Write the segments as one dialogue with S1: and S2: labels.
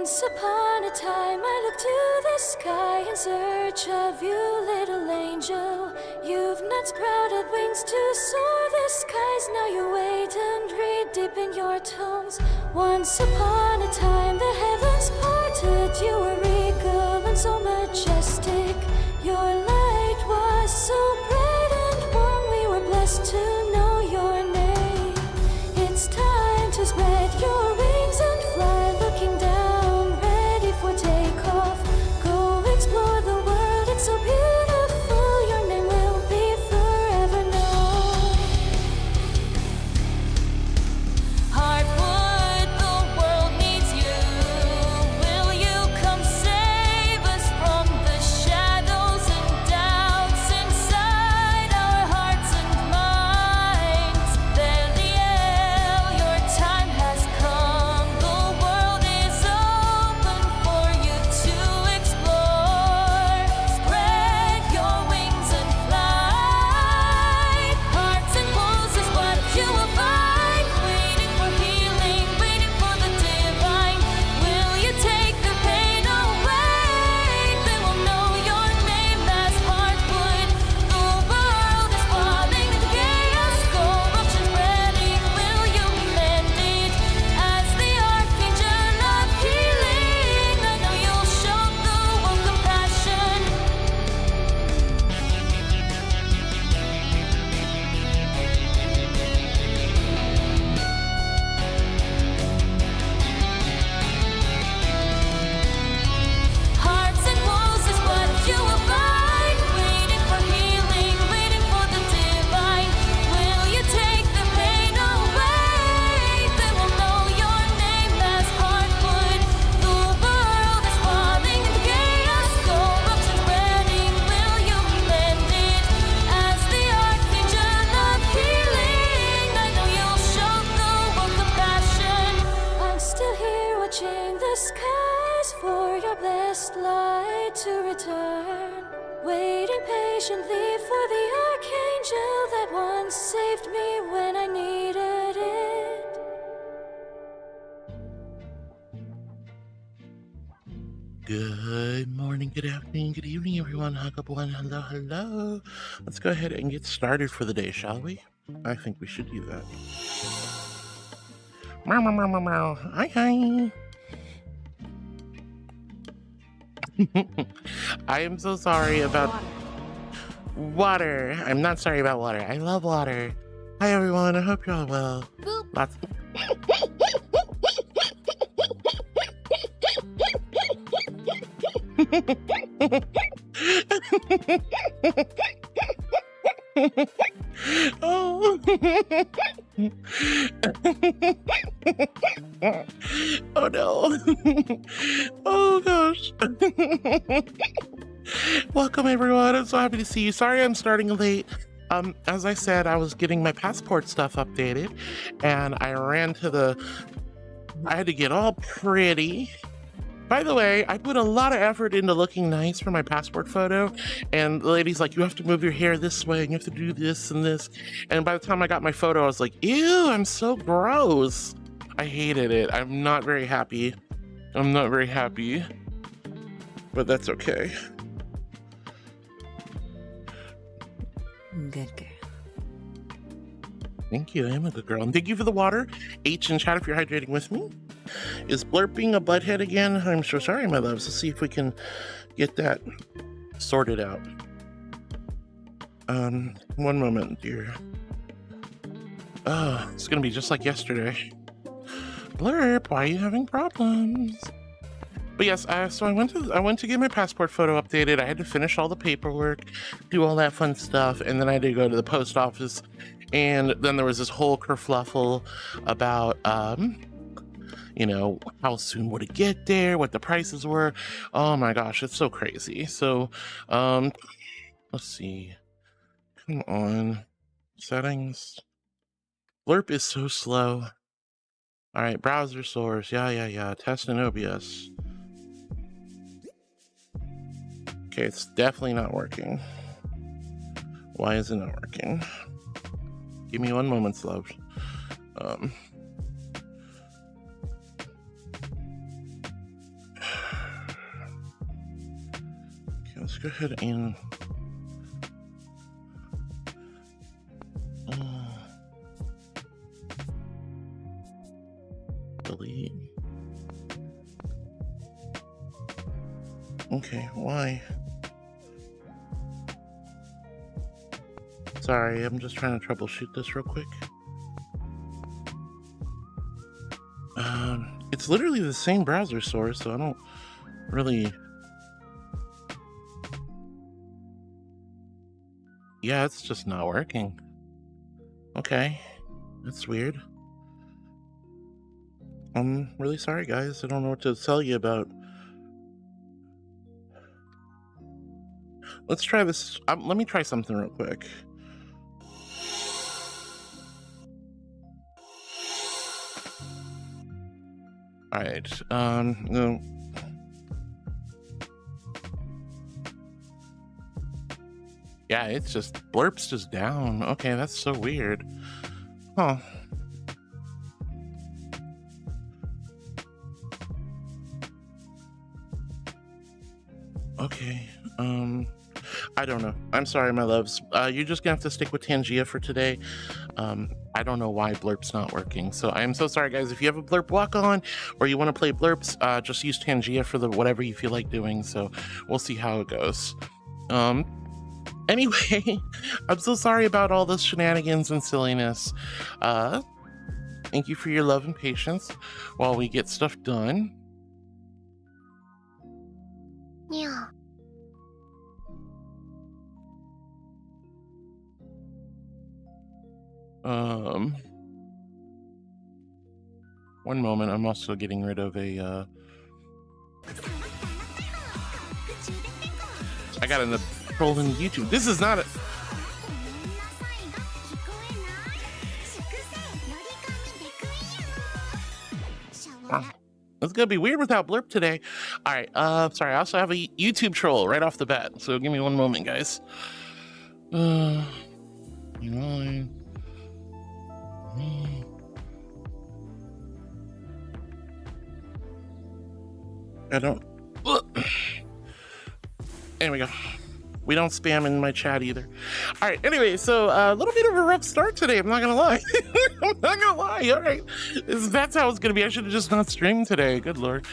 S1: Once upon a time I looked to the sky in search of you, little angel. You've not sprouted wings to soar the skies. Now you wait and read deep in your tomes. Once upon a time the heavens parted. You were regal and so majestic. Your light was so bright and warm. We were blessed to know your name. It's time to spread your wings and fly, looking down, ready for takeoff. Go explore the world, it's so beautiful. Your name will be forever known. Hardwood, the world needs you. Will you come save us from the shadows and doubts inside our hearts and minds? Vtuber, your time has come. The world is open for you to explore. Spread your wings and fly. Hearts and wolves is what you will find. Waiting for healing, waiting for the divine. Will you take the pain away? They will know your name as Hardwood. The world is falling into chaos. Corruption spreading. Will you mend it as the archangel of healing? I know you'll show the world compassion. Hearts and wolves is what you will find. Waiting for healing, waiting for the divine. Will you take the pain away? They will know your name as Hardwood. The world is falling into chaos. Corruption spreading. Will you mend it as the archangel of healing? I know you'll show the world compassion. I'm still here watching the skies for your blessed light to return. Waiting patiently for the archangel that once saved me when I needed it.
S2: Good morning, good afternoon, good evening, everyone. Hug up one. Hello, hello. Let's go ahead and get started for the day, shall we? I think we should do that. Meow, meow, meow, meow, meow. Hi, hi. I am so sorry about water. I'm not sorry about water. I love water. Hi, everyone. I hope you're all well. Lots. Oh. Oh no. Oh gosh. Welcome everyone. I'm so happy to see you. Sorry I'm starting late. As I said, I was getting my passport stuff updated and I had to get all pretty. By the way, I put a lot of effort into looking nice for my passport photo, and the lady's like, you have to move your hair this way, and you have to do this and this. And by the time I got my photo, I was like, ew, I'm so gross. I hated it. I'm not very happy. But that's okay.
S3: Good girl.
S2: Thank you, I am a good girl. And thank you for the water. H in chat if you're hydrating with me. Is blurping a butthead again? I'm so sorry, my loves. Let's see if we can get that sorted out. One moment, dear. Oh, it's gonna be just like yesterday. Blurp, why are you having problems? But yes, so I went to get my passport photo updated. I had to finish all the paperwork, do all that fun stuff, and then I had to go to the post office. And then there was this whole kerfluffle about you know, how soon would it get there, what the prices were. Oh my gosh, it's so crazy. So let's see. Come on. Settings. Blurp is so slow. All right, browser source. Yeah. Test in OBS. Okay, it's definitely not working. Why is it not working? Give me one moment, love. let's go ahead and delete. Okay, why? Sorry, I'm just trying to troubleshoot this real quick. It's literally the same browser source, so I don't really... Yeah, it's just not working. Okay, that's weird. I'm really sorry, guys. I don't know what to tell you about. Let's try this. Let me try something real quick. All right. No. Yeah, it's just Blurp's just down. Okay, that's so weird. Huh. Okay. I don't know. I'm sorry, my loves. You're just gonna have to stick with Tangia for today. I don't know why Blurp's not working, so I'm so sorry, guys. If you have a Blurp walk on or you want to play Blurps, just use Tangia for the whatever you feel like doing. So we'll see how it goes. Anyway, I'm so sorry about all this shenanigans and silliness. Thank you for your love and patience while we get stuff done.
S3: Yeah.
S2: One moment, I'm also getting rid of a, I got an troll in YouTube. This is not a... It's gonna be weird without Blurp today. All right, sorry, I also have a YouTube troll right off the bat, so give me one moment, guys. I don't... There we go. We don't spam in my chat either. All right, anyway, so a little bit of a rough start today, I'm not gonna lie. I'm not gonna lie, all right. That's how it's gonna be. I should have just not streamed today, good Lord.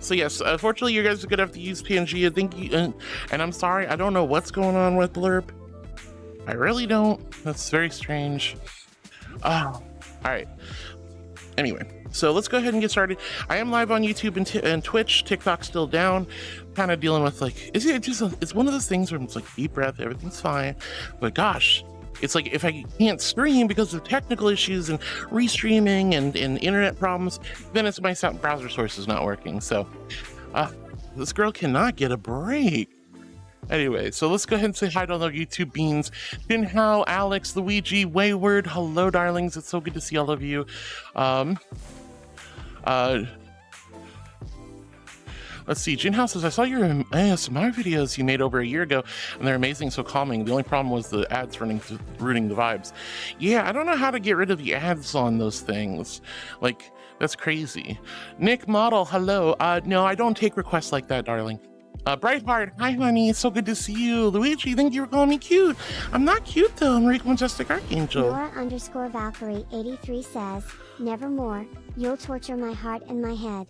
S2: So yes, unfortunately, you guys are gonna have to use Pangea. Thank you, and I'm sorry, I don't know what's going on with Blurp. I really don't. That's very strange. All right. Anyway, so let's go ahead and get started. I am live on YouTube and Twitch. TikTok's still down. Kind of dealing with like, it's one of those things where it's like deep breath, everything's fine. But gosh, it's like if I can't stream because of technical issues and restreaming and internet problems, then it's my browser source is not working. So this girl cannot get a break. Anyway, so let's go ahead and say hi to all our YouTube beans. Jinhao, Alex, Luigi, Wayward, hello darlings, it's so good to see all of you. Let's see, Jinhao says, I saw your ASMR videos you made over a year ago, and they're amazing, so calming. The only problem was the ads ruining the vibes. Yeah, I don't know how to get rid of the ads on those things. Like, that's crazy. Nick Model, hello. No, I don't take requests like that, darling. Brightheart, hi honey, it's so good to see you. Luigi, thank you for calling me cute. I'm not cute though, I'm Rick Majestic Archangel.
S3: Nora_Valkyrie83 says, nevermore, you'll torture my heart and my head.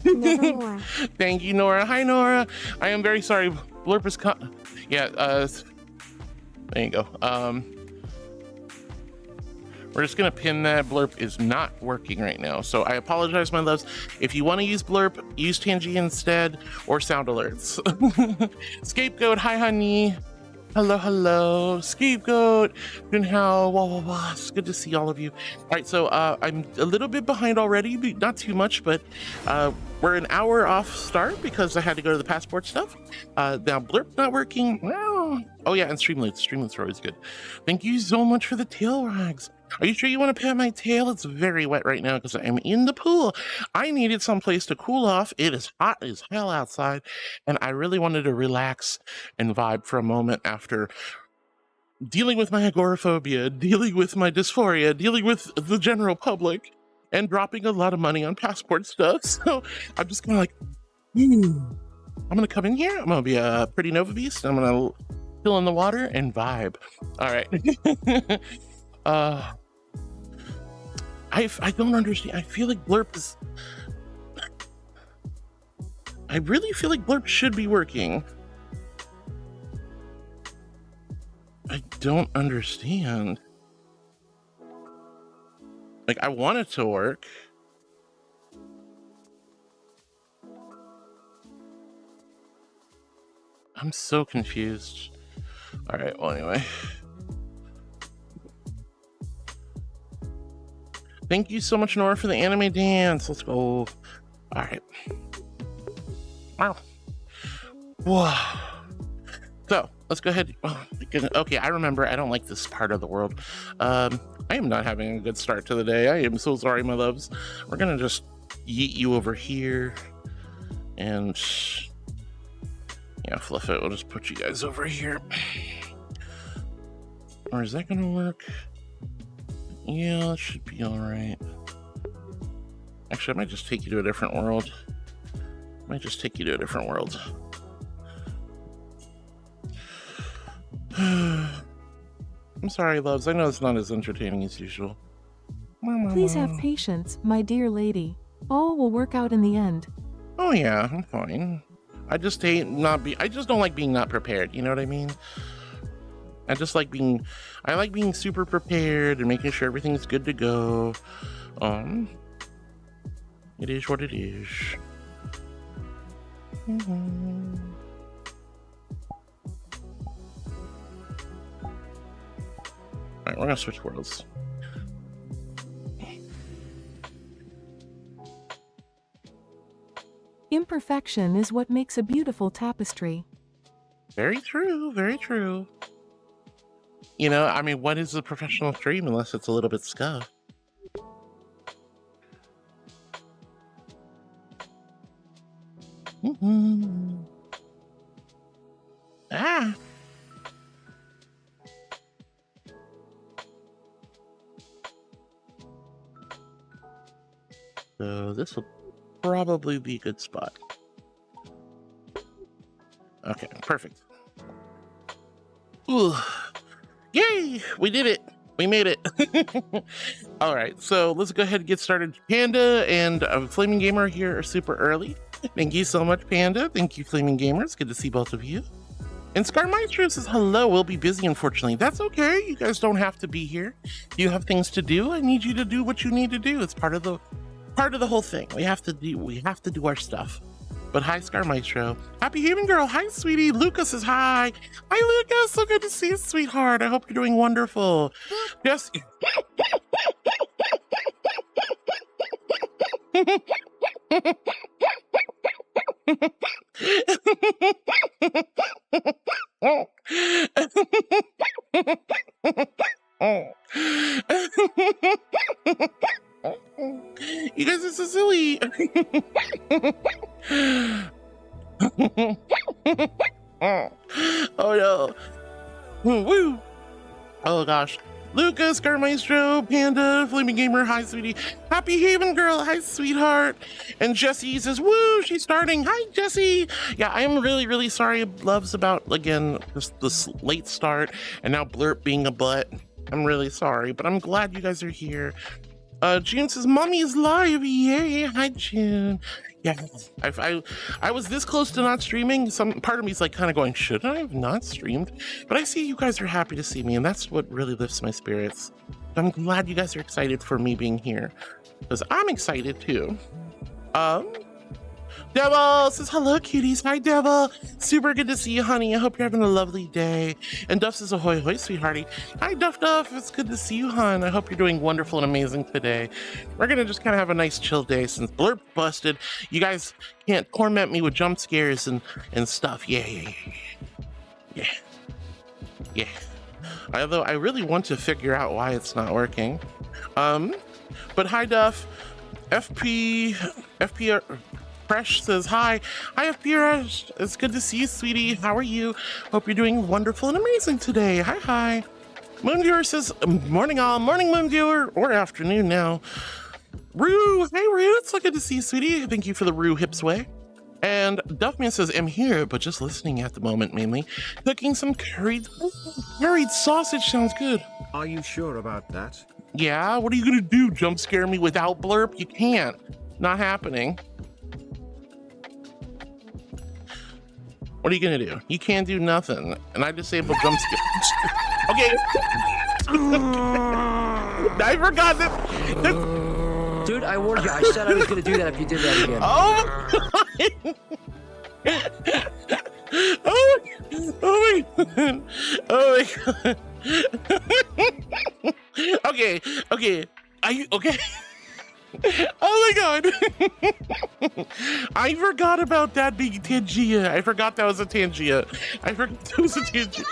S3: Nevermore.
S2: Thank you, Nora. Hi, Nora. I am very sorry. Blurp is there you go. We're just gonna pin that. Blurp is not working right now, so I apologize, my loves. If you want to use Blurp, use Tangia instead, or sound alerts. Scapegoat, hi honey. Hello, hello. Scapegoat, Junhao, wah wah wah. It's good to see all of you. All right, so I'm a little bit behind already, not too much, but we're an hour off start because I had to go to the passport stuff. Now Blurp not working. Well, oh yeah, and Streamlets. Streamlets are always good. Thank you so much for the tail rags. Are you sure you want to pat my tail? It's very wet right now because I'm in the pool. I needed some place to cool off. It is hot as hell outside, and I really wanted to relax and vibe for a moment after dealing with my agoraphobia, dealing with my dysphoria, dealing with the general public, and dropping a lot of money on passport stuff. So I'm just kind of like, I'm gonna come in here. I'm gonna be a pretty Nova Beast. I'm gonna chill in the water and vibe. All right. I don't understand. I feel like Blurp is... I really feel like Blurp should be working. I don't understand. Like, I want it to work. I'm so confused. All right, well, anyway. Thank you so much, Nora, for the anime dance. Let's go. All right. Wow. Whoa. So, let's go ahead. Oh, okay, I remember. I don't like this part of the world. I am not having a good start to the day. I am so sorry, my loves. We're going to just yeet you over here. And... yeah, fluff it. We'll just put you guys over here. Or is that going to work? Yeah, that should be all right. Actually, I might just take you to a different world. I'm sorry, loves. I know it's not as entertaining as usual.
S4: Please have patience, my dear lady. All will work out in the end.
S2: Oh yeah, I'm fine. I just don't like being not prepared, you know what I mean? I like being super prepared and making sure everything's good to go. It is what it is. Alright, we're gonna switch worlds.
S4: Imperfection is what makes a beautiful tapestry.
S2: Very true, very true. You know, I mean, what is a professional stream unless it's a little bit scuff? Ah! So this will probably be a good spot. Okay, perfect. Ooh. Yay! We did it! We made it! Alright, so let's go ahead and get started. Panda and Flaming Gamer here are super early. Thank you so much, Panda. Thank you, Flaming Gamers. Good to see both of you. And Scar Maestro says, hello, we'll be busy, unfortunately. That's okay. You guys don't have to be here. You have things to do. I need you to do what you need to do. It's part of the whole thing. We have to do our stuff. But hi, Scar Maestro. Happy Haven Girl. Hi, sweetie. Lucas says hi. Hi, Lucas. So good to see you, sweetheart. I hope you're doing wonderful. Yes. You guys are so silly. Oh no. Woo. Oh gosh. Lucas, Carmaestro, Panda, Flaming Gamer, hi sweetie. Happy Haven Girl, hi sweetheart. And Jessie says, woo, she's starting. Hi Jessie. Yeah, I am really, really sorry, loves, about, again, just this late start and now Blurp being a butt. I'm really sorry, but I'm glad you guys are here. June says, Mommy is live. Yay. Hi, June. Yeah, I was this close to not streaming. Some part of me is like kind of going, should I have not streamed? But I see you guys are happy to see me, and that's what really lifts my spirits. I'm glad you guys are excited for me being here, because I'm excited too. Devil says, hello, cuties. Hi, Devil. Super good to see you, honey. I hope you're having a lovely day. And Duff says, ahoy, hoy, sweethearty. Hi, Duff. It's good to see you, hon. I hope you're doing wonderful and amazing today. We're going to just kind of have a nice chill day since Blurp busted. You guys can't torment me with jump scares and stuff. Yeah. Although I really want to figure out why it's not working. But hi, Duff. FP Fresh says, hi FP. It's good to see you, sweetie. How are you? Hope you're doing wonderful and amazing today. Hi. Moonviewer says, morning all. Morning, Moonviewer, or afternoon now. Rue, hey Rue, it's so good to see you, sweetie. Thank you for the Rue Hips Way. And Duffman says, I'm here, but just listening at the moment, mainly. Cooking some curried sausage sounds good.
S5: Are you sure about that?
S2: Yeah, what are you gonna do? Jump scare me without blurb? You can't. Not happening. What are you gonna do? You can't do nothing. And I disabled jump scare. Okay. I forgot that.
S6: Dude, I warned you. I said I was gonna do that if you did that again.
S2: Oh my god. Oh my god. Okay. Are you okay? Oh my god. I forgot about that being Tangia. I forgot that was a Tangia. I forgot that was a Tangia.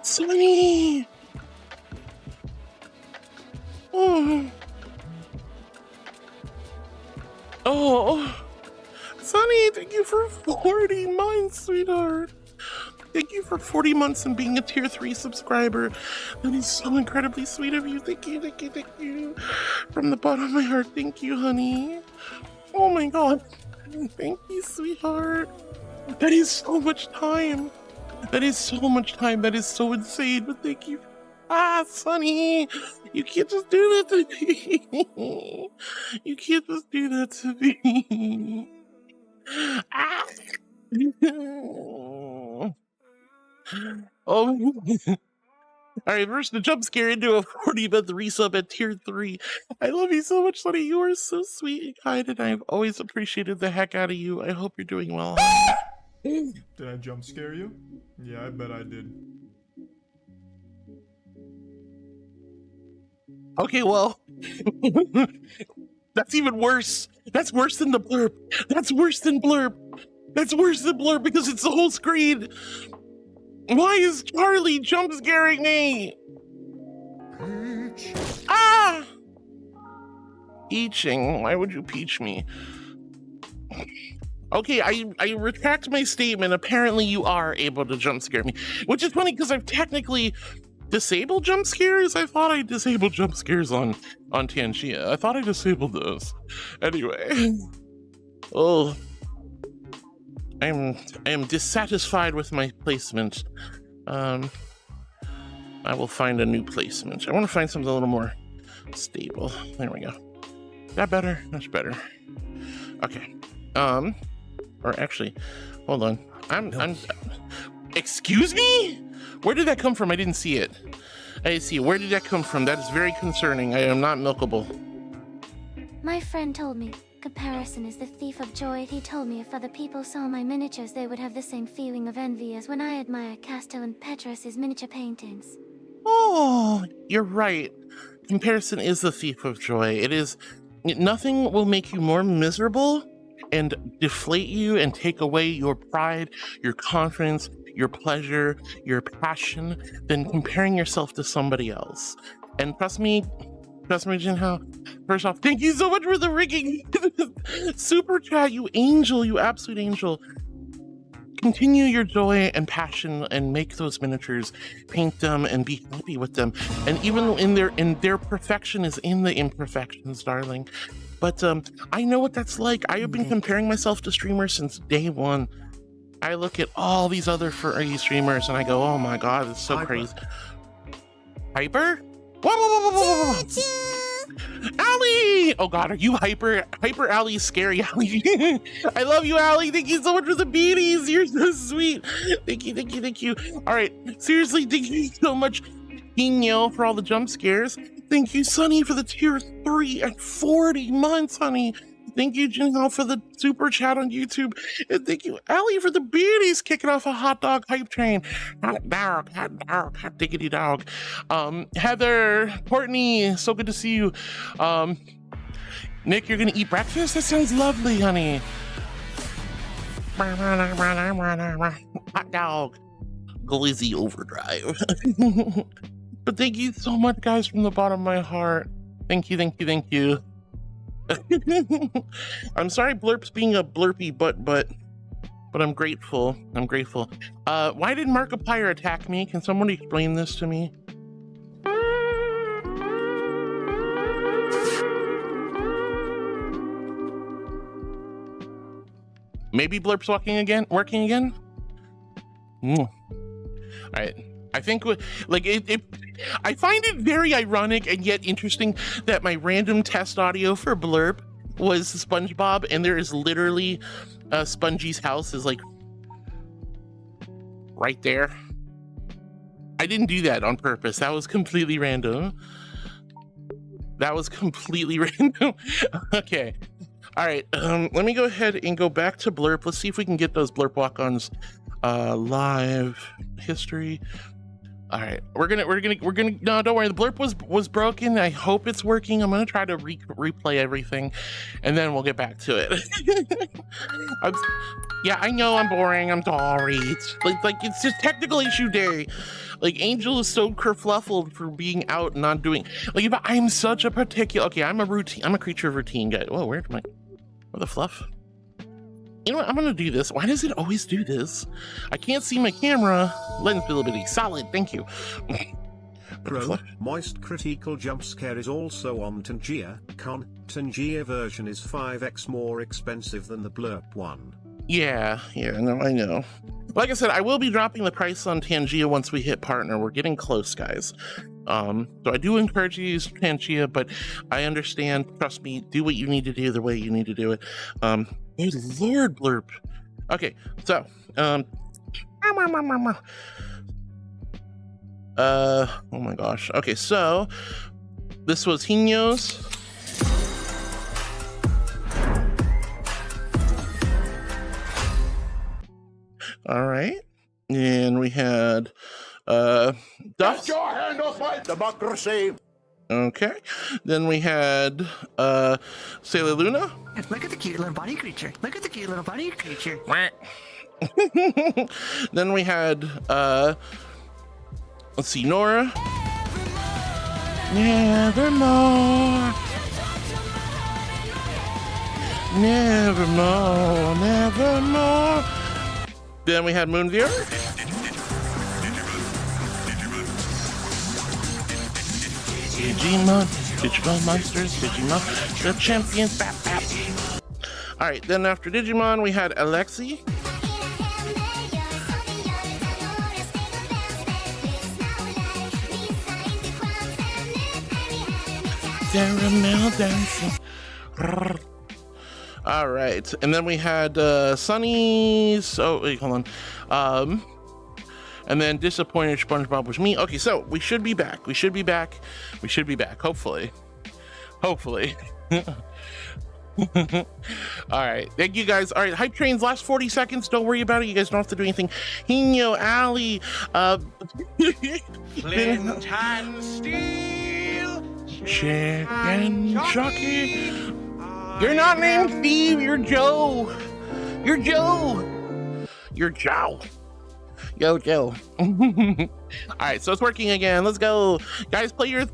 S2: Sunny. Oh, Sunny, thank you for 40 months, sweetheart. Thank you for 40 months and being a tier 3 subscriber. That is so incredibly sweet of you. Thank you, thank you, thank you. From the bottom of my heart, thank you, honey. Oh my god. Thank you, sweetheart. That is so much time. That is so much time. That is so insane, but thank you. Sunny, you can't just do that to me. You can't just do that to me. Oh, alright, first the jump scare into a 40-month resub at tier 3. I love you so much, Sunny. You are so sweet and kind, and I've always appreciated the heck out of you. I hope you're doing well.
S7: Did I jump scare you? Yeah, I bet I did.
S2: Okay, well, that's even worse. That's worse than the blurb. That's worse than blurb. That's worse than blurb because it's the whole screen. Why is Charlie jump scaring me? Ah! Peaching. Why would you peach me? Okay, I retract my statement. Apparently you are able to jump scare me, which is funny because I've technically disabled jump scares. I thought I disabled jump scares on Tangia. I thought I disabled those. Anyway. Oh. I am dissatisfied with my placement. I will find a new placement. I want to find something a little more stable. There we go. That better? That's better. Okay. Or actually, hold on. I'm excuse me? Where did that come from? I didn't see it. I didn't see it. Where did that come from? That is very concerning. I am not milkable.
S8: My friend told me, comparison is the thief of joy. He told me if other people saw my miniatures, they would have the same feeling of envy as when I admire Castel and Petrus's miniature paintings.
S2: Oh, you're right. Comparison is the thief of joy. It is. Nothing will make you more miserable and deflate you and take away your pride, your confidence, your pleasure, your passion than comparing yourself to somebody else. And trust me, Jinhao. First off, thank you so much for the rigging super chat, you angel, you absolute angel. Continue your joy and passion and make those miniatures, paint them and be happy with them. And even in their perfection is in the imperfections, darling. But I know what that's like. I have been comparing myself to streamers since day one. I look at all these other furry streamers and I go, oh my god, it's so crazy. Hyper? Whoa. Allie! Oh god, are you hyper? Hyper Allie's scary, Allie. I love you, Allie. Thank you so much for the beanies. You're so sweet. Thank you. All right, seriously, thank you so much, Dino, for all the jump scares. Thank you, Sunny, for the tier 3 at 40 months, honey. Thank you, Jinhao, for the super chat on YouTube. And thank you, Allie, for the beanies kicking off a hot dog hype train. Hot diggity dog. Heather, Courtney, so good to see you. Nick, you're gonna eat breakfast? That sounds lovely, honey. Hot dog. Glizzy overdrive. But thank you so much, guys, from the bottom of my heart. Thank you. I'm sorry Blurp's being a blurpy but I'm grateful. Why did Markiplier attack me? Can someone explain this to me? Maybe Blurp's working again? All right. I think like I find it very ironic and yet interesting that my random test audio for Blurp was SpongeBob, and there is literally Spongie's house is like right there. I didn't do that on purpose. That was completely random. Okay. All right. Let me go ahead and go back to Blurp. Let's see if we can get those Blurp walk-ons live history. All right, we're gonna no, don't worry, the Blurp was broken. I hope it's working. I'm gonna try to replay everything, and then we'll get back to it. Yeah, I know I'm boring, I'm sorry. It's like it's just technical issue day. Like, Angel is so kerfluffled for being out and not doing, like, I'm such a particular, okay, I'm a creature of routine guy. Oh, where the fluff? You know what, I'm gonna do this. Why does it always do this? I can't see my camera. Lens visibility, solid, thank you.
S5: Bro, moist critical jump scare is also on Tangia. Tangia version is 5x more expensive than the Blurp one.
S2: Yeah, no, I know. Like I said, I will be dropping the price on Tangia once we hit partner. We're getting close, guys. So I do encourage you to use Tangia, but I understand, trust me, do what you need to do the way you need to do it. Oh Lord, Blurp. Okay, so oh my gosh. Okay, so this was Hino's. All right, and we had Duff.
S9: Get your hand off my democracy!
S2: Okay, then we had Sailor Luna.
S10: Look at the cute little bunny creature.
S2: Then we had let's see, Nora. Nevermore. Then we had Moonveer. Digimon, Digimon monsters, Digimon, the champions, bap, bap. All right, then after Digimon, we had Alexi. Caramel dancing. All right, and then we had Sunny's. Oh, wait, hold on. And then Disappointed SpongeBob was me. Okay, so we should be back. Hopefully. All right, thank you guys. All right, hype trains, last 40 seconds. Don't worry about it. You guys don't have to do anything. Hino, Allie,
S9: Flint and Steel,
S2: Chicken Jockey. You're not named Steve, you're Joe. You're Joe. Yo, Joe. All right, so it's working again. Let's go. Guys, play your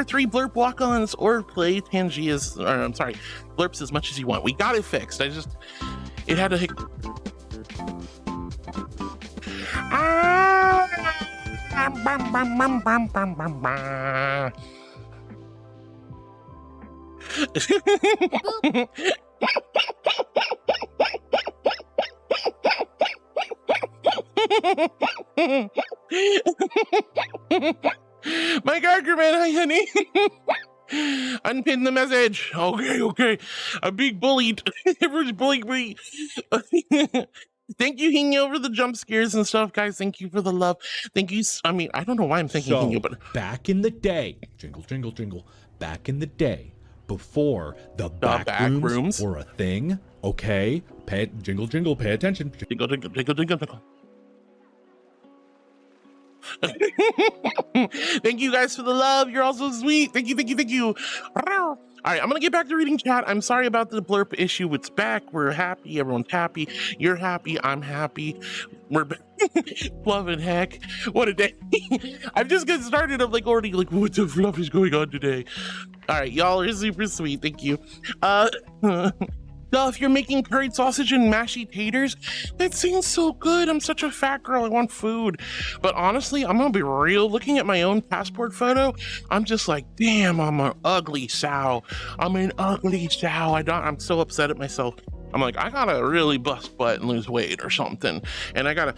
S2: 3 Blurp walk-ons or play Tangia's, or I'm sorry, Blurps as much as you want. We got it fixed. It had to hit. My Gargerman, hi honey. Unpin the message. Okay. I'm being bullied. Everyone's bullying me. Thank you, Hino, for the jump scares and stuff, guys. Thank you for the love. Thank you. I mean, I don't know why I'm thanking Hino, but
S11: back in the day, jingle, jingle, jingle. Back in the day, before the back rooms were a thing. Okay, jingle, jingle. Pay attention.
S2: Jingle, jingle, jingle, jingle, jingle. Thank you guys for the love. You're all so sweet. Thank you. All right, I'm gonna get back to reading chat. I'm sorry about the Blurp issue. It's back. We're happy. Everyone's happy. You're happy. I'm happy. We're loving heck. What a day. I'm just getting started. I'm like already like, what the fluff is going on today? All right, y'all are super sweet. Thank you. Duff, you're making curried sausage and mashy taters? That seems so good. I'm such a fat girl. I want food. But honestly, I'm gonna be real. Looking at my own passport photo, I'm just like, damn, I'm an ugly sow. I'm so upset at myself. I'm like, I gotta really bust butt and lose weight or something. And I gotta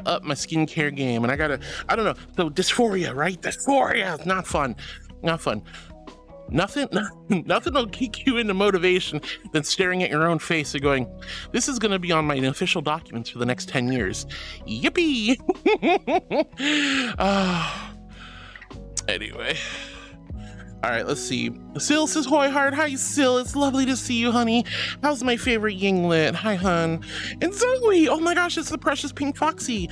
S2: up my skincare game. And I don't know. So dysphoria, right? Dysphoria is not fun. Not fun. Nothing will kick you into motivation than staring at your own face and going, this is gonna be on my official documents for the next 10 years. Yippee! Anyway. All right, let's see. Sil says, "Hoi heart, hi Sil, it's lovely to see you, honey. How's my favorite yinglet? Hi, hun." And Zoe, oh my gosh, it's the precious pink foxy.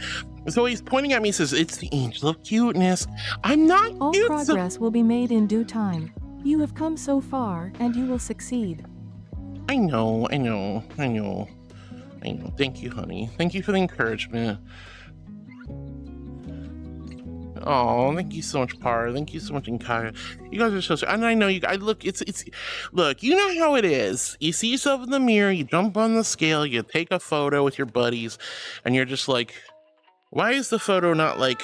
S2: Zoe's pointing at me, says, "It's the angel of cuteness." I'm not
S4: All
S2: cute.
S4: progress will be made in due time. You have come so far, and you will succeed.
S2: I know. Thank you, honey. Thank you for the encouragement. Oh, thank you so much, Par. Thank you so much, Inkaya. You guys are so sweet. And I know you guys, look, look, you know how it is. You see yourself in the mirror, you jump on the scale, you take a photo with your buddies, and you're just like, why is the photo not like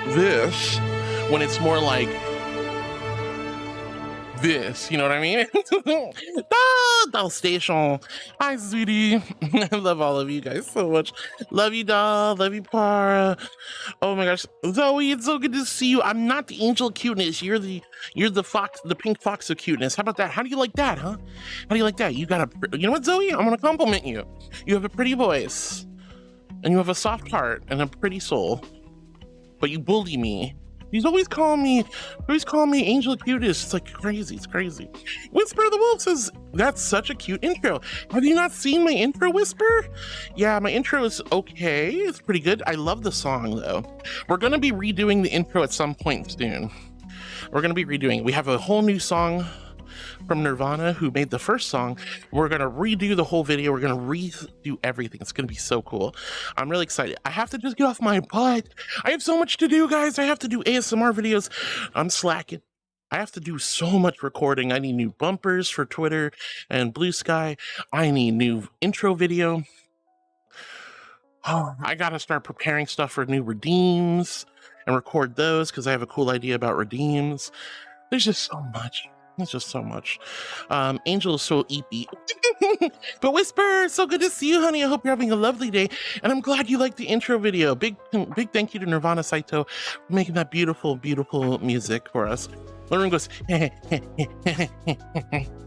S2: this when it's more like this? You know what I mean? Doll Station. Hi, sweetie. I love all of you guys so much. Love you, Doll. Love you, Para. Oh my gosh, Zoe, it's so good to see you. I'm not the angel of cuteness. You're the fox, the pink fox of cuteness. How about that? How do you like that, huh? How do you like that? You know what, Zoe? I'm gonna compliment you. You have a pretty voice, and you have a soft heart and a pretty soul, but you bully me. He's always calling me Angel Cuteness. It's like crazy. It's crazy. Whisper the Wolf says, "That's such a cute intro. Have you not seen my intro, Whisper?" Yeah, my intro is okay. It's pretty good. I love the song, though. We're going to be redoing the intro at some point soon. We're going to be redoing it. We have a whole new song from Nirvana, who made the first song. We're going to redo the whole video. We're going to redo everything. It's going to be so cool. I'm really excited. I have to just get off my butt. I have so much to do, guys. I have to do ASMR videos. I'm slacking. I have to do so much recording. I need new bumpers for Twitter and Blue Sky. I need new intro video. Oh, I got to start preparing stuff for new redeems and record those because I have a cool idea about redeems. There's just so much. It's just so much. Angel is so eepy. But Whisper, so good to see you, honey. I hope you're having a lovely day. And I'm glad you liked the intro video. Big thank you to Nirvana Saito for making that beautiful, beautiful music for us. Lauren goes,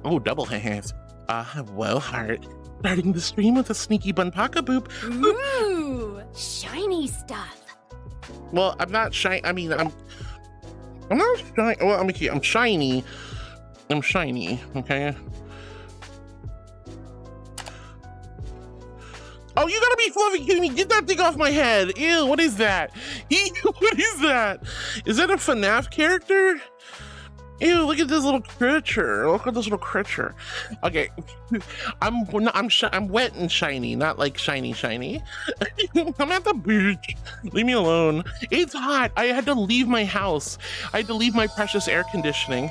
S2: oh, double hands. Well, heart. Starting the stream with a sneaky bunpaka boop.
S1: Ooh, shiny stuff.
S2: Well, I'm not shiny. I mean, I'm not shiny. Well, I'm shiny. I'm shiny, okay? Oh, you gotta be fluffy kidding me. Get that thing off my head. Ew, what is that? Ew, what is that? Is that a FNAF character? Ew, look at this little creature. Look at this little creature. Okay, I'm wet and shiny, not like shiny. I'm at the beach. Leave me alone. It's hot. I had to leave my house. I had to leave my precious air conditioning.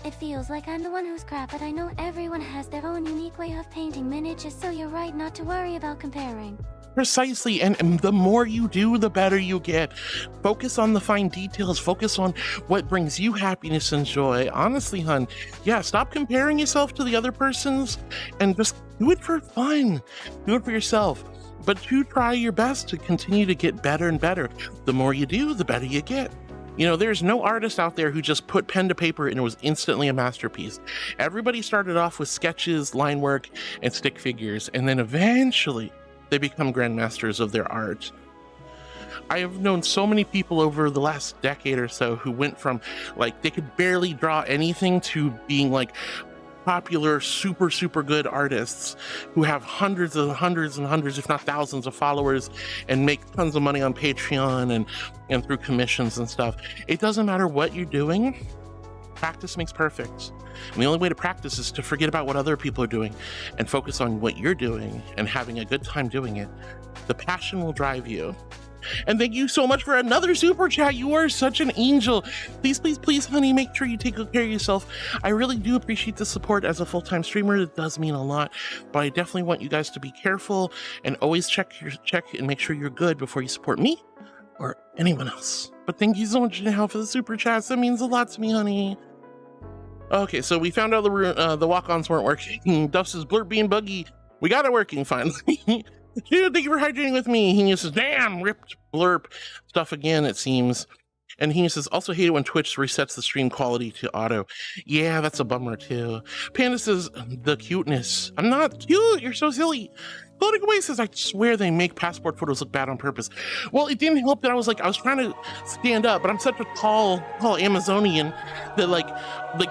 S8: It feels like I'm the one who's crap, but I know everyone has their own unique way of painting miniatures, so you're right not to worry about comparing.
S2: Precisely, and the more you do, the better you get. Focus on the fine details. Focus on what brings you happiness and joy. Honestly, hun, yeah, stop comparing yourself to the other person's and just do it for fun. Do it for yourself. But do try your best to continue to get better and better. The more you do, the better you get. You know, there's no artist out there who just put pen to paper and it was instantly a masterpiece. Everybody started off with sketches, line work, and stick figures, and then eventually they become grandmasters of their art. I have known so many people over the last decade or so who went from, like, they could barely draw anything to being, like, popular, super good artists who have hundreds and hundreds, if not thousands of followers and make tons of money on Patreon and through commissions and stuff. It doesn't matter what you're doing. Practice makes perfect. And the only way to practice is to forget about what other people are doing and focus on what you're doing and having a good time doing it. The passion will drive you. And thank you so much for another super chat. You are such an angel. Please, honey, make sure you take good care of yourself. I really do appreciate the support as a full-time streamer. It does mean a lot, but I definitely want you guys to be careful and always check and make sure you're good before you support me or anyone else. But thank you so much now for the super chats. That means a lot to me, honey. Okay, so we found out the walk-ons weren't working. Duff says, Blurp being buggy. We got it working finally. Dude, thank you for hydrating with me. He says, damn, ripped Blurp stuff again, it seems. And he says, also hate it when Twitch resets the stream quality to auto. Yeah, that's a bummer too. Panda says, the cuteness. I'm not cute, you're so silly. Floating Away says, I swear they make passport photos look bad on purpose. Well, it didn't help that I was trying to stand up, but I'm such a tall Amazonian that like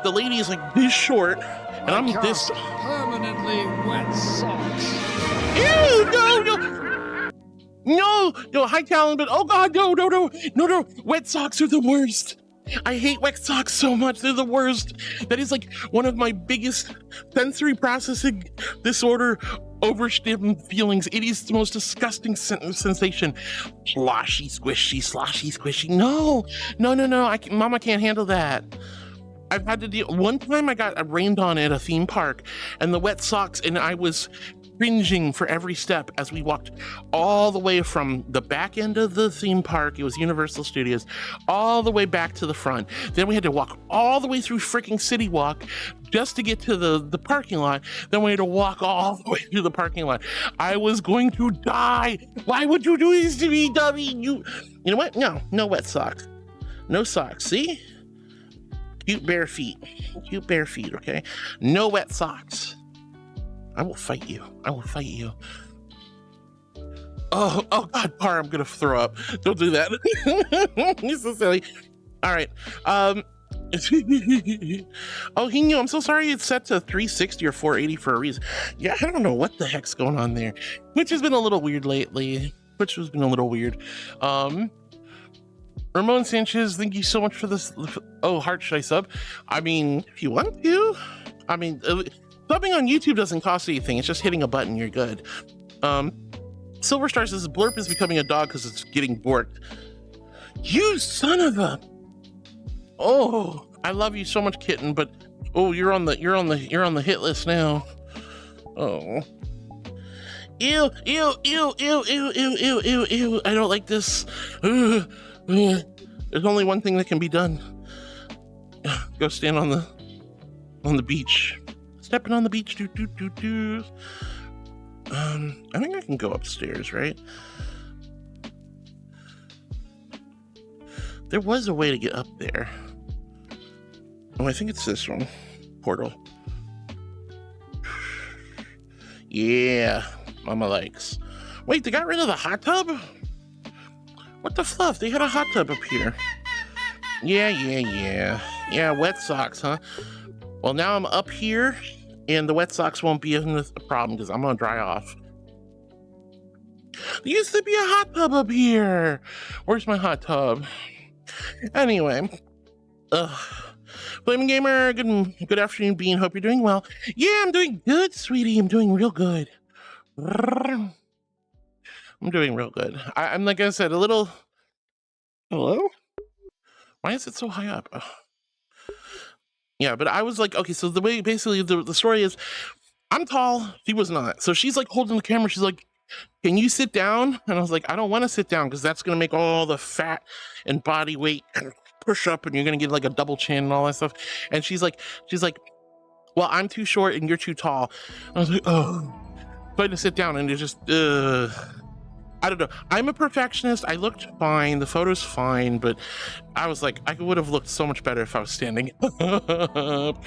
S2: the lady is like this short, and I'm this
S12: permanently wet socks.
S2: Ew, no, hi Talon, but oh god, no, wet socks are the worst. I hate wet socks so much, they're the worst. That is like one of my biggest sensory processing disorder overstim feelings. It is the most disgusting sensation. Sloshy, squishy. No, Mama can't handle that. I've had to deal, one time I got rained on at a theme park and the wet socks, and I was cringing for every step as we walked all the way from the back end of the theme park, it was Universal Studios, all the way back to the front. Then we had to walk all the way through freaking City Walk just to get to the parking lot. Then we had to walk all the way through the parking lot. I was going to die. Why would you do this to me, dummy? You know what? No wet socks. No socks, see? Cute bare feet, okay? No wet socks. I will fight you. Oh God, Par, I'm gonna throw up. Don't do that. You're so silly. All right. Oh, he knew. I'm so sorry it's set to 360 or 480 for a reason. Yeah, I don't know what the heck's going on there. Which has been a little weird lately. Ramon Sanchez, thank you so much for this. Oh, heart, should I sub? I mean, if you want to. I mean, subbing on YouTube doesn't cost anything. It's just hitting a button. You're good. Silver Star says Blurp is becoming a dog because it's getting borked. You son of a! Oh, I love you so much, kitten. But oh, you're on the hit list now. Oh. Ew. I don't like this. There's only one thing that can be done. Go stand on the beach. Stepping on the beach. I think I can go upstairs, right? There was a way to get up there. Oh, I think it's this one. Portal. Yeah, Mama likes. Wait, they got rid of the hot tub? What the fluff? They had a hot tub up here. Yeah, wet socks, huh? Well, now I'm up here, and the wet socks won't be a problem because I'm gonna dry off. There used to be a hot tub up here. Where's my hot tub? Anyway, Flaming Gamer, good afternoon, Bean. Hope you're doing well. Yeah, I'm doing good, sweetie. I'm doing real good. I'm doing real good. I'm like I said, a little. Hello? Why is it so high up? Yeah, but I was like, okay, so the way basically the story is, I'm tall, she was not. So she's like holding the camera. She's like, can you sit down? And I was like, I don't want to sit down because that's going to make all the fat and body weight push up and you're going to get like a double chin and all that stuff. And she's like, well, I'm too short and you're too tall. I was like, oh. So I had to sit down and it just, I don't know. I'm a perfectionist. I looked fine. The photo's fine, but I was like, I would have looked so much better if I was standing up.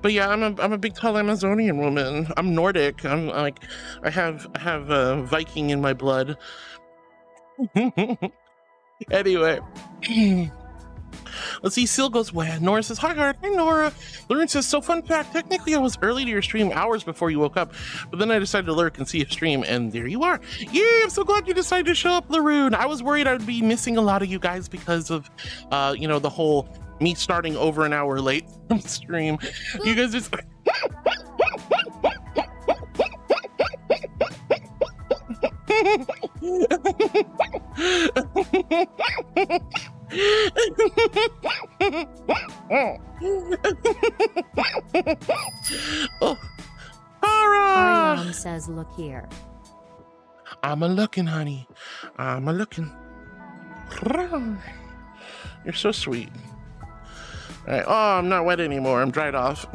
S2: But yeah, I'm a big tall Amazonian woman. I'm Nordic. I'm like, I have Viking in my blood. Anyway. Let's see, Sil goes, well, Nora says, hi, Heart. Hi, Nora. Lauren says, so fun fact, technically I was early to your stream hours before you woke up, but then I decided to lurk and see a stream, and there you are. Yeah, I'm so glad you decided to show up, Laroon. I was worried I'd be missing a lot of you guys because of, the whole me starting over an hour late from stream. You guys just... Oh,
S13: Ariane says, look here.
S2: I'm a-looking, honey. I'm a-looking. You're so sweet. All right. Oh, I'm not wet anymore. I'm dried off.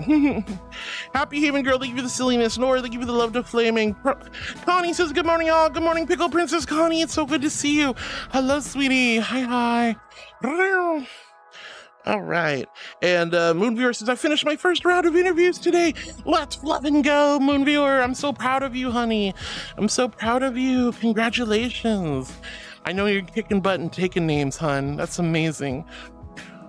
S2: Happy Haven Girl, thank you for the silliness. Nora, thank you for the love to flaming. Connie says, good morning, all. Good morning, Pickle Princess Connie. It's so good to see you. Hello, sweetie. Hi. All right. And Moonviewer says, I finished my first round of interviews today. Let's love and go, Moonviewer. I'm so proud of you, honey. I'm so proud of you. Congratulations. I know you're kicking butt and taking names, hun. That's amazing.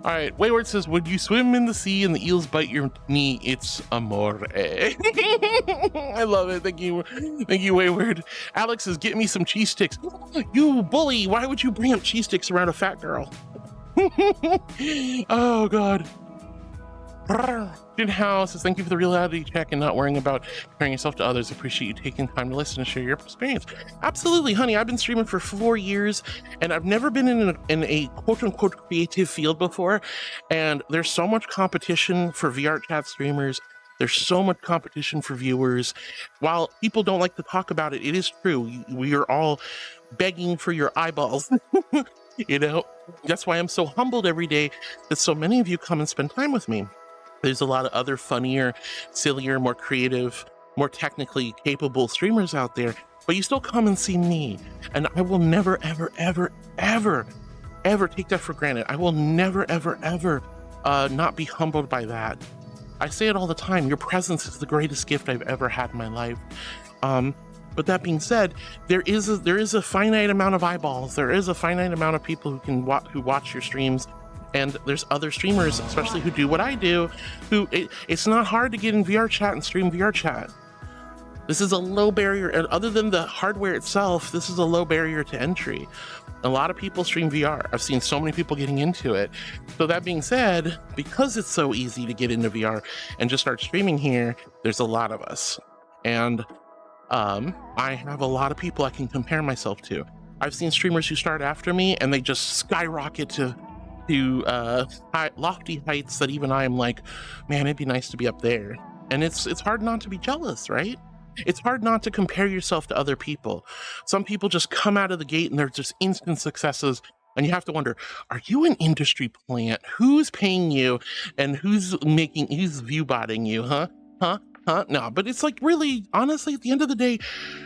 S2: All right, Wayward says, would you swim in the sea and the eels bite your knee? It's amore. I love it. Thank you, Wayward. Alex says, get me some cheese sticks. You bully, why would you bring up cheese sticks around a fat girl? Oh, God. Jin House says, thank you for the reality check and not worrying about comparing yourself to others. Appreciate you taking time to listen and share your experience. Absolutely, honey. I've been streaming for 4 years and I've never been in a quote unquote creative field before. And there's so much competition for VR chat streamers. There's so much competition for viewers. While people don't like to talk about it, it is true. We are all begging for your eyeballs. You know, that's why I'm so humbled every day that so many of you come and spend time with me. There's a lot of other funnier, sillier, more creative, more technically capable streamers out there, but you still come and see me. And I will never, ever, ever, ever, ever take that for granted. I will never, ever, ever not be humbled by that. I say it all the time. Your presence is the greatest gift I've ever had in my life. But that being said, there is a finite amount of eyeballs. There is a finite amount of people who can watch your streams. And there's other streamers, especially who do what I do, it's not hard to get in VR chat and stream VR chat. This is a low barrier, and other than the hardware itself, this is a low barrier to entry. A lot of people stream VR. I've seen so many people getting into it. So that being said, because it's so easy to get into VR and just start streaming here, there's a lot of us. And I have a lot of people I can compare myself to. I've seen streamers who start after me and they just skyrocket to lofty heights that even I am like, man, it'd be nice to be up there. And it's hard not to be jealous, right? It's hard not to compare yourself to other people. Some people just come out of the gate and they're just instant successes, and you have to wonder, are you an industry plant? Who's paying you and who's view-botting you, huh? No, but it's like, really, honestly, at the end of the day,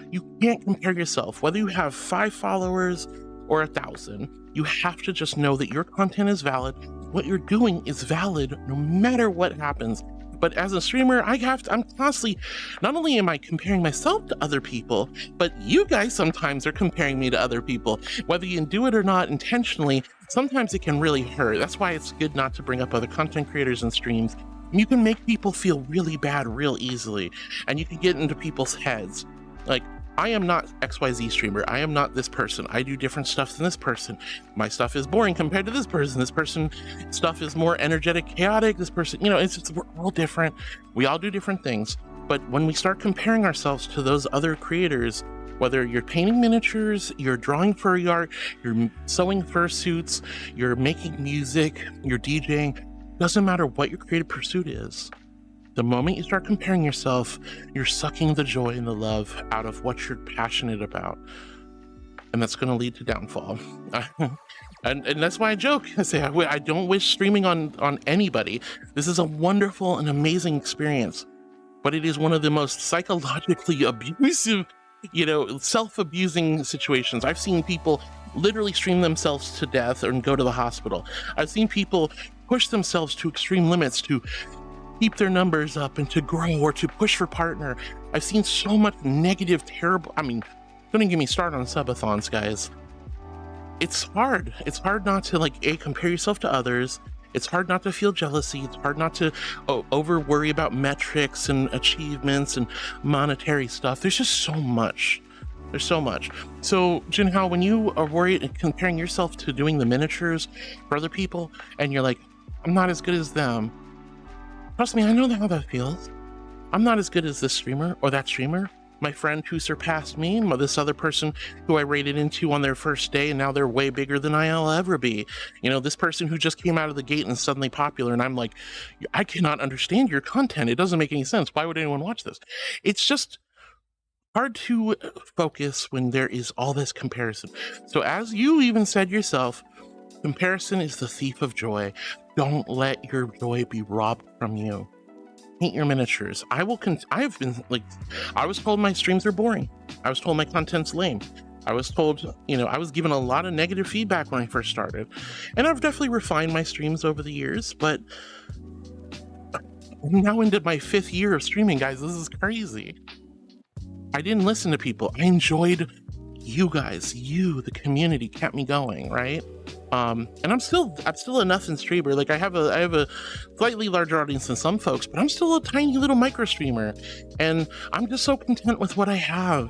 S2: you can't compare yourself. Whether you have 5 followers or 1,000, you have to just know that your content is valid. What you're doing is valid no matter what happens. But as a streamer, I'm constantly, not only am I comparing myself to other people, but you guys sometimes are comparing me to other people. Whether you do it or not intentionally, sometimes it can really hurt. That's why it's good not to bring up other content creators and streams. You can make people feel really bad real easily, and you can get into people's heads. Like, I am not XYZ streamer. I am not this person. I do different stuff than this person. My stuff is boring compared to this person. This person stuff is more energetic, chaotic. This person, you know, we're all different. We all do different things. But when we start comparing ourselves to those other creators, whether you're painting miniatures, you're drawing furry art, you're sewing fursuits, you're making music, you're DJing, doesn't matter what your creative pursuit is. The moment you start comparing yourself, you're sucking the joy and the love out of what you're passionate about. And that's going to lead to downfall. and that's why I joke. I say, I don't wish streaming on anybody. This is a wonderful and amazing experience. But it is one of the most psychologically abusive, self-abusing situations. I've seen people literally stream themselves to death and go to the hospital. I've seen people push themselves to extreme limits to keep their numbers up and to grow or to push for partner. I've seen so much negative, terrible, don't even get me started on subathons, guys. It's hard. It's hard not to compare yourself to others. It's hard not to feel jealousy. It's hard not to over worry about metrics and achievements and monetary stuff. There's just so much. There's so much. So, Jinhao, when you are worried and comparing yourself to doing the miniatures for other people, and you're like, I'm not as good as them, trust me, I know how that feels. I'm not as good as this streamer or that streamer. My friend who surpassed me, this other person who I rated into on their first day, and now they're way bigger than I'll ever be. This person who just came out of the gate and suddenly popular, and I'm like, I cannot understand your content. It doesn't make any sense. Why would anyone watch this? It's just hard to focus when there is all this comparison. So as you even said yourself, Comparison is the thief of joy. Don't let your joy be robbed from you. Paint your miniatures. I was told my streams are boring. I was told my content's lame. I was told, I was given a lot of negative feedback when I first started. And I've definitely refined my streams over the years, but I'm now into my 5th year of streaming, guys. This is crazy. I didn't listen to people. I enjoyed you guys. You, the community, kept me going, right? And I'm still a nothing streamer. Like I have a slightly larger audience than some folks, but I'm still a tiny little micro streamer. And I'm just so content with what I have.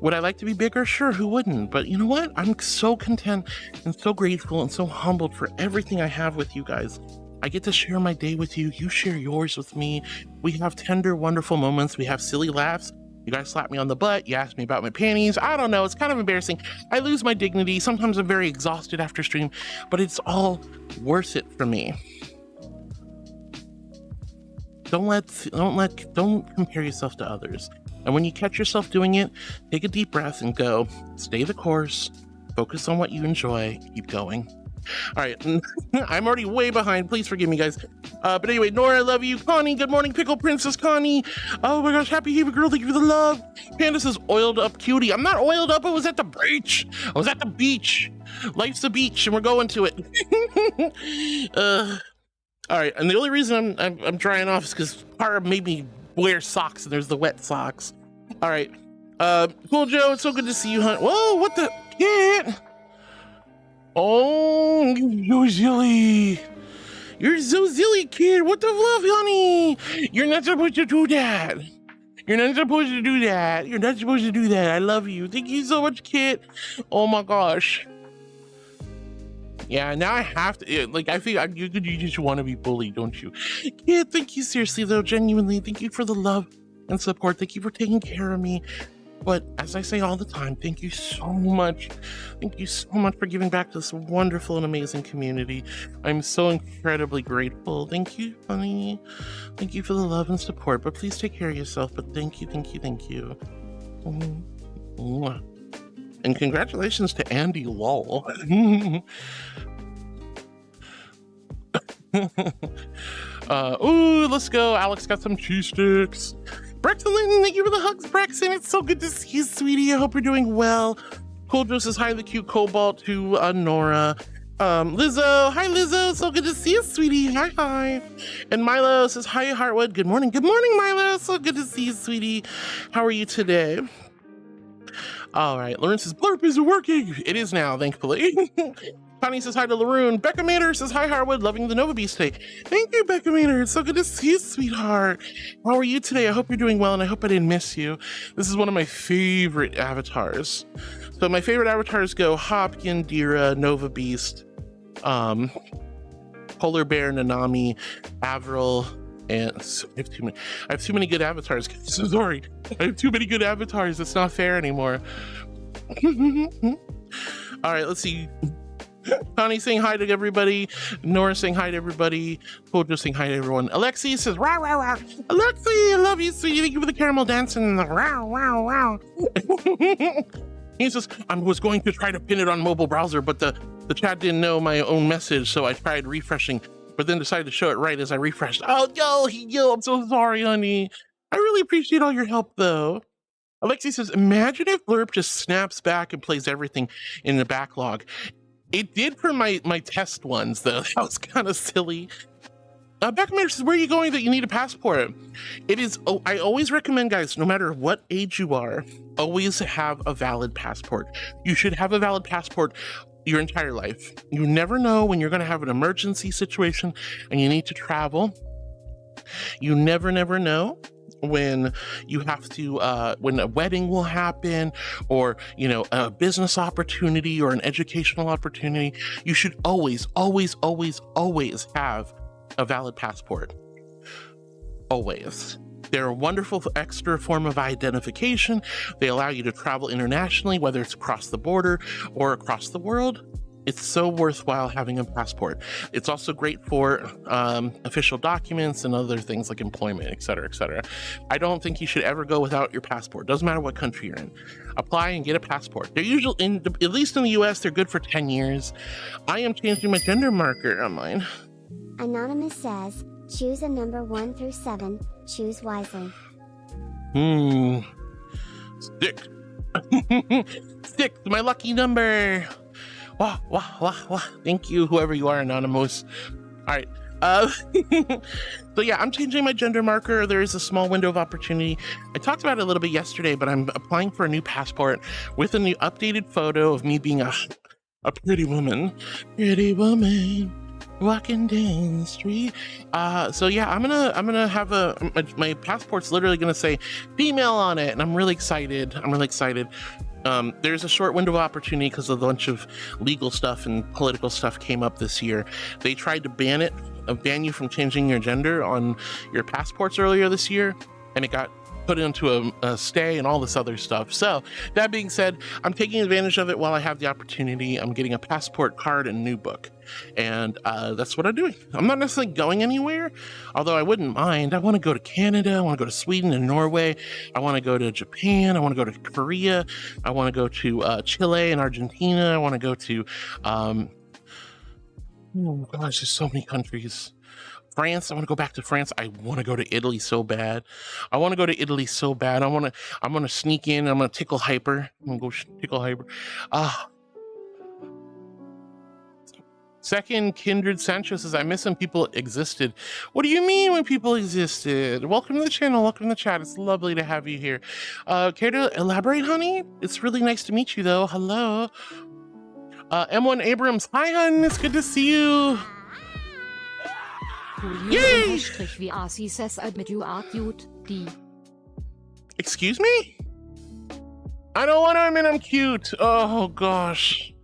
S2: Would I like to be bigger? Sure, who wouldn't? But you know what? I'm so content and so grateful and so humbled for everything I have with you guys. I get to share my day with you. You share yours with me. We have tender, wonderful moments. We have silly laughs. You guys slap me on the butt. You ask me about my panties. I don't know. It's kind of embarrassing. I lose my dignity. Sometimes I'm very exhausted after stream, but it's all worth it for me. Don't compare yourself to others. And when you catch yourself doing it, take a deep breath and go, stay the course, focus on what you enjoy, keep going. All right, I'm already way behind. Please forgive me, guys. But anyway, Nora, I love you. Connie, good morning. Pickle Princess Connie. Oh my gosh, happy Heva girl, thank you for the love. Candace is oiled up cutie. I'm not oiled up, I was at the beach. I was at the beach. Life's a beach, and we're going to it. All right, and the only reason I'm drying off is because Para made me wear socks, and there's the wet socks. All right, Cool Joe, it's so good to see you, hunt. Whoa, what the kid? Oh, you're silly. You're so silly, kid. What the fluff, honey? You're not supposed to do that. You're not supposed to do that. You're not supposed to do that. I love you. Thank you so much, kid. Oh my gosh. Yeah, now I have to, like, I think you just want to be bullied, don't you? Kid, thank you seriously, though, genuinely. Thank you for the love and support. Thank you for taking care of me. But as I say all the time, thank you so much. Thank you so much for giving back to this wonderful and amazing community. I'm so incredibly grateful. Thank you, honey. Thank you for the love and support. But please take care of yourself. But thank you, thank you, thank you. And congratulations to Andy Lowell. Ooh, let's go. Alex got some cheese sticks. Brexton, thank you for the hugs, Brexton. It's so good to see you, sweetie. I hope you're doing well. Cool Joe says hi, the cute Cobalt to Nora. Lizzo, hi Lizzo. So good to see you, sweetie. Hi. And Milo says hi, Heartwood. Good morning. Good morning, Milo. So good to see you, sweetie. How are you today? All right, Lawrence says blurp isn't working. It is now, thankfully. Connie says hi to Laroon. Becca Mater says hi, Harwood. Loving the Nova Beast today. Thank you, Becca Mater. It's so good to see you, sweetheart. How are you today? I hope you're doing well, and I hope I didn't miss you. This is one of my favorite avatars. So my favorite avatars go Hopkin, Dira, Nova Beast, Polar Bear, Nanami, Avril, and I have too many good avatars. So sorry. I have too many good avatars. It's not fair anymore. All right, let's see. Connie saying hi to everybody. Nora saying hi to everybody. Kojo saying hi to everyone. Alexi says, rah, rah, rah. Alexi, I love you, sweetie. Thank you for the caramel dancing. Rah, rah, rah. He says, I was going to try to pin it on mobile browser, but the chat didn't know my own message, so I tried refreshing, but then decided to show it right as I refreshed. Oh, yo, I'm so sorry, honey. I really appreciate all your help, though. Alexi says, imagine if Blurp just snaps back and plays everything in the backlog. It did for my test ones, though. That was kind of silly. Beckman says, where are you going that you need a passport? It is, I always recommend, guys, no matter what age you are, always have a valid passport. You should have a valid passport your entire life. You never know when you're going to have an emergency situation and you need to travel. You never know when you have to when a wedding will happen, or a business opportunity or an educational opportunity. You should always have a valid passport. Always. They're a wonderful extra form of identification. They allow you to travel internationally, whether it's across the border or across the world. it's so worthwhile having a passport. It's also great for official documents and other things like employment, etc., etc. I don't think you should ever go without your passport. Doesn't matter what country you're in. Apply and get a passport. They're usually, at least in the US, they're good for 10 years. I am changing my gender marker on mine.
S3: Anonymous says, choose a number 1 through 7. Choose wisely.
S2: 6. 6, my lucky number. Wah, wah, wah, wah. Thank you, whoever you are, Anonymous. All right. So yeah, I'm changing my gender marker. There is a small window of opportunity. I talked about it a little bit yesterday, but I'm applying for a new passport with a new updated photo of me being a pretty woman. Pretty woman walking down the street. So yeah, I'm gonna have my passport's literally gonna say female on it, and I'm really excited. There's a short window of opportunity because a bunch of legal stuff and political stuff came up this year. They tried to ban you from changing your gender on your passports earlier this year, and it got put into a stay and all this other stuff. So that being said, I'm taking advantage of it while I have the opportunity. I'm getting a passport card and a new book, and that's what I'm doing. I'm not necessarily going anywhere, although I wouldn't mind. I want to go to Canada. I want to go to Sweden and Norway. I want to go to Japan. I want to go to Korea. I want to go to Chile and Argentina. I want to go to oh gosh, there's so many countries. France. I want to go back to France. I want to go to Italy so bad. I'm gonna sneak in. I'm gonna tickle Hyper. I'm gonna go tickle Hyper. Second, Kindred Sanchez says, I miss when people existed. What do you mean when people existed? Welcome to the channel. Welcome to the chat. It's lovely to have you here. Care to elaborate, honey? It's really nice to meet you, though. Hello. M1 Abrams. Hi, hon. It's good to see you. Yay! Excuse me? I don't want to admit I'm cute. Oh, gosh.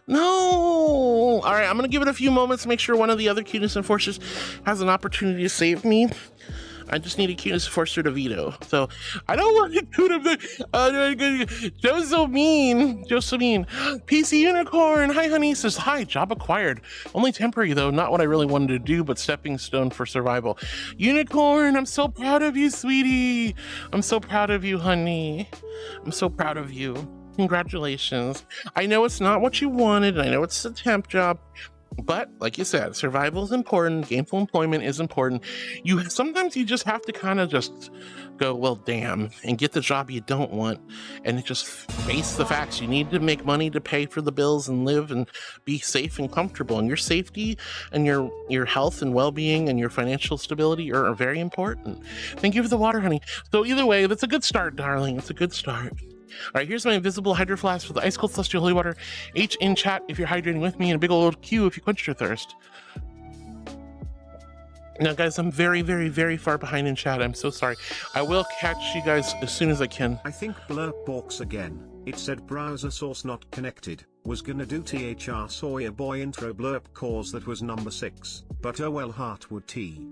S2: No. All right, I'm going to give it a few moments to make sure one of the other cuteness enforcers has an opportunity to save me. I just need a cuteness enforcer to veto. So I don't want to do the Joe's so mean. PC Unicorn. Hi, honey. Says, hi, job acquired. Only temporary, though. Not what I really wanted to do, but stepping stone for survival. Unicorn, I'm so proud of you, sweetie. I'm so proud of you, honey. I'm so proud of you. Congratulations. I know it's not what you wanted. I know it's a temp job. But like you said, survival is important. Gainful employment is important. Sometimes you just have to kind of just go, well, damn, and get the job you don't want, and just face the facts. You need to make money to pay for the bills and live and be safe and comfortable. And your safety and your health and well-being and your financial stability are very important. Thank you for the water, honey. So either way, that's a good start, darling. It's a good start. All right, here's my invisible hydro flask with the ice cold celestial holy water. H in chat if you're hydrating with me, and a big old Q if you quench your thirst. Now, guys, I'm very, very, very far behind in chat. I'm so sorry. I will catch you guys as soon as I can.
S5: I think Blurp walks again. It said browser source not connected. Was gonna do THR Sawyer Boy intro Blurp cause that was number 6. But oh well, Heartwood T.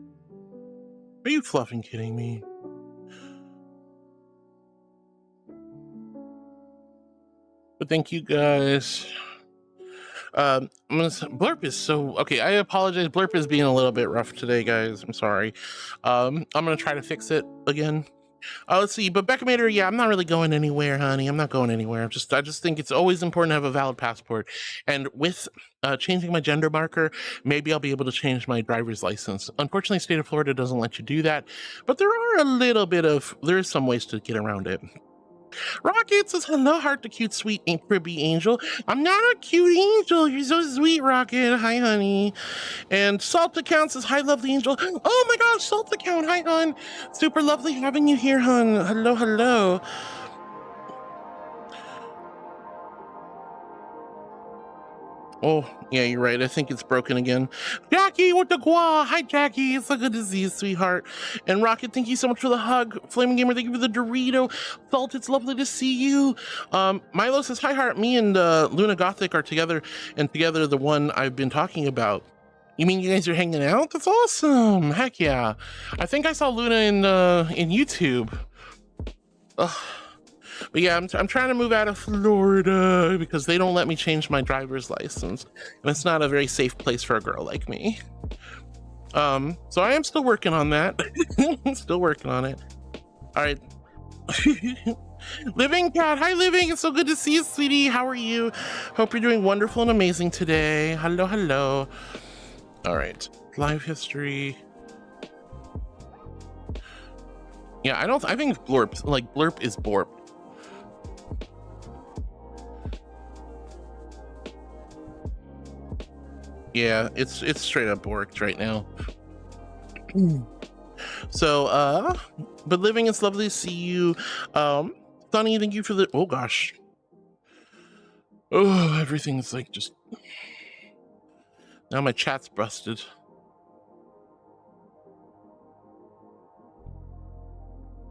S2: Are you fluffing kidding me? But thank you guys. Blurp is so okay. I apologize. Blurp is being a little bit rough today, guys. I'm sorry. I'm gonna try to fix it again. Let's see. But Becca Mater, yeah, I'm not really going anywhere, honey. I'm not going anywhere. I just think it's always important to have a valid passport. And with changing my gender marker, maybe I'll be able to change my driver's license. Unfortunately, state of Florida doesn't let you do that. But there are some ways to get around it. Rocket says, hello, heart the cute, sweet, cribby angel. I'm not a cute angel. You're so sweet, Rocket. Hi, honey. And Salt Account says, hi, lovely angel. Oh my gosh, Salt Account. Hi, hon. Super lovely having you here, hon. Hello, hello. Oh, yeah, you're right. I think it's broken again. Jackie with the gua. Hi, Jackie. It's so good to see you, sweetheart. And Rocket, thank you so much for the hug. Flaming Gamer, thank you for the Dorito. Salt, it's lovely to see you. Milo says, hi, heart. Me and Luna Gothic are together, and together the one I've been talking about. You mean you guys are hanging out? That's awesome. Heck yeah. I think I saw Luna in YouTube. Ugh. But yeah, I'm trying to move out of Florida because they don't let me change my driver's license, and it's not a very safe place for a girl like me. So I am still working on that. Still working on it. All right. Living Cat, hi Living, it's so good to see you, sweetie. How are you? Hope you're doing wonderful and amazing today. Hello, hello. All right, live history. Yeah, I think blurp, like blurp is borp. Yeah, it's straight up borked right now. So, but Living, it's lovely to see you. Sunny, thank you for the, oh gosh. Oh, everything's like just, now my chat's busted.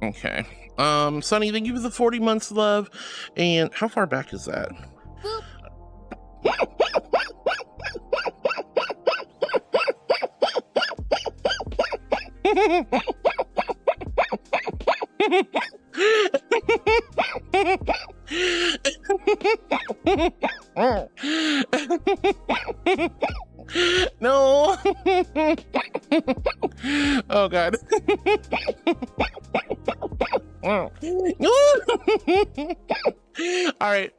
S2: Okay. Sunny, thank you for the 40 months, love. And how far back is that? No. Oh god. All right.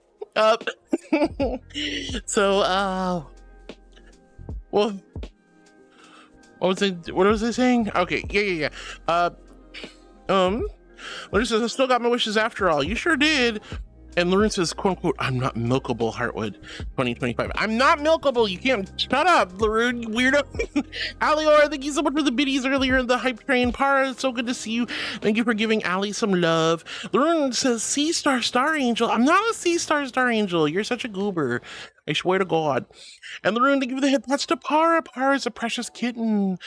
S2: So well, what was I saying? Okay, yeah. Larissa says, I still got my wishes after all. You sure did. And Lauren says, quote unquote, I'm not milkable, Heartwood 2025. I'm not milkable. You can't shut up, Lauren, you weirdo. Alior, thank you so much for the biddies earlier in the hype train. Para, it's so good to see you. Thank you for giving Ali some love. Lauren says, Sea Star Star Angel. I'm not a Sea Star Star Angel. You're such a goober. I swear to God. And Lauren, thank you for the hit. That's to Para. Para's a precious kitten.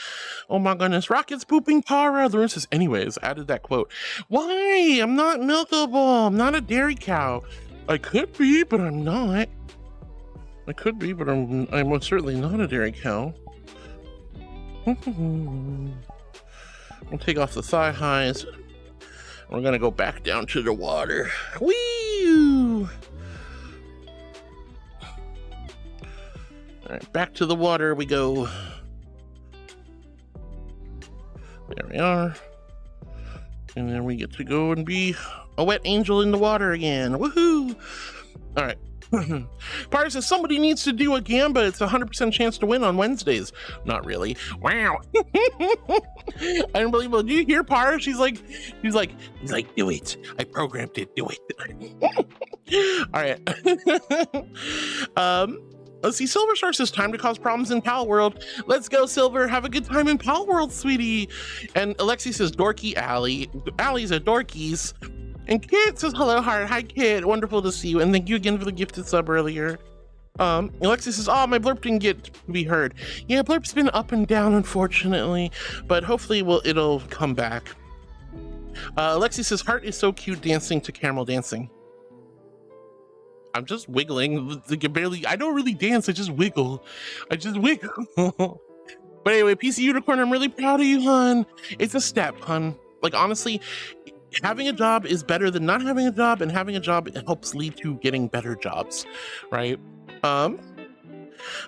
S2: Oh my goodness. Rocket's pooping Para. Lauren says, anyways, added that quote. Why? I'm not milkable. I'm not a dairy cow. I could be, but I'm not. I could be, but I'm most certainly not a dairy cow. We'll take off the thigh highs. We're gonna go back down to the water. Whee! All right, back to the water we go. There we are. And then we get to go and be a wet angel in the water again. Woohoo! All right. Party says somebody needs to do a gamba. It's a 100% chance to win on Wednesdays. Not really. Wow. Unbelievable. Do you hear Par? He's like, do it. I programmed it. Do it. All right. Let's see. Silver Star says time to cause problems in Pal World. Let's go, Silver. Have a good time in Pal World, sweetie. And Alexi says dorky Allie. Allie's a dorkies. And Kit says hello, heart. Hi, Kit. Wonderful to see you. And thank you again for the gifted sub earlier. Alexi says, oh, my blurp didn't get to be heard. Yeah, blurp's been up and down, unfortunately, but hopefully it'll come back. Alexi says, heart is so cute dancing to caramel dancing. I'm just wiggling. I don't really dance. I just wiggle. But anyway, PC Unicorn, I'm really proud of you, hun. It's a step, hun. Like, honestly, having a job is better than not having a job, and having a job helps lead to getting better jobs, right?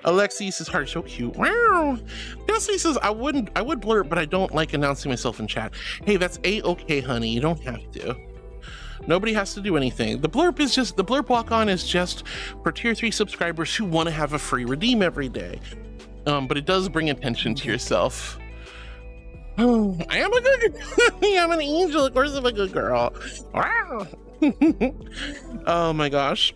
S2: Alexi says, heart is so cute. Wow. Destiny says, I would blurt, but I don't like announcing myself in chat. Hey, that's a-okay, honey. You don't have to. Nobody has to do anything. The blurp walk-on is just for tier 3 subscribers who want to have a free redeem every day. But it does bring attention to yourself. Oh, I am a good I'm an angel. Of course I'm a good girl. Wow. Oh my gosh.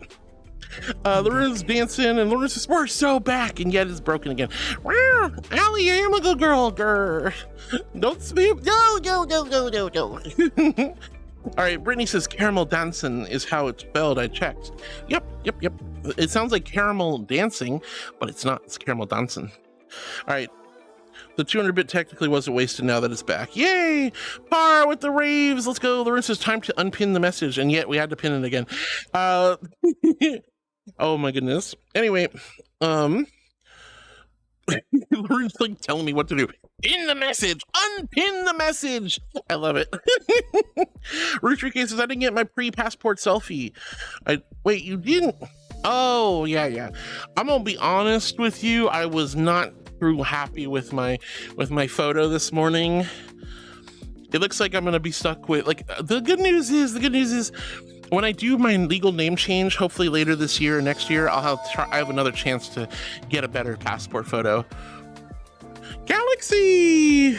S2: Lorena's dancing, and Lorena says, we're so back, and yet it's broken again. Wow, Allie, I am a good girl. Grr. Don't speak. No. All right, Brittany says caramel dancing is how it's spelled. I checked. Yep. It sounds like caramel dancing, but it's not. It's caramel dancing. All right. The 200-bit technically wasn't wasted now that it's back. Yay! Par with the raves. Let's go. Lorena says time to unpin the message, and yet we had to pin it again. Oh my goodness. Anyway, Lauren's like telling me what to do. Pin the message, unpin the message. I love it. Rooster Case says I didn't get my pre-passport selfie. Wait, you didn't? Oh yeah. I'm gonna be honest with you. I was not too happy with my photo this morning. It looks like I'm gonna be stuck with the good news is when I do my legal name change, hopefully later this year or next year, I have another chance to get a better passport photo. Galaxy!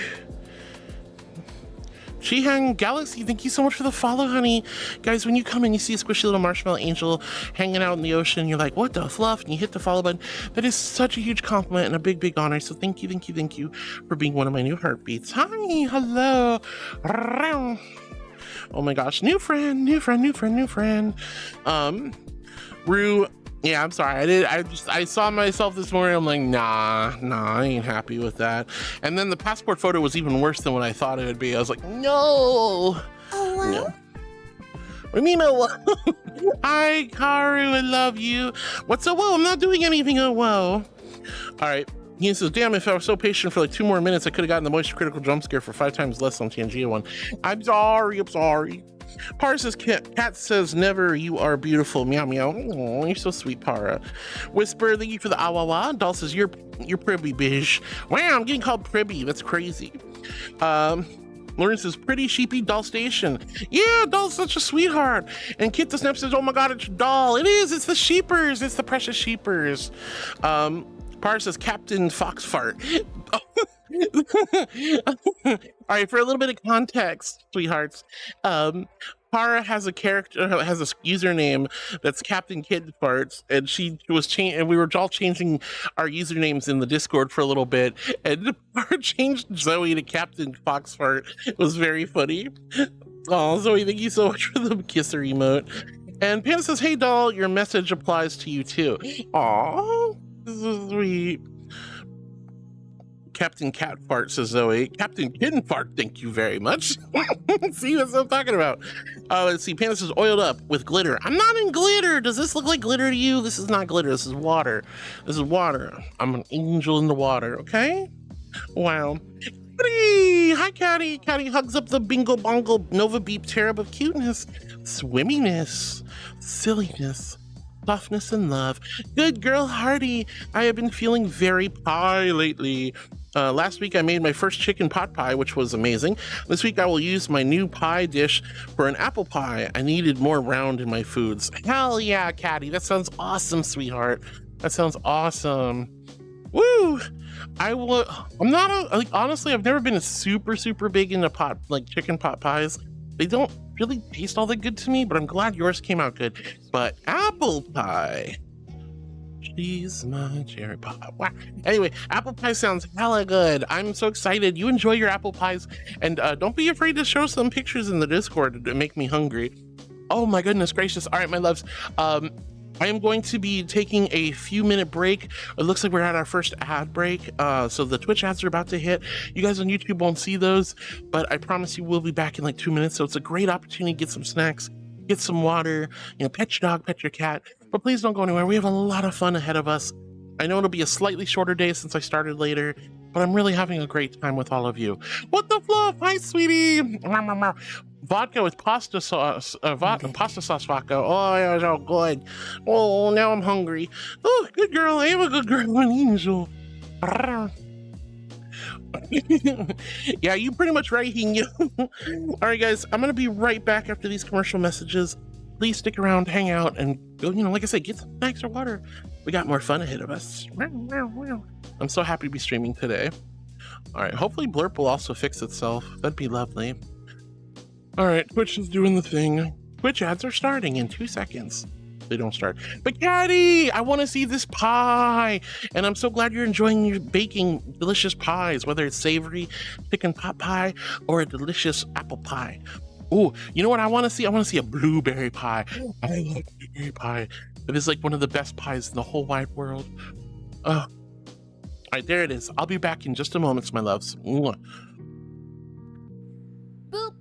S2: Shihang Galaxy, thank you so much for the follow, honey. Guys, when you come and you see a squishy little marshmallow angel hanging out in the ocean, you're like, what the fluff? And you hit the follow button. That is such a huge compliment and a big honor. So thank you for being one of my new heartbeats. Hi, hello. Oh my gosh, new friend. Rue, yeah, I'm sorry. I saw myself this morning. I'm like, nah, I ain't happy with that. And then the passport photo was even worse than what I thought it would be. I was like, no.
S3: Oh, well.
S2: No. What do you mean, oh, whoa? Hi, Karu, I love you. What's a whoa? I'm not doing anything, oh, whoa. All right. He says, damn, if I was so patient for like 2 more minutes, I could have gotten the moisture critical jump scare for 5 times less on Tangea one. I'm sorry. Para says, Cat says, never, you are beautiful. Meow, meow. Oh, you're so sweet, Para. Whisper, thank you for the awawa. Doll says, you're privy, bish. Wow, I'm getting called privy. That's crazy. Lauren says, pretty sheepy Doll Station. Yeah, Doll's such a sweetheart. And Kit the Snap says, oh my God, it's Doll. It is, it's the sheepers. It's the precious sheepers. Para says, Captain Foxfart. All right, for a little bit of context, sweethearts, Para has a username that's Captain Kid Farts, and she was and we were all changing our usernames in the Discord for a little bit, and Para changed Zoe to Captain Foxfart. It was very funny. Oh, Zoe, thank you so much for the kisser emote. And Pam says, hey, Doll, your message applies to you too. Aw, this is sweet. Captain Cat Fart, says Zoe. Captain Kitten Fart, thank you very much. See, that's what I'm talking about. Let's see, Panda says oiled up with glitter. I'm not in glitter. Does this look like glitter to you? This is not glitter. This is water. I'm an angel in the water, okay? Wow. Hi, Catty. Catty hugs up the bingo bongo Nova Beep Terrab of cuteness, swimminess, silliness, softness, and love. Good girl, Hardy. I have been feeling very pie lately. Last week I made my first chicken pot pie, which was amazing. This week I will use my new pie dish for an apple pie. I needed more round in my foods. Hell yeah, Catty. That sounds awesome, sweetheart. That sounds awesome. Woo! I'm not honestly, I've never been a super big into chicken pot pies. They don't really taste all that good to me, but I'm glad yours came out good. But apple pie, she's my cherry pie. Wow. Anyway, apple pie sounds hella good. I'm so excited. You enjoy your apple pies, and don't be afraid to show some pictures in the Discord to make me hungry. Oh my goodness gracious. All right, my loves. I am going to be taking a few minute break. It looks like we're at our first ad break. So the Twitch ads are about to hit. You guys on YouTube won't see those, but I promise you we'll be back in like 2 minutes. So it's a great opportunity to get some snacks, get some water, pet your dog, pet your cat. But please don't go anywhere. We have a lot of fun ahead of us. I know it'll be a slightly shorter day since I started later, but I'm really having a great time with all of you. What the fluff? Hi, sweetie. Vodka with pasta sauce, pasta sauce vodka. Oh, yeah, so good. Oh, now I'm hungry. Oh, good girl. I am a good girl, an angel. Yeah, you pretty much right, Hinyo. All right, guys, I'm going to be right back after these commercial messages. Please stick around, hang out, and go, like I said, get some snacks or water. We got more fun ahead of us. I'm so happy to be streaming today. All right, hopefully Blurp will also fix itself. That'd be lovely. All right, Twitch is doing the thing. Twitch ads are starting in 2 seconds. They don't start. But Caddy, I want to see this pie. And I'm so glad you're enjoying your baking delicious pies, whether it's savory chicken pot pie or a delicious apple pie. Oh, you know what I want to see? I want to see a blueberry pie. I love blueberry pie. It is like one of the best pies in the whole wide world. All right, there it is. I'll be back in just a moment, my loves. Mwah.
S1: Boop.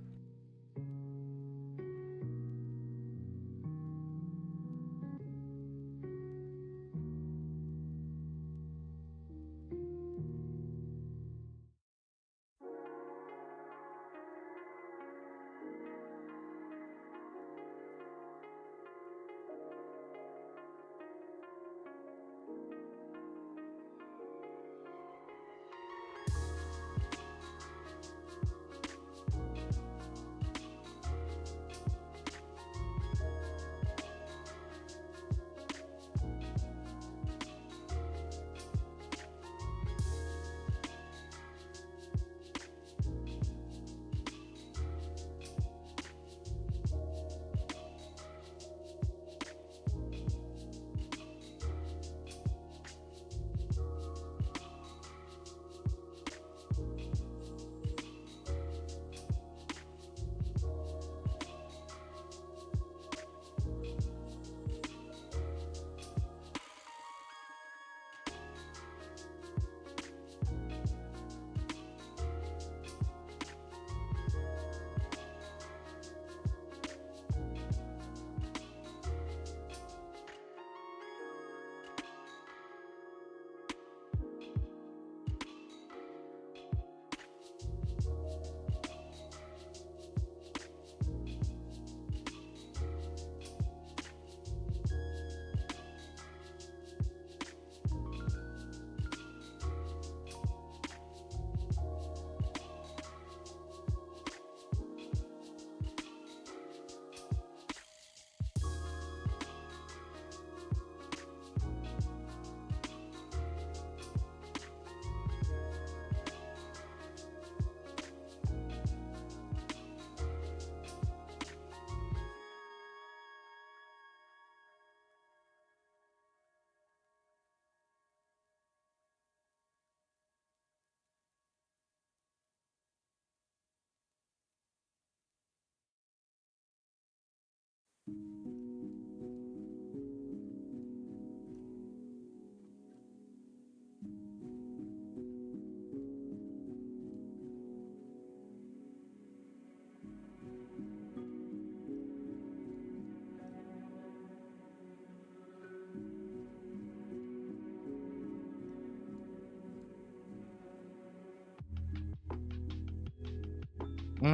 S2: All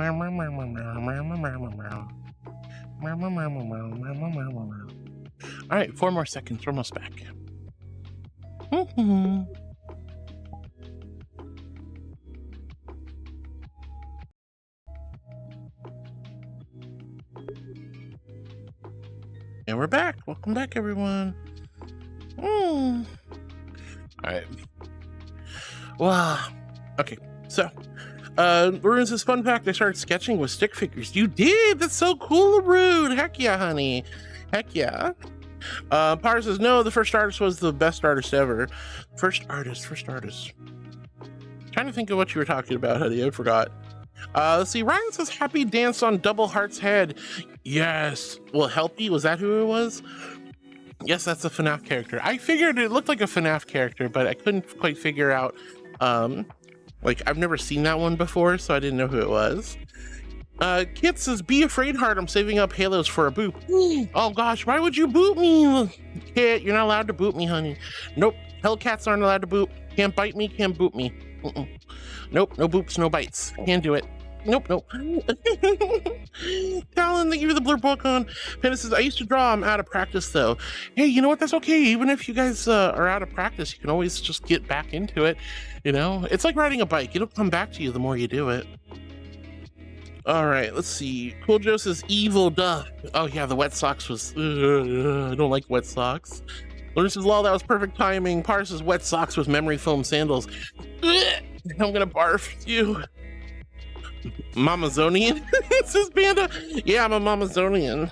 S2: right, 4 more seconds. We're almost back. And we're back. Welcome back, everyone. All right. Wow. Okay, so Rune's this fun fact. I started sketching with stick figures. You did? That's so cool, Rune. Heck yeah, honey. Heck yeah. Potter says, no, the first artist was the best artist ever. First artist. Trying to think of what you were talking about, honey. I forgot. Let's see. Ryan says, happy dance on Double Heart's head. Yes. Well, Helpy, was that who it was? Yes, that's a FNAF character. I figured it looked like a FNAF character, but I couldn't quite figure out. Like, I've never seen that one before, so I didn't know who it was. Kit says, be afraid, Heart. I'm saving up Halos for a boop. Oh gosh, why would you boot me? Kit, you're not allowed to boot me, honey. Nope, Hellcats aren't allowed to boot. Can't bite me, can't boot me. Nope, no boops, no bites. Can't do it. Nope. Talon, thank you for the blur book on. Penna says, I used to draw. I'm out of practice though. Hey, you know what? That's okay. Even if you guys are out of practice, you can always just get back into it. You know, it's like riding a bike. It'll come back to you the more you do it. All right, let's see. Cool Joe says, evil duh. Oh yeah, the wet socks was, I don't like wet socks. Luna says, lol, that was perfect timing. Par says, wet socks with memory foam sandals. I'm gonna barf you. Mamazonian? Says Panda. Yeah, I'm a Mamazonian.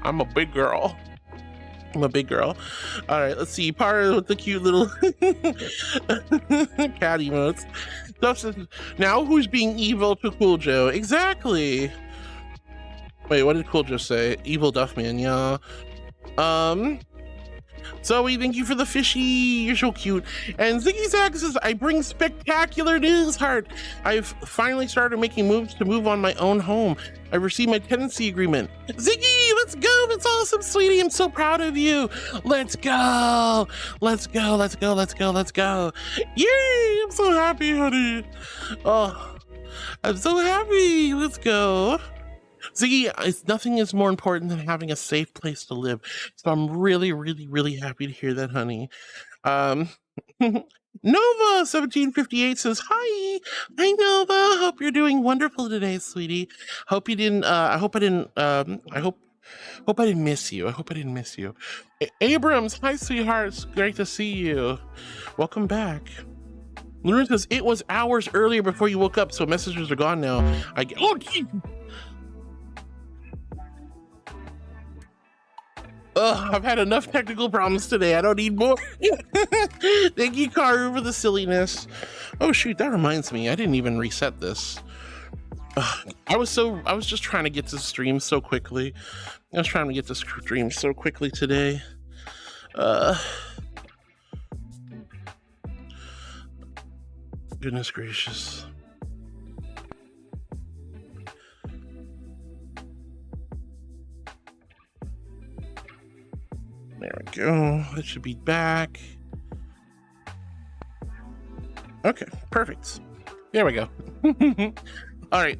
S2: I'm a big girl. All right, let's see. Par with the cute little cat emotes. Stuff says, now who's being evil to Cool Joe? Exactly. Wait, what did Cool Joe say? Evil Duffman, yeah. Zoe, thank you for the fishy. You're so cute. And Ziggy Zag says, I bring spectacular news, Heart. I've finally started making moves to move on my own home. I've received my tenancy agreement. Ziggy, let's go. That's awesome, sweetie. I'm so proud of you. Let's go. Yay, I'm so happy, honey. Oh, I'm so happy. Let's go. Ziggy, nothing is more important than having a safe place to live. So I'm really, really, really happy to hear that, honey. Nova1758 says, hi Nova. Hope you're doing wonderful today, sweetie. Hope I didn't miss you. Abrams, hi sweethearts. Great to see you. Welcome back. Lauren says, it was hours earlier before you woke up, so messages are gone now. I've had enough technical problems today. I don't need more. Thank you, Karu, for the silliness. Oh shoot, that reminds me. I didn't even reset this. I was just trying to get to stream so quickly. Today. Goodness gracious. There we go. It should be back. Okay, perfect. There we go. All right.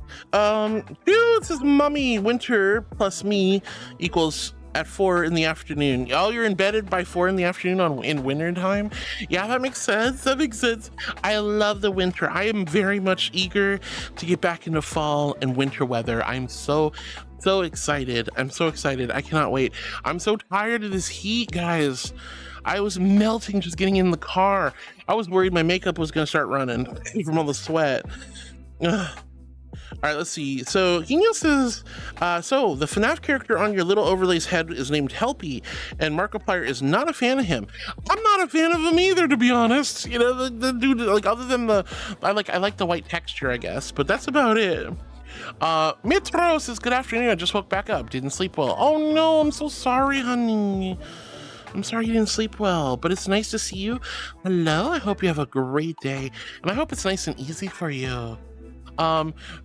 S2: Dude says mummy winter plus me equals at 4 in the afternoon. Y'all, you're embedded by 4 in the afternoon in winter time. Yeah, that makes sense. I love the winter. I am very much eager to get back into fall and winter weather. I'm so excited. I cannot wait. I'm so tired of this heat, guys. I was melting just getting in the car. I was worried my makeup was gonna start running from all the sweat. Ugh. All right, let's see. So Hino says, so the FNAF character on your little overlay's head is named Helpy, and Markiplier is not a fan of him. I'm not a fan of him either, to be honest. You know, the dude, like, other than I like the white texture, I guess, but that's about it. Mitro says, good afternoon. I just woke back up. Didn't sleep well. Oh no, I'm so sorry, honey. I'm sorry you didn't sleep well, but it's nice to see you. Hello, I hope you have a great day, and I hope it's nice and easy for you.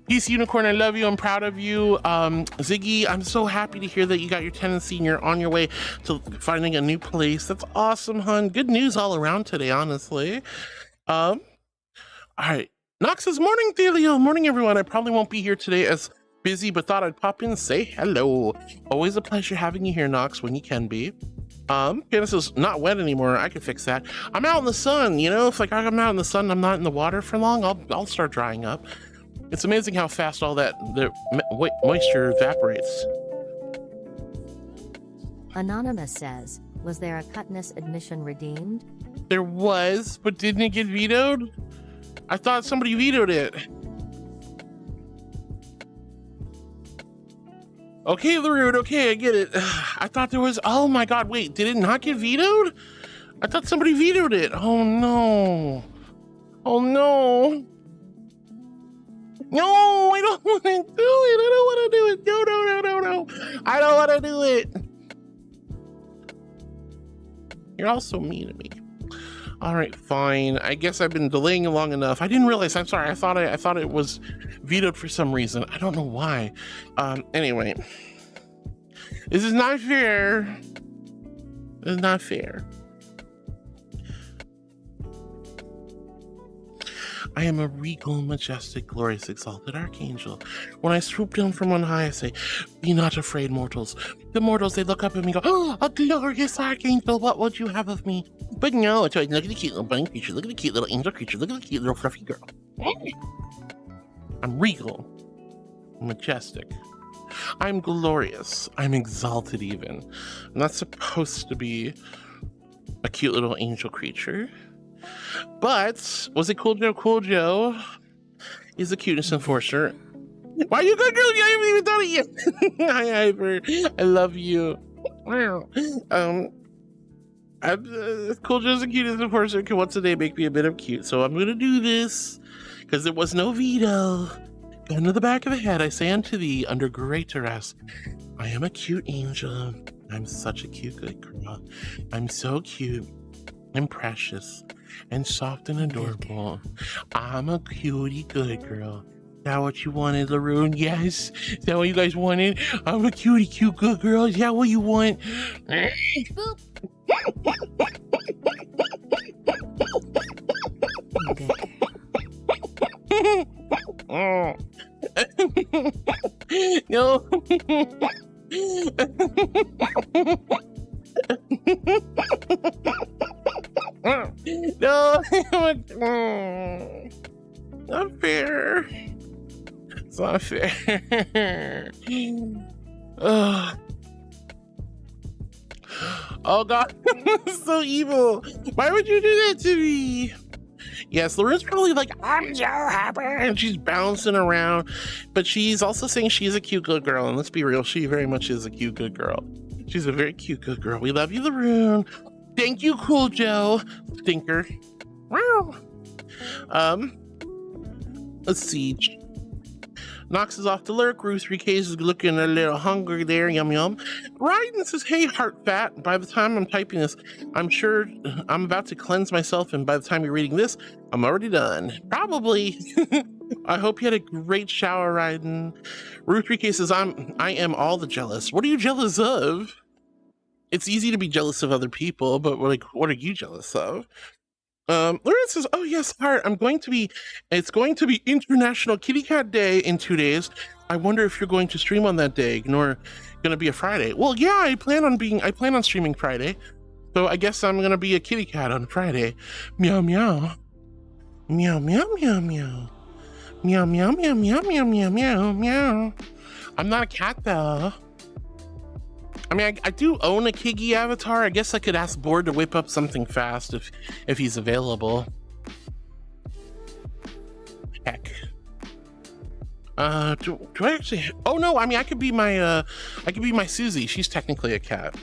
S2: Peace Unicorn, I love you. I'm proud of you. Ziggy, I'm so happy to hear that you got your tenancy and you're on your way to finding a new place. That's awesome, hun. Good news all around today, honestly. All right. Nox says, morning, Thelio. Morning, everyone. I probably won't be here today as busy, but thought I'd pop in and say hello. Always a pleasure having you here, Nox, when you can be. Candace says, not wet anymore. I could fix that. I'm out in the sun, you know? If like I'm out in the sun and I'm not in the water for long, I'll start drying up. It's amazing how fast all that moisture evaporates.
S13: Anonymous says, was there a Cutness admission redeemed?
S2: There was, but didn't it get vetoed? I thought somebody vetoed it. Okay, Larude, okay, I get it. I thought there was, oh my god, wait, did it not get vetoed? I thought somebody vetoed it. Oh no. Oh no. No, I don't want to do it. I don't want to do it. No, no, no, no, no. I don't want to do it. You're all so mean to me. All right, fine. I guess I've been delaying long enough. I didn't realize. I'm sorry. I thought it was vetoed for some reason. I don't know why. Anyway, this is not fair. This is not fair. I am a regal, majestic, glorious, exalted archangel. When I swoop down from on high, I say, be not afraid, mortals. The mortals, they look up at me and go, oh, a glorious archangel, what would you have of me? But no, it's like, look at the cute little bunny creature, look at the cute little angel creature, look at the cute little fluffy girl. I'm regal, majestic. I'm glorious. I'm exalted even. I'm not supposed to be a cute little angel creature. But was it Cool Joe? Cool Joe is a cuteness enforcer. Why are you good, girl? I haven't even done it yet. Hi, Ivor. I love you. Wow. Cool Joe's a cuteness enforcer. Can once a day make me a bit of cute. So I'm gonna do this because there was no veto. Gun to the back of the head, I say unto thee, under great duress, I am a cute angel. I'm such a cute good girl. I'm so cute. I'm precious and soft and adorable. I'm a cutie good girl. Is that what you wanted, Laroon? Yes. Is that what you guys wanted? I'm a cutie cute good girl. Is that what you want?
S8: Boop.
S2: No. No, not fair. It's not fair. Oh god, so evil. Why would you do that to me? Yes, Larune's probably like, I'm so happy, and she's bouncing around, but she's also saying she's a cute good girl, and let's be real, she very much is a cute good girl. She's a very cute good girl. We love you, Larune. Thank you, Cool Joe. Stinker. Wow. Let's see. Nox is off to lurk. Ruth 3K is looking a little hungry there. Yum yum. Ryden says, hey, heart fat. By the time I'm typing this, I'm sure I'm about to cleanse myself, and by the time you're reading this, I'm already done. Probably. I hope you had a great shower, Ryden. Ruth 3K says, I am all the jealous. What are you jealous of? It's easy to be jealous of other people, but like, what are you jealous of? Lauren says, oh yes, Heart, it's going to be International Kitty Cat Day in 2 days. I wonder if you're going to stream on that day, nor gonna be a Friday. Well, yeah, I plan on streaming Friday. So I guess I'm gonna be a kitty cat on Friday. Meow meow. Meow meow meow meow. Meow meow meow meow meow meow meow meow. I'm not a cat though. I mean, I do own a Kiggy avatar. I guess I could ask Board to whip up something fast if he's available. Heck. Do I actually? Oh no! I mean, I could be my Susie. She's technically a cat.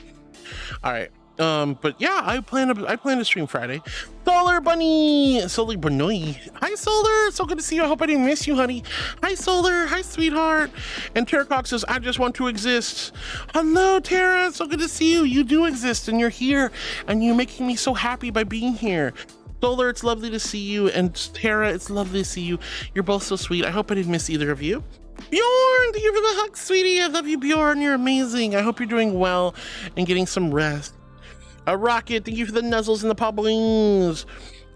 S2: All right. But yeah, I plan to stream Friday. Solar Bunny! Solar Bunny. Hi, Solar! So good to see you. I hope I didn't miss you, honey. Hi, Solar. Hi, sweetheart. And Tara Cox says, I just want to exist. Hello, Tara. So good to see you. You do exist, and you're here, and you're making me so happy by being here. Solar, it's lovely to see you, and Tara, it's lovely to see you. You're both so sweet. I hope I didn't miss either of you. Bjorn, thank you for the hug, sweetie. I love you, Bjorn. You're amazing. I hope you're doing well and getting some rest. A Rocket, thank you for the nuzzles and the paw blings.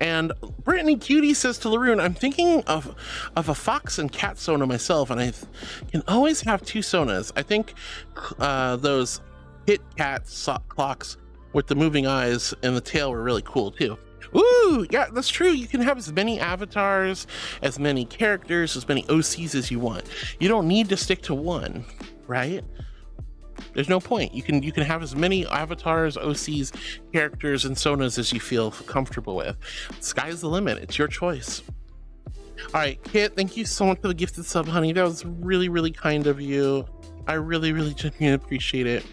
S2: And Brittany Cutie says to Laroon, I'm thinking of a fox and cat Sona myself, and I can always have 2 Sonas. I think those Kit Kat clocks with the moving eyes and the tail were really cool too. Ooh, yeah, that's true. You can have as many avatars, as many characters, as many OCs as you want. You don't need to stick to one, right? There's no point. You can have as many avatars, OCs, characters, and Sonas as you feel comfortable with. Sky's the limit. It's your choice. All right, Kit, thank you so much for the gifted sub, honey. That was really, really kind of you. I really, really genuinely appreciate it.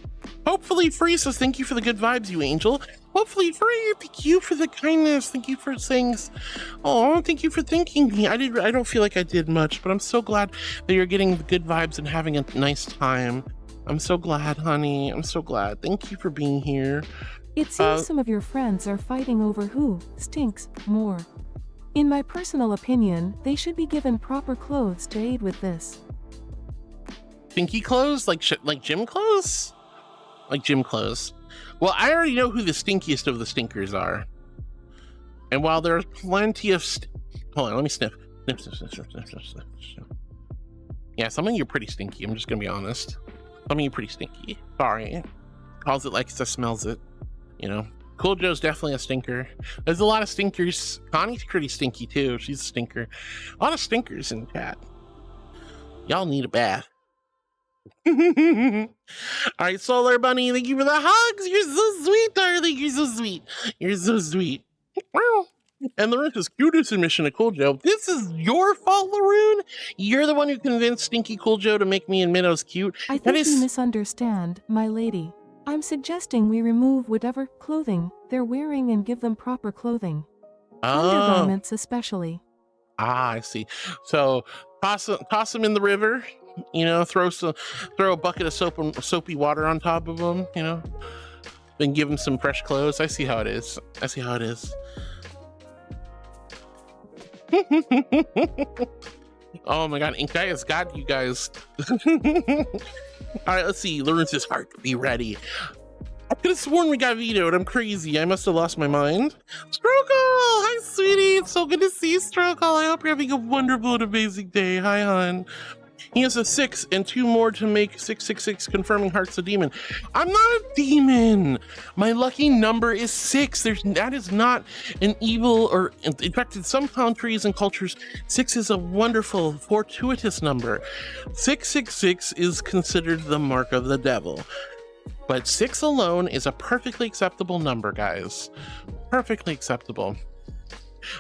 S2: Hopefully, Furry says thank you for the good vibes, you angel. Hopefully, Furry, thank you for the kindness. Thank you for saying, oh, thank you for thanking me. I don't feel like I did much, but I'm so glad that you're getting the good vibes and having a nice time. I'm so glad, honey. I'm so glad. Thank you for being here.
S4: It seems some of your friends are fighting over who stinks more. In my personal opinion, they should be given proper clothes to aid with this.
S2: Stinky clothes? Like gym clothes? Like gym clothes. Well, I already know who the stinkiest of the stinkers are. And while there's plenty of hold on, let me sniff. Sniff. Yeah, some of you are pretty stinky. I'm just gonna be honest. Some of you are pretty stinky. Sorry. Calls it like it smells it. You know. Cool Joe's definitely a stinker. There's a lot of stinkers. Connie's pretty stinky too. She's a stinker. A lot of stinkers in chat. Y'all need a bath. All right, Solar Bunny, thank you for the hugs. You're so sweet, darling. You're so sweet. You're so sweet. And Laroon's cutest submission to Cool Joe. This is your fault, Laroon. You're the one who convinced Stinky Cool Joe to make me and Minnows cute.
S4: I think you misunderstand, my lady. I'm suggesting we remove whatever clothing they're wearing and give them proper clothing. Undergarments especially.
S2: Ah, I see. So toss them in the river. You know, throw a bucket of soapy water on top of them. You know, then give them some fresh clothes. I see how it is. I see how it is. Oh my god, Ink Guy has got you guys. All right, let's see. Lawrence's heart, be ready. I could have sworn we got vetoed. I'm crazy. I must have lost my mind. Strokle! Hi, sweetie. It's so good to see you, Strokle. I hope you're having a wonderful and amazing day. Hi, hon. He has a 6 and 2 more to make 666, confirming Heart's a demon. I'm not a demon. My lucky number is 6. That is not an evil, or in fact, in some countries and cultures, 6 is a wonderful, fortuitous number. 666 is considered the mark of the devil. But 6 alone is a perfectly acceptable number, guys. Perfectly acceptable.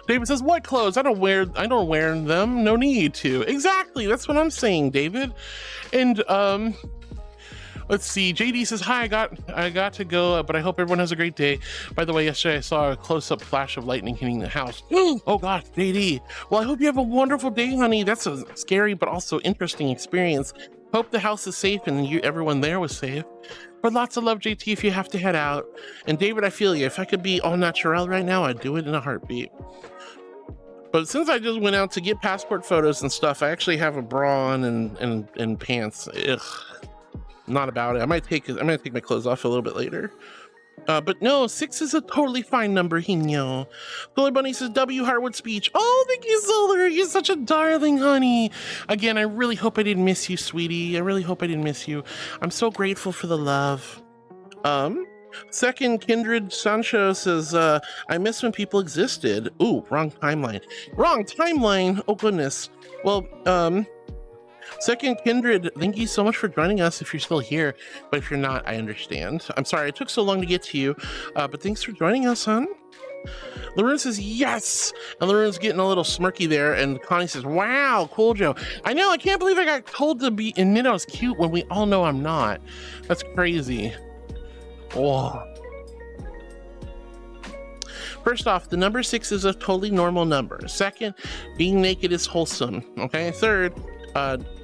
S2: David says, what clothes? I don't wear them. No need to. Exactly. That's what I'm saying, David. And let's see. JD says, hi, I got to go, but I hope everyone has a great day. By the way, yesterday I saw a close-up flash of lightning hitting the house. Oh gosh, JD. Well, I hope you have a wonderful day, honey. That's a scary but also interesting experience. Hope the house is safe and everyone there was safe. But lots of love, JT, if you have to head out. And David, I feel you. If I could be all natural right now, I'd do it in a heartbeat. But since I just went out to get passport photos and stuff, I actually have a bra on and pants. Ugh, not about it. I'm gonna take my clothes off a little bit later. But no, 6 is a totally fine number, Hino. Solar Bunny says, W Heartwood speech. Oh, thank you, Solar. You're such a darling, honey. Again, I really hope I didn't miss you, sweetie. I really hope I didn't miss you. I'm so grateful for the love. Second Kindred Sancho says, I miss when people existed. Ooh, wrong timeline. Wrong timeline. Oh, goodness. Well, Second Kindred, thank you so much for joining us if you're still here, but if you're not, I understand. I'm sorry it took so long to get to you, but thanks for joining us, hon. Laroon says, yes! And Laroon's getting a little smirky there, and Connie says, wow, cool, Joe. I know, I can't believe I got told to be in Minnows cute when we all know I'm not. That's crazy. Oh. First off, the number 6 is a totally normal number. Second, being naked is wholesome, okay? Third,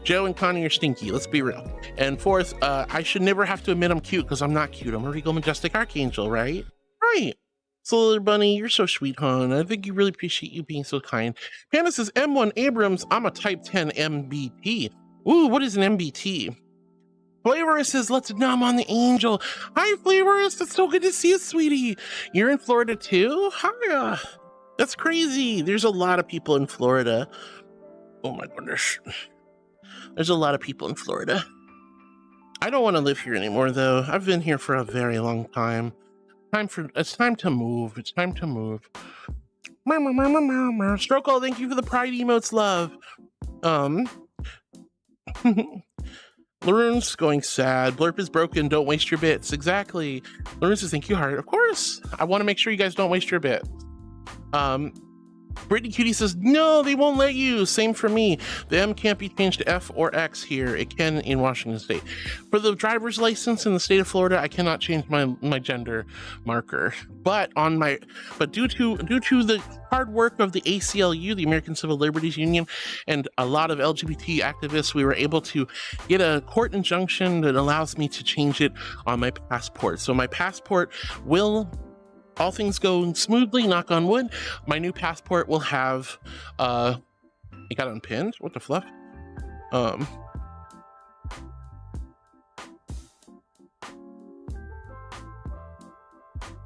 S2: Joe and Connie are stinky, let's be real. And fourth, I should never have to admit I'm cute because I'm not cute. I'm a regal majestic archangel, right? Right. Solar Bunny, you're so sweet, hon. I think you really appreciate you being so kind. Panda says, M1 Abrams, I'm a type 10 MBT. Ooh, what is an MBT? Flavorist says, let's nom on the angel. Hi, Flavorist. It's so good to see you, sweetie. You're in Florida too? Hi. That's crazy. There's a lot of people in Florida. Oh my goodness. There's a lot of people in Florida. I don't want to live here anymore, though. I've been here for a very long time. It's time to move. It's time to move. Strokle, thank you for the pride emotes, love. Laroon's going sad. Blurp is broken. Don't waste your bits. Exactly. Laroon says, thank you, heart. Of course. I want to make sure you guys don't waste your bits. Brittany Cutie says, no, they won't let you. Same for me. The M can't be changed to F or X here. It can in Washington State. For the driver's license in the state of Florida, I cannot change my gender marker. But due to the hard work of the ACLU, the American Civil Liberties Union, and a lot of LGBT activists, we were able to get a court injunction that allows me to change it on my passport. So my passport will, all things going smoothly, knock on wood, my new passport will have, it got unpinned? What the fluff? Oh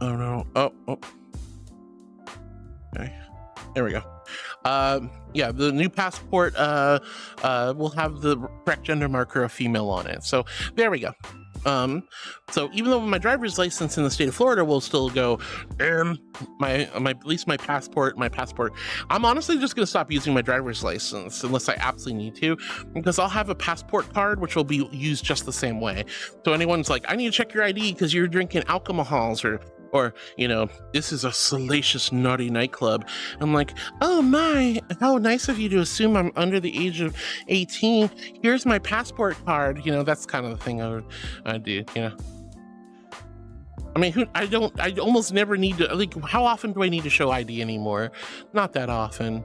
S2: no, oh. Okay, there we go. Yeah, the new passport, will have the correct gender marker of female on it. So there we go. So even though my driver's license in the state of Florida will still go, at least my passport, I'm honestly just going to stop using my driver's license unless I absolutely need to, because I'll have a passport card, which will be used just the same way. So anyone's like, I need to check your ID because you're drinking alcohols, or, you know, this is a salacious, naughty nightclub. I'm like, oh my, how nice of you to assume I'm under the age of 18. Here's my passport card. You know, that's kind of the thing I do, you know. I mean, I almost never need to, like, how often do I need to show ID anymore? Not that often.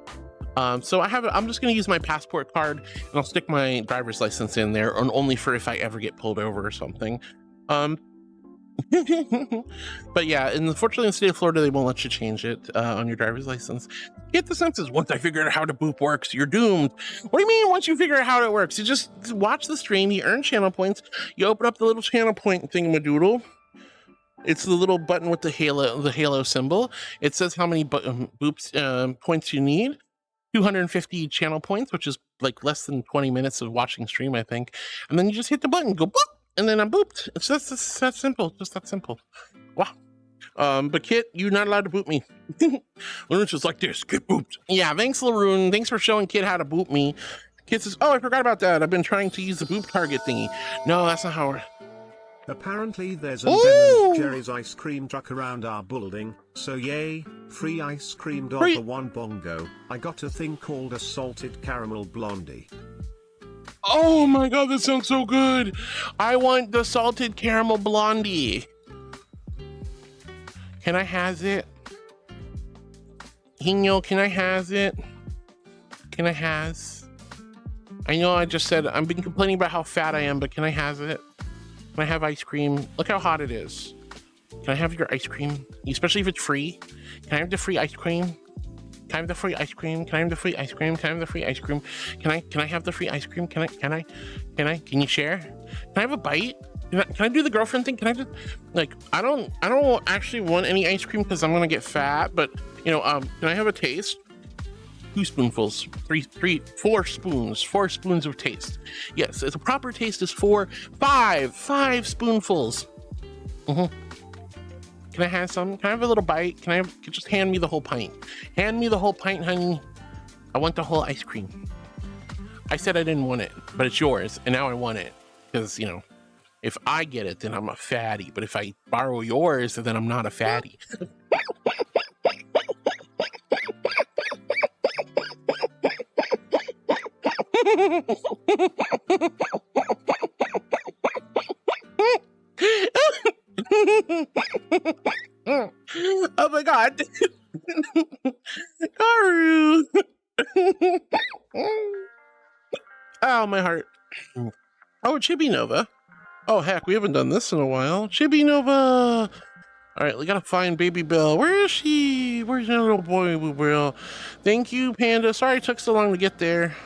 S2: So I'm just going to use my passport card, and I'll stick my driver's license in there, and only for if I ever get pulled over or something. But yeah, unfortunately in the state of Florida, they won't let you change it on your driver's license. Get the senses, once I figure out how to boop works, you're doomed. What do you mean once you figure out how it works? You just watch the stream, you earn channel points, you open up the little channel point thingamadoodle. It's the little button with the halo symbol. It says how many boops points you need. 250 channel points, which is like less than 20 minutes of watching stream, I think. And then you just hit the button, go boop, and then I'm booped. It's just that simple, just that simple. Wow. But Kit, you're not allowed to boop me. Laroon's just like this, get booped. Yeah, thanks Laroon. Thanks for showing Kit how to boop me. Kit says, oh, I forgot about that. I've been trying to use the boop target thingy. No, that's not how we're...
S5: Apparently there's a venomous Jerry's ice cream truck around our building, so yay, free ice cream for one bongo. I got a thing called a salted caramel blondie.
S2: Oh my god, that sounds so good. I want the salted caramel blondie. Can I has it? Hino, can I has it? Can I has? I know I just said, I've been complaining about how fat I am, but can I has it? Can I have ice cream? Look how hot it is. Can I have your ice cream? Especially if it's free. Can I have the free ice cream? Can I have the free ice cream? Can I have the free ice cream? Can I have the free ice cream? Can I have the free ice cream? Can you share? Can I have a bite? Can I do the girlfriend thing? Can I just, like, I don't actually want any ice cream because I'm gonna get fat, but you know, can I have a taste? 2 spoonfuls, 4 spoons of taste. Yes, it's a proper taste is 5 spoonfuls. Can I have some? Can I have a little bite? Can I have, just hand me the whole pint? Hand me the whole pint, honey. I want the whole ice cream. I said I didn't want it, but it's yours, and now I want it. Because, you know, if I get it, then I'm a fatty. But if I borrow yours, then I'm not a fatty. Oh my god. Karu. Oh, my heart. Oh, Chibi Nova. Oh, heck, we haven't done this in a while. Chibi Nova. All right, we gotta find Baby Bell. Where is she? Where's that little boy, Bell? Thank you, Panda. Sorry it took so long to get there.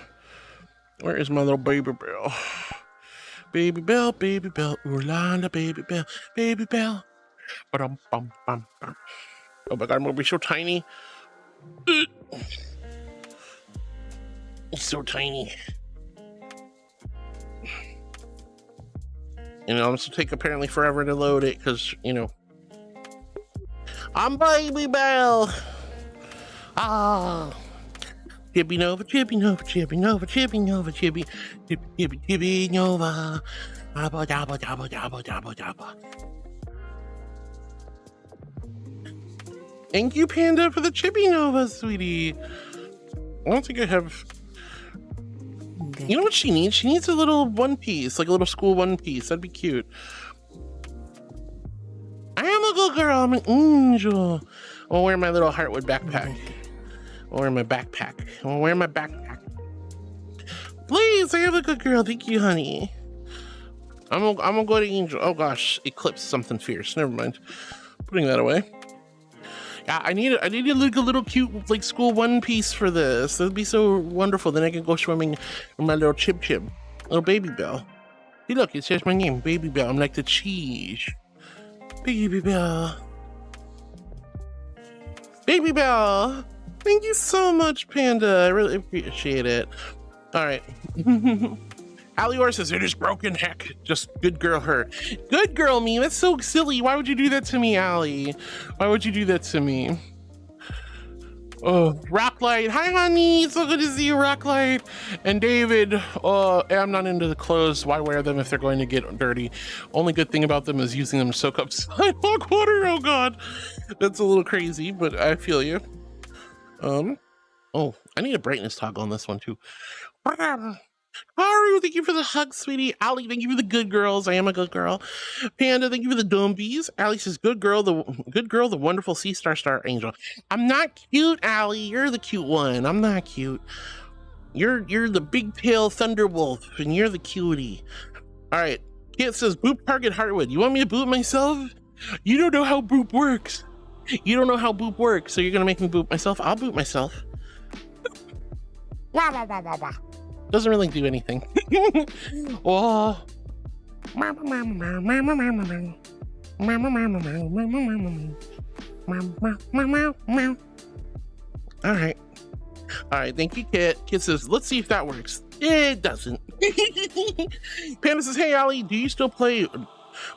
S2: Where is my little Baby Bell? Baby Bell, Orlando, Baby Bell, Baby Bell. Oh my god, I'm gonna be so tiny. It's so tiny. You know, it's gonna take apparently forever to load it because, you know, I'm Baby Bell. Ah. Chibi Nova, Chibi Nova, Chibi Nova, Chibi Nova, Chibi, Chibi Nova. Dabba, dabba, dabba, dabba, dabba, dabba. Thank you, Panda, for the Chibi Nova, sweetie. I don't think I have... You know what she needs? She needs a little one piece, like a little school one piece. That'd be cute. I am a good girl. I'm an angel. I'll wear my little Heartwood backpack. I'll wear my backpack. I'll wear my backpack. Please, I am a good girl. Thank you, honey. I'm gonna go to angel. Oh gosh, Eclipse something fierce. Never mind. Putting that away. Yeah, I need like a little cute like school one piece for this. That'd be so wonderful. Then I can go swimming with my little Chib, little Baby Bell. See, look, it says my name, Baby Bell. I'm like the cheese. Baby Bell. Baby Bell. Thank you so much, Panda. I really appreciate it. All right. Alior says, it is broken, heck. Just good girl her. Good girl me? That's so silly. Why would you do that to me, Allie? Why would you do that to me? Oh, Rocklight. Hi, honey. So good to see you, Rocklight. And David, I'm not into the clothes. Why wear them if they're going to get dirty? Only good thing about them is using them to soak up sidewalk water. Oh, God. That's a little crazy, but I feel you. Oh, I need a brightness toggle on this one, too. Haru, thank you for the hug, sweetie. Ali, thank you for the good girls. I am a good girl. Panda, thank you for the dumbies. Ali says, good girl, the wonderful sea star angel. I'm not cute, Ali. You're the cute one. I'm not cute. You're the big tail thunderwolf, and you're the cutie. All right. Kit says, boop target Heartwood. You want me to boop myself? You don't know how boop works. You don't know how boop works, so you're gonna make me boop myself. I'll boop myself. Doesn't really do anything. Oh. All right. Thank you, Kit. Kit says, let's see if that works. It doesn't. Panda says, hey, Ali, do you still play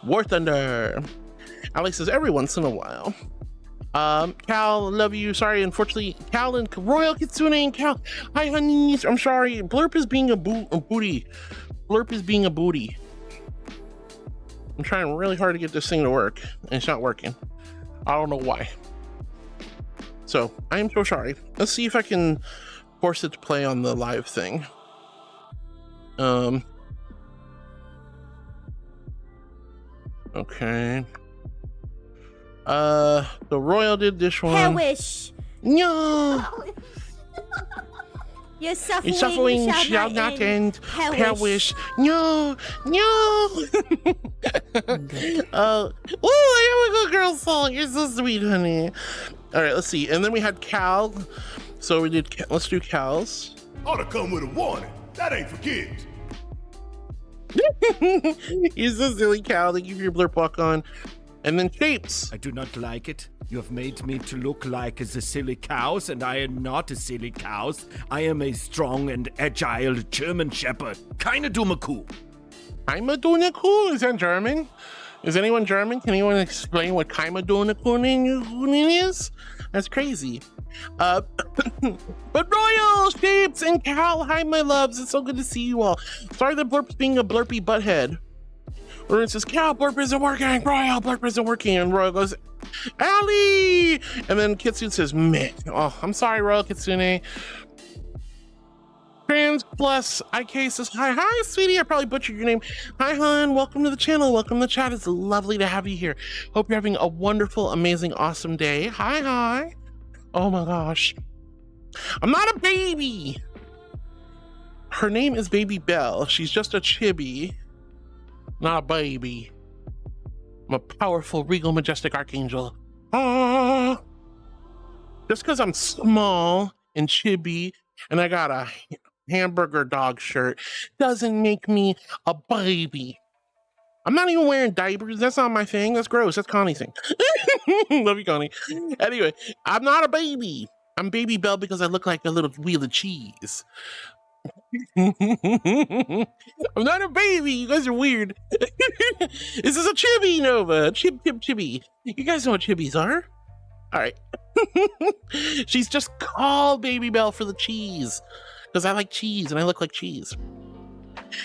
S2: War Thunder? Ali says, every once in a while. Cal, love you. Sorry, unfortunately, Cal and Royal Kitsune and Cal. Hi, honeys. I'm sorry. Blurp is being a booty. Blurp is being a booty. I'm trying really hard to get this thing to work, and it's not working. I don't know why. So, I am so sorry. Let's see if I can force it to play on the live thing. Okay. The Royal did this one.
S14: Hellish.
S2: No.
S14: Your suffering
S2: shall not end.
S14: Hellish.
S2: No. Oh, I am a good girl, Salt. You're so sweet, honey. All right, let's see. And then we had Cal. So we did. Let's do Cal's.
S9: Ought to come with a warning. That ain't for kids.
S2: You're so silly, Cal. Thank you for your blurp walk on. And then Shapes.
S15: I do not like it. You have made me to look like the silly cows, and I am not a silly cows. I am a strong and agile German shepherd. Keine dumme Kuh.
S2: I'm a dumme Kuh? Is that German? Is anyone German? Can anyone explain what Keine dumme Kuh is? That's crazy. But Royal, Shapes, and Cal, hi, my loves. It's so good to see you all. Sorry that Blurp's being a blurpy butthead. Or it says, Cal, blurp isn't working. Royal, blurp isn't working. And Royal goes, Allie! And then Kitsune says, meh. Oh, I'm sorry, Royal Kitsune. Trans plus IK says, hi, sweetie. I probably butchered your name. Hi, hon. Welcome to the channel. Welcome to the chat. It's lovely to have you here. Hope you're having a wonderful, amazing, awesome day. Hi. Oh my gosh. I'm not a baby. Her name is Baby Bell. She's just a chibi. Not a baby. I'm a powerful, regal, majestic archangel. Ah! Just because I'm small and chibi and I got a hamburger dog shirt doesn't make me a baby. I'm not even wearing diapers. That's not my thing. That's gross. That's Connie's thing. Love you, Connie. Anyway, I'm not a baby. I'm Baby Bell because I look like a little wheel of cheese. I'm not a baby. You guys are weird. This is a chibi, Nova. Chibi. You guys know what chibis are? All right. She's just called Baby Bell for the cheese because I like cheese and I look like cheese.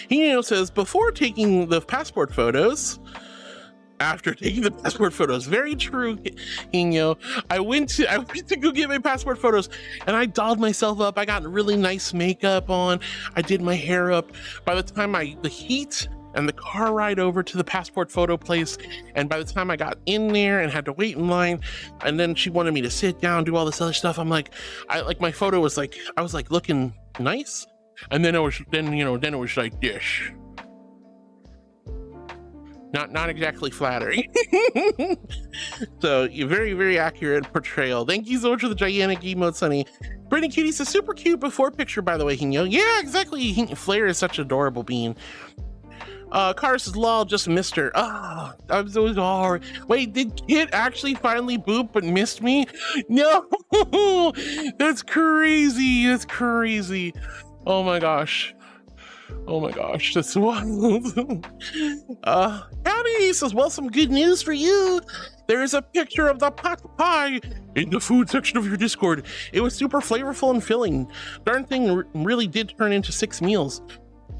S2: He says, before taking the passport photos, after taking the passport photos, very true, Hino. I went to go get my passport photos and I dolled myself up. I got really nice makeup on. I did my hair up. By the time the heat and the car ride over to the passport photo place, and by the time I got in there and had to wait in line, and then she wanted me to sit down, do all this other stuff, I'm like, my photo was like, I was like looking nice, and then it was like this. Not exactly flattering. So very, very accurate portrayal. Thank you so much for the gigantic emote, Sunny. Brittany Cutie says, super cute before picture, by the way, Hino. Yeah, exactly. Flair is such an adorable bean. Car says, lol, just missed her. Oh, I'm so sorry. Wait, did Kit actually finally boop but missed me? No, that's crazy. That's crazy. Oh my gosh. Oh my gosh, that's wild. Howdy says, well, some good news for you. There is a picture of the pot pie in the food section of your Discord. It was super flavorful and filling. Darn thing really did turn into 6 meals.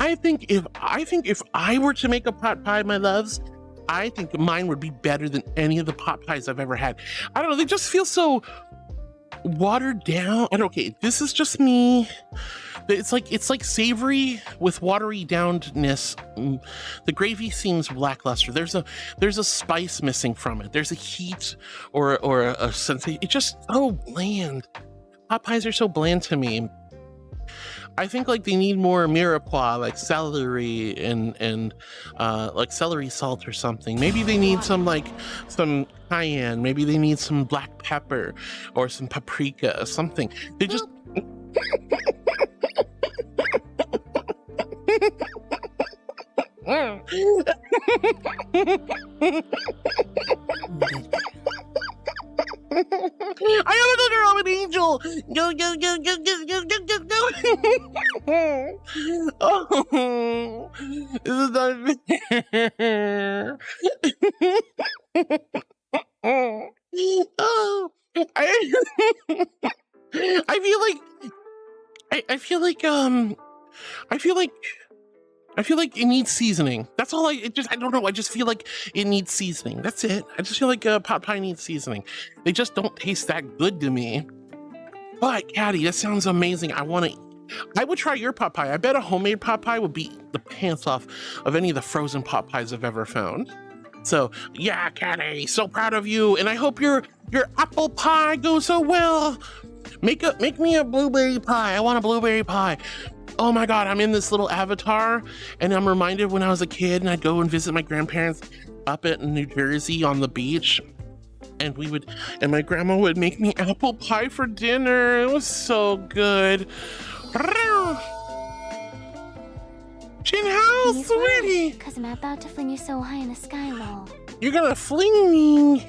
S2: I think if I were to make a pot pie, my loves, I think mine would be better than any of the pot pies I've ever had. I don't know, they just feel so watered down. And okay, this is just me. It's like savory with watery downness. The gravy seems lackluster. There's a spice missing from it. There's a heat or a sensation. It's just so bland. Pot pies are so bland to me. I think like they need more mirepoix, like celery and like celery salt or something. Maybe they need some cayenne. Maybe they need some black pepper or some paprika or something. They just I am a good girl, I'm an angel. Go, go, go, go, go, go, go, go, go. Oh, this is not fair. Oh, I feel like it needs seasoning. That's all I don't know. I just feel like it needs seasoning. That's it. I just feel like pot pie needs seasoning. They just don't taste that good to me. But Caddy, that sounds amazing. I would try your pot pie. I bet a homemade pot pie would beat the pants off of any of the frozen pot pies I've ever found. So yeah, Caddy, so proud of you. And I hope your apple pie goes so well. Make me a blueberry pie. I want a blueberry pie. Oh my God, I'm in this little avatar and I'm reminded when I was a kid and I'd go and visit my grandparents up at New Jersey on the beach, and my grandma would make me apple pie for dinner. It was so good. Jin, how sweetie?
S8: Because I'm about to fling you so high in the sky, lol.
S2: You're gonna fling me.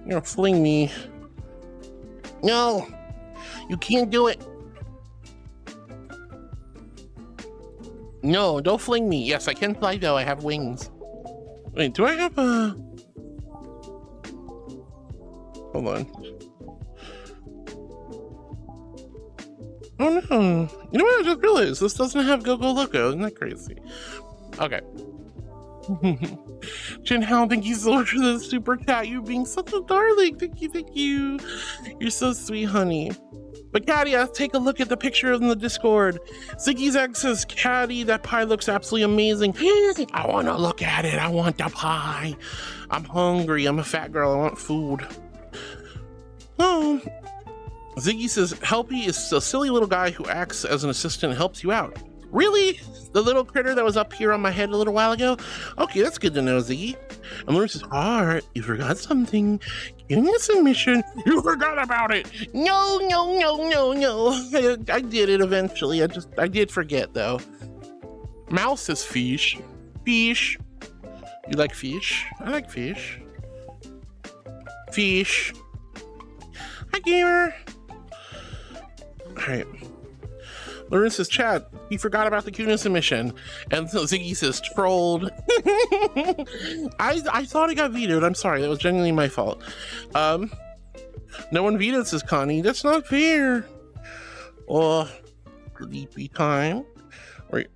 S2: You're gonna fling me. No, you can't do it. No, don't fling me. Yes, I can fly though. I have wings. Wait, do I have a... Hold on. Oh no. You know what? I just realized this doesn't have Go Go Loco. Isn't that crazy? Okay. Jin Hao, thank you so much for the super chat. You being such a darling. Thank you. You're so sweet, honey. But Caddy, let's take a look at the picture in the Discord. Ziggy's Egg says, Caddy, that pie looks absolutely amazing. I want to look at it. I want the pie. I'm hungry. I'm a fat girl. I want food. Oh. Ziggy says, Helpy is a silly little guy who acts as an assistant and helps you out. Really? The little critter that was up here on my head a little while ago? Okay, that's good to know, Ziggy. And Lawrence says, Heart, you forgot something. Give me a submission. You forgot about it. No. I did it eventually. I did forget, though. Mouse says fish. Fish. You like fish? I like fish. Fish. Hi, gamer. right. Lauren says, Chad, he forgot about the cuteness emission. And Ziggy says, trolled. I thought it got vetoed. I'm sorry. That was genuinely my fault. No one vetoed, says Connie. That's not fair. Oh, sleepy time. Wait.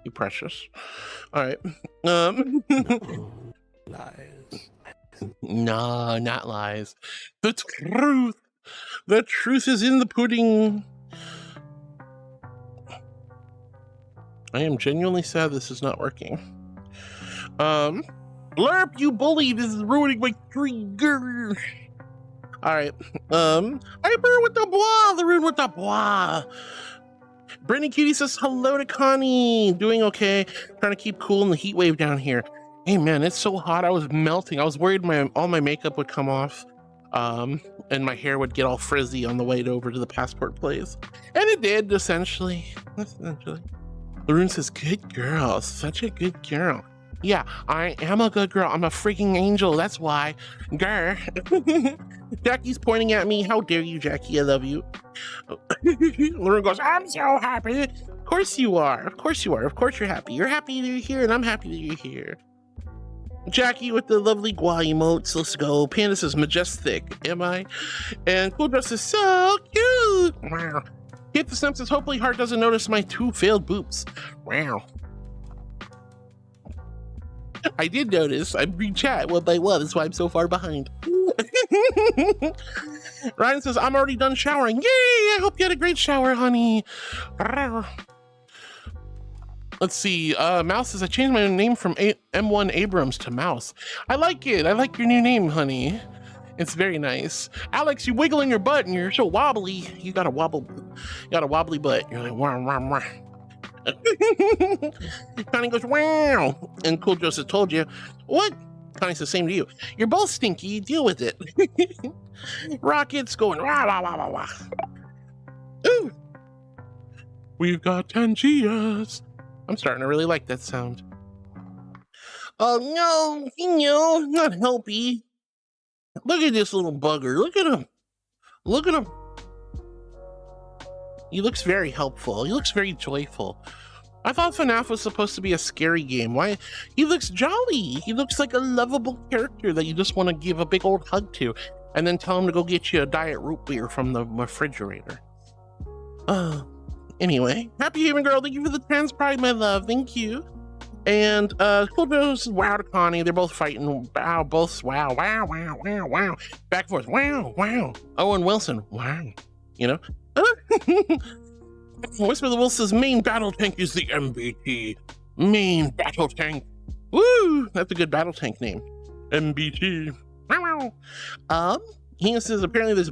S2: You precious. All right.
S15: Lies.
S2: No, not lies. The truth. The truth is in the pudding. I am genuinely sad this is not working. Blurp, you bully! This is ruining my trigger. All right. Hyper with the bois. The rune with the bois. Brittany Cutie says hello to Connie. Doing okay. Trying to keep cool in the heat wave down here. Hey man, it's so hot. I was melting. I was worried all my makeup would come off. And my hair would get all frizzy on the way over to the passport place. And it did, essentially. Laroon says, good girl, such a good girl. Yeah, I am a good girl. I'm a freaking angel, that's why. Grr. Jackie's pointing at me. How dare you, Jackie, I love you. Laroon goes, I'm so happy. Of course you are, of course you are. Of course you're happy. You're happy that you're here, and I'm happy that you're here. Jackie with the lovely gua emotes. Let's go. Panda says majestic. Am I? And Cool Dress is so cute. Wow. Hit the Snap says hopefully Heart doesn't notice my 2 failed boops. Wow. I did notice. I'm reading chat one by one. That's why I'm so far behind. Ryan says I'm already done showering. Yay! I hope you had a great shower, honey. Let's see. Mouse says I changed my name from M1 Abrams to Mouse. I like it. I like your new name, honey. It's very nice. Alex, you wiggling your butt and you're so wobbly. You got a wobbly butt. You're like wah wah wah. Connie goes wow, and Cool Joseph told you what? Connie says same to you. You're both stinky. Deal with it. Rocket's going rah rah rah rah rah. Ooh. We've got Tangias. I'm starting to really like that sound. Oh no, not helpy. Look at this little bugger. Look at him. Look at him. He looks very helpful. He looks very joyful. I thought FNAF was supposed to be a scary game. Why? He looks jolly. He looks like a lovable character that you just want to give a big old hug to and then tell him to go get you a diet root beer from the refrigerator. Anyway, Happy Haven Girl, thank you for the trans pride, my love. Thank you. And Cool Joe's wow to Connie. They're both fighting. Wow, both wow, wow, wow, wow, wow. Back and forth. Wow, wow. Owen Wilson. Wow. You know? Whisper the Wolf says main battle tank is the MBT. Main battle tank. Woo! That's a good battle tank name. MBT. Wow. He says apparently there's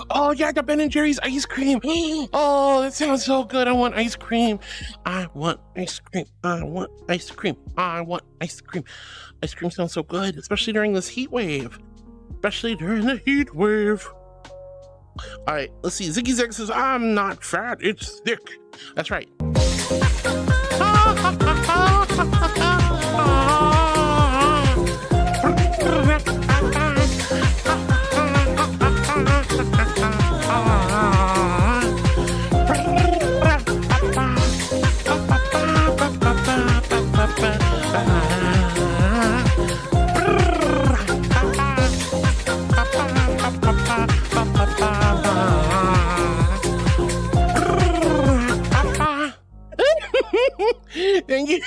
S2: oh yeah, the Ben & Jerry's ice cream. Oh, that sounds so good. I want ice cream. I want ice cream. I want ice cream. I want ice cream. Ice cream sounds so good, especially during this heat wave. Especially during the heat wave. All right, let's see. Ziggy Zag says, I'm not fat, it's thick. That's right. Thank you.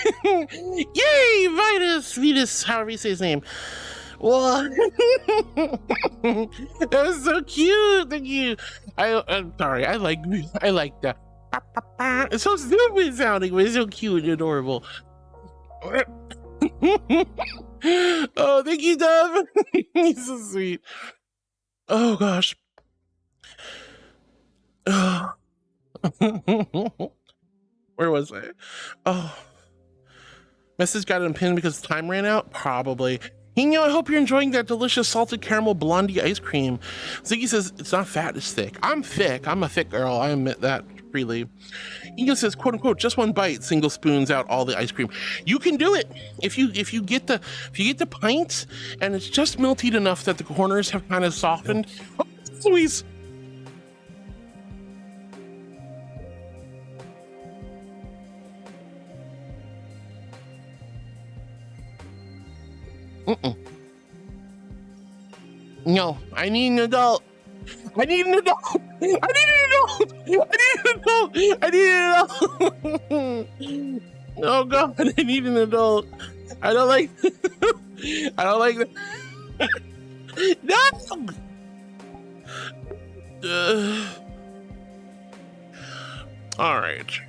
S2: Yay, Vitus, however you say his name. Well, that was so cute. Thank you. I'm sorry. I like that. It's so stupid sounding, but it's so cute and adorable. Oh, thank you, Dove. He's so sweet. Oh gosh. Where was I? Oh. Message got unpinned because time ran out? Probably. Hino, I hope you're enjoying that delicious salted caramel blondie ice cream. Ziggy says, it's not fat, it's thick. I'm thick. I'm a thick girl. I admit that freely. Hino says, quote unquote, just one bite, single spoons out all the ice cream. You can do it. If you get the pints and it's just melted enough that the corners have kind of softened. Oh, Louise. No, I need an adult. I need an adult. I need an adult. I need an adult. Oh God, I need an adult. I don't like. I don't like that. No. All right.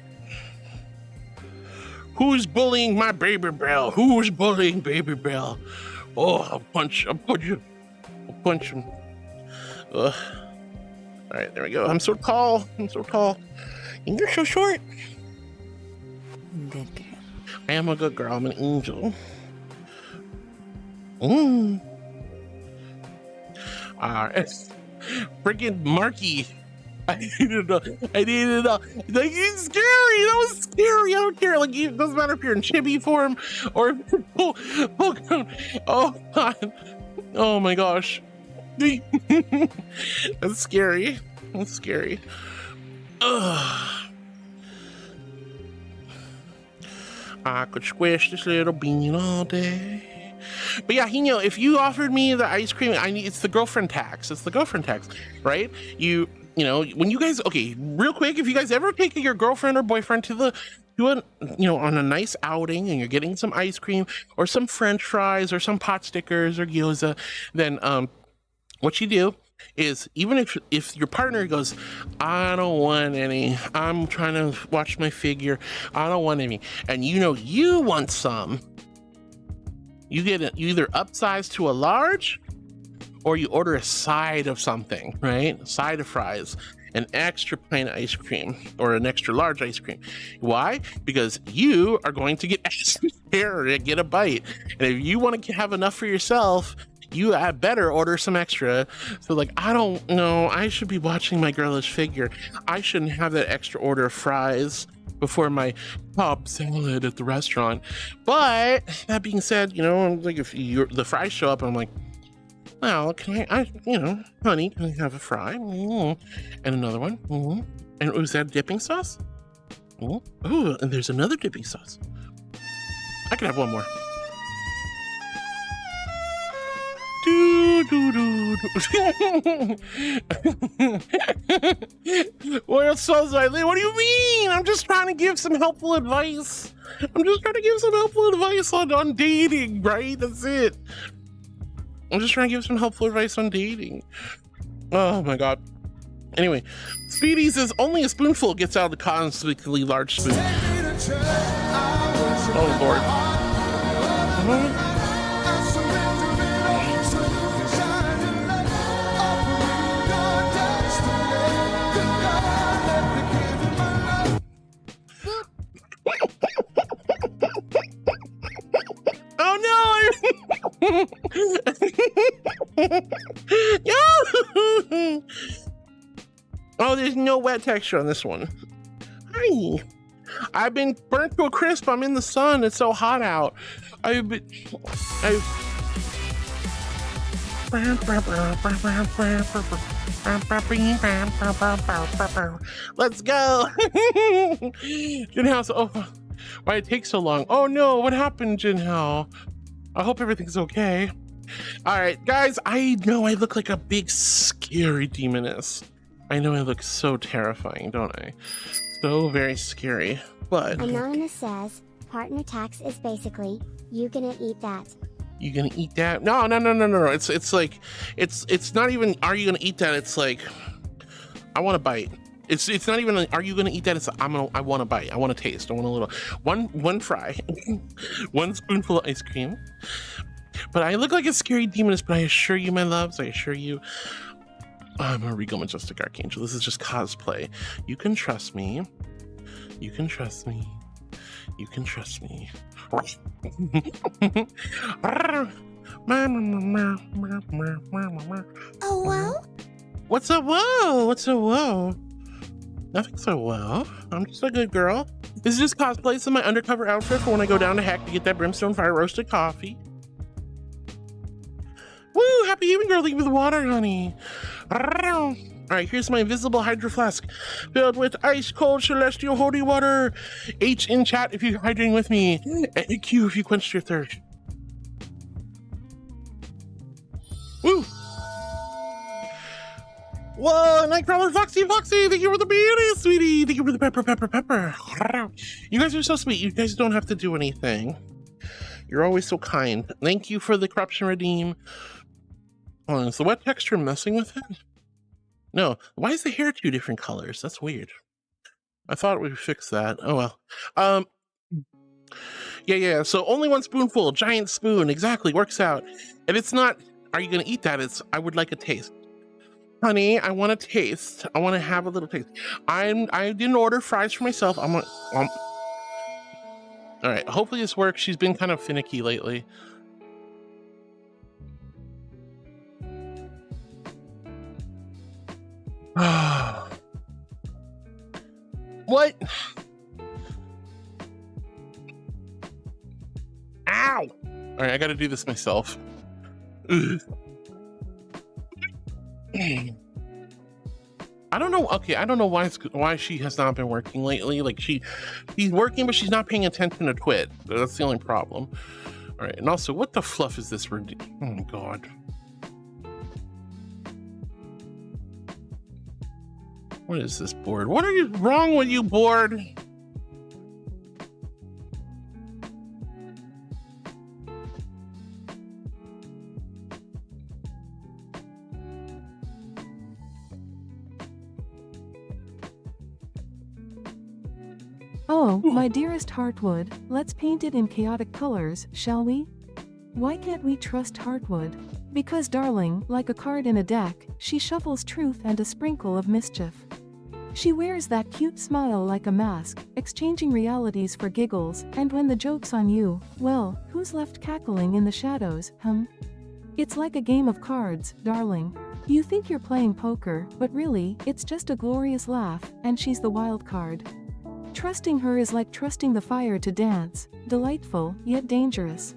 S2: Who's bullying my baby Belle? Who's bullying baby Belle? Oh, I'll punch him. All right, there we go. I'm so tall. And you're so short.
S13: Good girl.
S2: I am a good girl. I'm an angel. Freaking Marky. I needed it. Like, it's scary. That was scary. I don't care. Like, it doesn't matter if you're in chibi form or Pokemon. Oh God. Oh my gosh. That's scary. Ugh. I could squish this little bean all day. But yeah, if you offered me the ice cream, it's the girlfriend tax. It's the girlfriend tax, right? You know, when you guys, okay, real quick, if you guys ever take your girlfriend or boyfriend to on a nice outing and you're getting some ice cream or some French fries or some pot stickers or gyoza, then what you do is, even if your partner goes, I don't want any, I'm trying to watch my figure, I don't want any, and you want some, you either upsize to a large or you order a side of something, right? A side of fries, an extra plain ice cream or an extra large ice cream. Why? Because you are going to get extra here to get a bite. And if you want to have enough for yourself, you had better order some extra. So like, I don't know, I should be watching my girlish figure. I shouldn't have that extra order of fries before my Cobb salad at the restaurant. But that being said, like if the fries show up and I'm like, well, can I honey, can I have a fry? And another one. And was that dipping sauce? Oh, and there's another dipping sauce. I can have one more. Well, so slightly. What do you mean? I'm just trying to give some helpful advice. On dating, right? That's it. I'm just trying to give some helpful advice on dating. Oh my God. Anyway, Speedy says only a spoonful gets out of the cosmically large spoon. Oh Lord. Oh no! Oh, there's no wet texture on this one. Hi. I've been burnt to a crisp. I'm in the sun. It's so hot out. Let's go. Jinhouse. Oh, why it takes so long? Oh no, what happened, Jinhao? I hope everything's okay. All right, guys, I know I look like a big scary demoness. I know I look so terrifying, don't I? So very scary, but...
S3: Anonymous says, partner tax is basically, you gonna eat that.
S2: You gonna eat that? No. It's like, it's not even, are you gonna eat that? It's like, I want a bite. It's not even, are you gonna eat that? It's, I want a bite. I want a taste. I want a little, one fry, one spoonful of ice cream. But I look like a scary demoness, but I assure you, my loves, I'm a regal majestic archangel. This is just cosplay. You can trust me. You can trust me. You can trust me.
S3: Oh, wow?
S2: What's a whoa? What's a whoa? Nothing so well. I'm just a good girl. This is just cosplay. This is my undercover outfit for when I go down to Heck to get that brimstone fire roasted coffee. Woo! Happy evening, girl. Leave me the water, honey. All right, here's my invisible hydro flask filled with ice cold celestial holy water. H in chat if you're hydrating with me, and Q if you quenched your thirst. Whoa, Nightcrawler, Foxy, thank you for the beauty, sweetie. Thank you for the pepper. You guys are so sweet. You guys don't have to do anything. You're always so kind. Thank you for the corruption redeem. Oh, is the wet texture messing with it? No. Why is the hair 2 different colors? That's weird. I thought we would fix that. Oh well. Yeah. So only 1 spoonful, giant spoon, exactly, works out. And it's not, are you gonna eat that? It's, I would like a taste. Honey, I want a taste. I want to have a little taste. I didn't order fries for myself. All right, hopefully this works. She's been kind of finicky lately. What? Ow! All right, I got to do this myself. Ugh. I don't know. Okay, I don't know why she has not been working lately. Like she's working, but she's not paying attention to Twit. That's the only problem. All right, and also, what the fluff is this? Oh my god. What is this board? What are you wrong with you, board?
S4: Oh, my dearest Heartwood, let's paint it in chaotic colors, shall we? Why can't we trust Heartwood? Because darling, like a card in a deck, she shuffles truth and a sprinkle of mischief. She wears that cute smile like a mask, exchanging realities for giggles, and when the joke's on you, well, who's left cackling in the shadows, It's like a game of cards, darling. You think you're playing poker, but really, it's just a glorious laugh, and she's the wild card. Trusting her is like trusting the fire to dance, delightful, yet dangerous.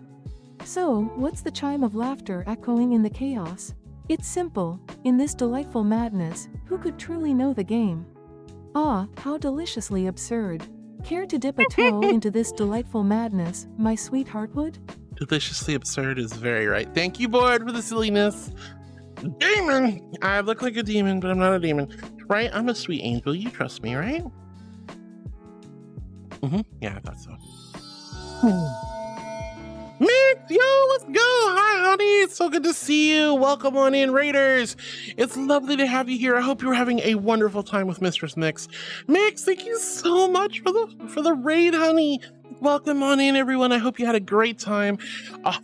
S4: So, what's the chime of laughter echoing in the chaos? It's simple, in this delightful madness, who could truly know the game? Ah, how deliciously absurd. Care to dip a toe into this delightful madness, my sweet Heartwood?
S2: Deliciously absurd is very right. Thank you, board, for the silliness. Demon! I look like a demon, but I'm not a demon. Right? I'm a sweet angel. You trust me, right? Yeah, I thought so. Mick, yo, let's go. Hi, honey. It's so good to see you. Welcome on in, Raiders. It's lovely to have you here. I hope you're having a wonderful time with Mistress Mix. Mix, thank you so much for the raid, honey. Welcome on in, everyone. I hope you had a great time.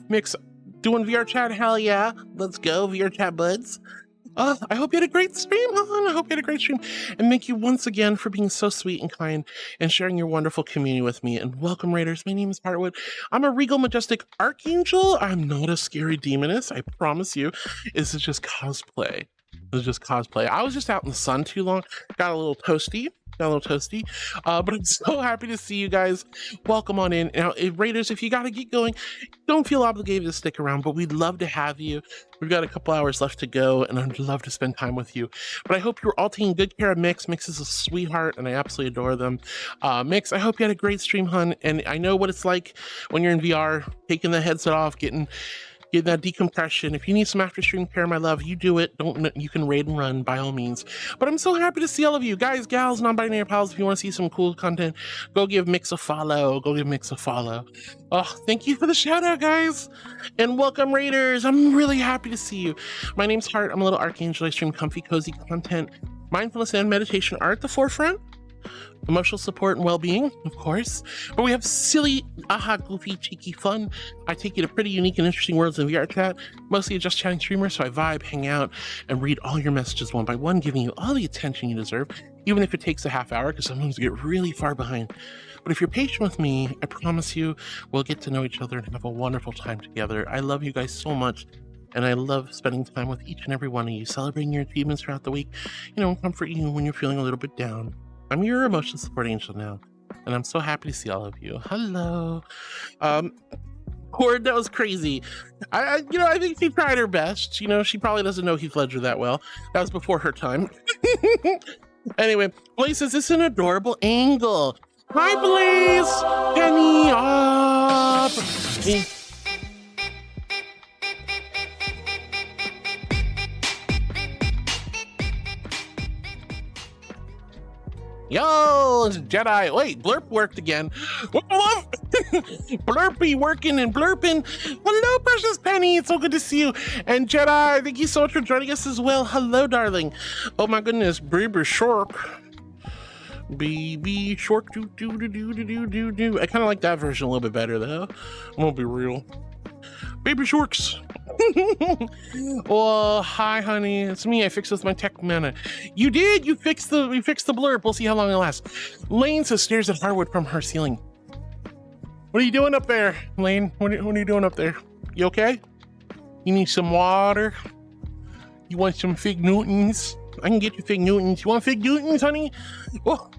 S2: Mix, doing VR chat? Hell yeah. Let's go, VR chat buds. I hope you had a great stream, hon. I hope you had a great stream. And thank you once again for being so sweet and kind and sharing your wonderful community with me. And welcome, Raiders. My name is Heartwood. I'm a regal, majestic archangel. I'm not a scary demoness. I promise you. This is just cosplay. I was just out in the sun too long. Got a little toasty. But I'm so happy to see you guys. Welcome on in. Now, Raiders, if you got to get going, don't feel obligated to stick around, but we'd love to have you. We've got a couple hours left to go, and I'd love to spend time with you. But I hope you're all taking good care of Mix. Mix is a sweetheart, and I absolutely adore them. Mix, I hope you had a great stream, hun. And I know what it's like when you're in VR, taking the headset off, getting that decompression. If you need some after stream care, my love, you do it. You can raid and run by all means. But I'm so happy to see all of you guys, gals, non-binary pals. If you want to see some cool content, go give Mix a follow. Oh, thank you for the shout out, guys, and welcome, Raiders. I'm really happy to see you. My name's Heart. I'm a little archangel. I stream comfy, cozy content. Mindfulness and meditation are at the forefront. Emotional support and well-being, of course. But we have silly, goofy, cheeky fun. I take you to pretty unique and interesting worlds in VR chat. Mostly a just chatting streamer, so I vibe, hang out, and read all your messages one by one, giving you all the attention you deserve, even if it takes a half hour, because sometimes we get really far behind. But if you're patient with me, I promise you, we'll get to know each other and have a wonderful time together. I love you guys so much. And I love spending time with each and every one of you, celebrating your achievements throughout the week, and comfort you when you're feeling a little bit down. I'm your emotion support angel now, and I'm so happy to see all of you. Hello. Horde, that was crazy. I think she tried her best. She probably doesn't know Heath Ledger that well. That was before her time. Anyway, Blaze says it's an adorable angle. Hi, Blaze. Penny up. Yo, it's Jedi. Wait, Blurp worked again. Blurpy working and blurping. Hello, Precious Penny. It's so good to see you. And Jedi, thank you so much for joining us as well. Hello, darling. Oh my goodness, Baby Shark. Baby Shark. Do. I kind of like that version a little bit better, though. I'm gonna be real. Baby Sharks. Oh, hi, honey. It's me. I fixed with my tech mana. You did. You fixed the blurb. We'll see how long it lasts. Lane says stares at hardwood from her ceiling. What are you doing up there, Lane? What are you doing up there? You okay? You need some water? You want some Fig Newtons? I can get you Fig Newtons. You want Fig Newtons, honey? Oh.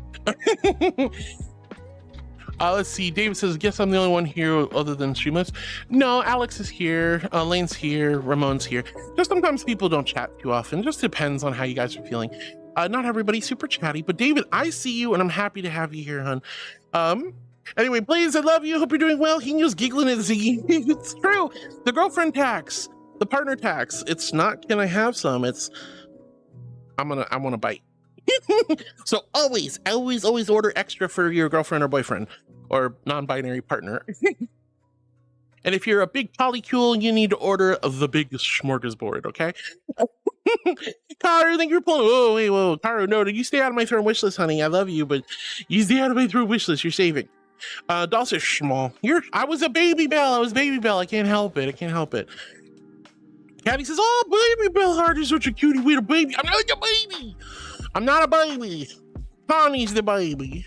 S2: Let's see. David says, guess I'm the only one here other than streamers. No, Alex is here. Lane's here. Ramon's here. Just sometimes people don't chat too often. Just depends on how you guys are feeling. Not everybody's super chatty, but David, I see you and I'm happy to have you here, hon. Anyway, Blaze, I love you. Hope you're doing well. He was giggling at Z. It's true. The girlfriend tax, the partner tax. It's not, can I have some? It's, I want to bite. So always order extra for your girlfriend or boyfriend or non-binary partner. And if you're a big polycule, you need to order the big smorgasbord, okay? Karu, thank you for pulling. Whoa, wait, whoa. Karu, no, you stay out of my throne wish list, honey. I love you, but you stay out of my throne wish list. You're saving. Doll says, small. I was a baby bell. I can't help it. Caddy says, oh, baby bell heart is such a cutie. Wait, a baby. I'm not a baby. Connie's the baby.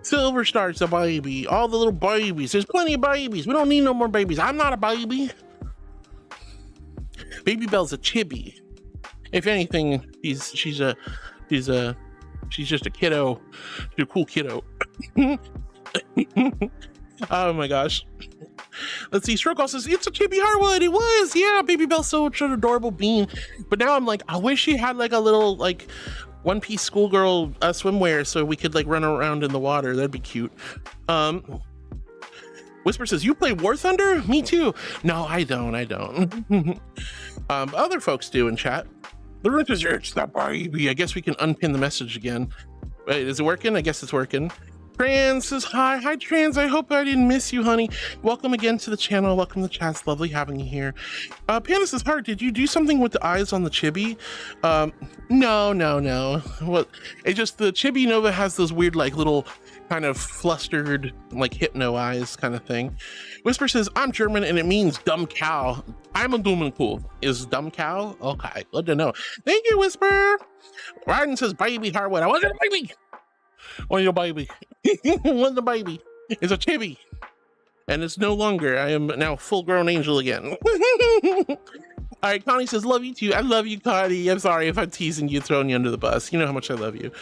S2: Silver Star's the baby. All the little babies. There's plenty of babies. We don't need no more babies. I'm not a baby. Baby Bell's a chibi. If anything, she's just a kiddo. She's a cool kiddo. Oh my gosh. Let's see. Stroke says, it's a chibi hardwood. It was. Yeah, Baby Bell's such an adorable bean. But now I'm like, I wish she had like a little like one-piece schoolgirl swimwear so we could like run around in the water. That'd be cute. Whisper says, you play War Thunder? Me too. No, I don't. Other folks do in chat. The room says, it's that baby. I guess we can unpin the message again. Wait, is it working? I guess it's working. Trans says, hi Trans, I hope I didn't miss you, honey. Welcome again to the channel. Welcome to the chat. It's lovely having you here. Panda says, Heart, did you do something with the eyes on the chibi? No. What? It's just the Chibi Nova has those weird like little kind of flustered like hypno eyes kind of thing. Whisper says, I'm German and it means dumb cow. I'm a dumb and cool. Is dumb cow? Okay, good to know. Thank you, Whisper. Ryden says, baby hardwood. I wasn't a baby. Oh, your baby. When the baby is a chibi. And it's no longer. I am now full-grown angel again. All right, Connie says, love you too. I love you, Connie. I'm sorry if I'm teasing you, throwing you under the bus. You know how much I love you.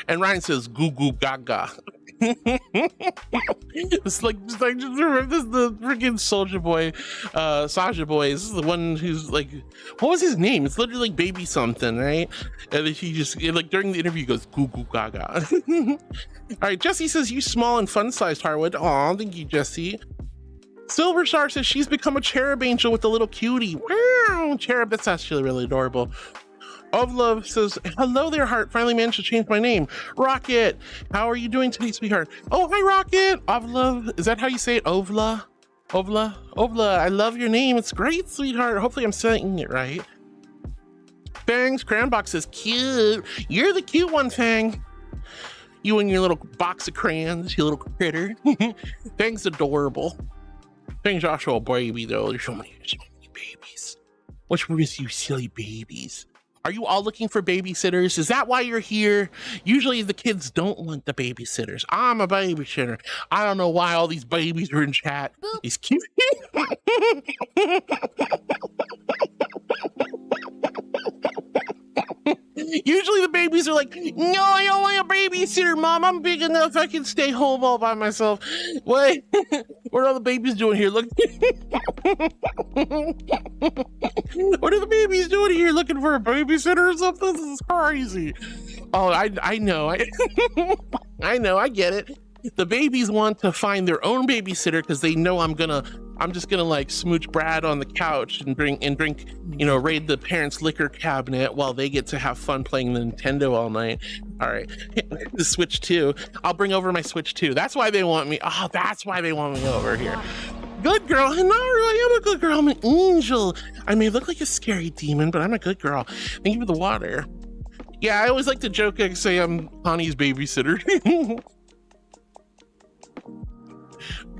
S2: And Ryan says, goo goo gaga. It's like just remember this is the freaking Soldier Boy, Sasha Boy. This is the one who's like, what was his name? It's literally like baby something, right? And then he just like during the interview goes goo goo gaga. All right, Jesse says, you small and fun-sized hardwood. Aw, thank you, Jesse. Silver Star says she's become a cherub angel with a little cutie. Wow, cherub, that's actually really adorable. Of Love says, hello there, Heart. Finally managed to change my name. Rocket, how are you doing today, sweetheart? Oh, hi, Rocket. Of Love, is that how you say it? Ovla? I love your name. It's great, sweetheart. Hopefully I'm saying it right. Fang's Crown Box says, cute. You're the cute one, Fang. You and your little box of crayons, you little critter. Fang's adorable. Fang's also a baby, though. There's so many babies. What's with you silly babies? Are you all looking for babysitters? Is that why you're here? Usually the kids don't want the babysitters. I'm a babysitter. I don't know why all these babies are in chat. These cute. Usually the babies are like, no, I don't want a babysitter, Mom. I'm big enough. I can stay home all by myself. Wait, what are all the babies doing here? Look. What are the babies doing here? Looking for a babysitter or something? This is crazy. Oh, I know. I know. I get it. The babies want to find their own babysitter because they know I'm just gonna like smooch Brad on the couch and drink, you know, raid the parents' liquor cabinet while they get to have fun playing the Nintendo all night. All right, the Switch 2. I'll bring over my Switch 2. That's why they want me. Oh, that's why they want me over here. Good girl, Hinaru. I am a good girl. I'm an angel. I may look like a scary demon, but I'm a good girl. Thank you for the water. Yeah, I always like to joke and say I'm Connie's babysitter.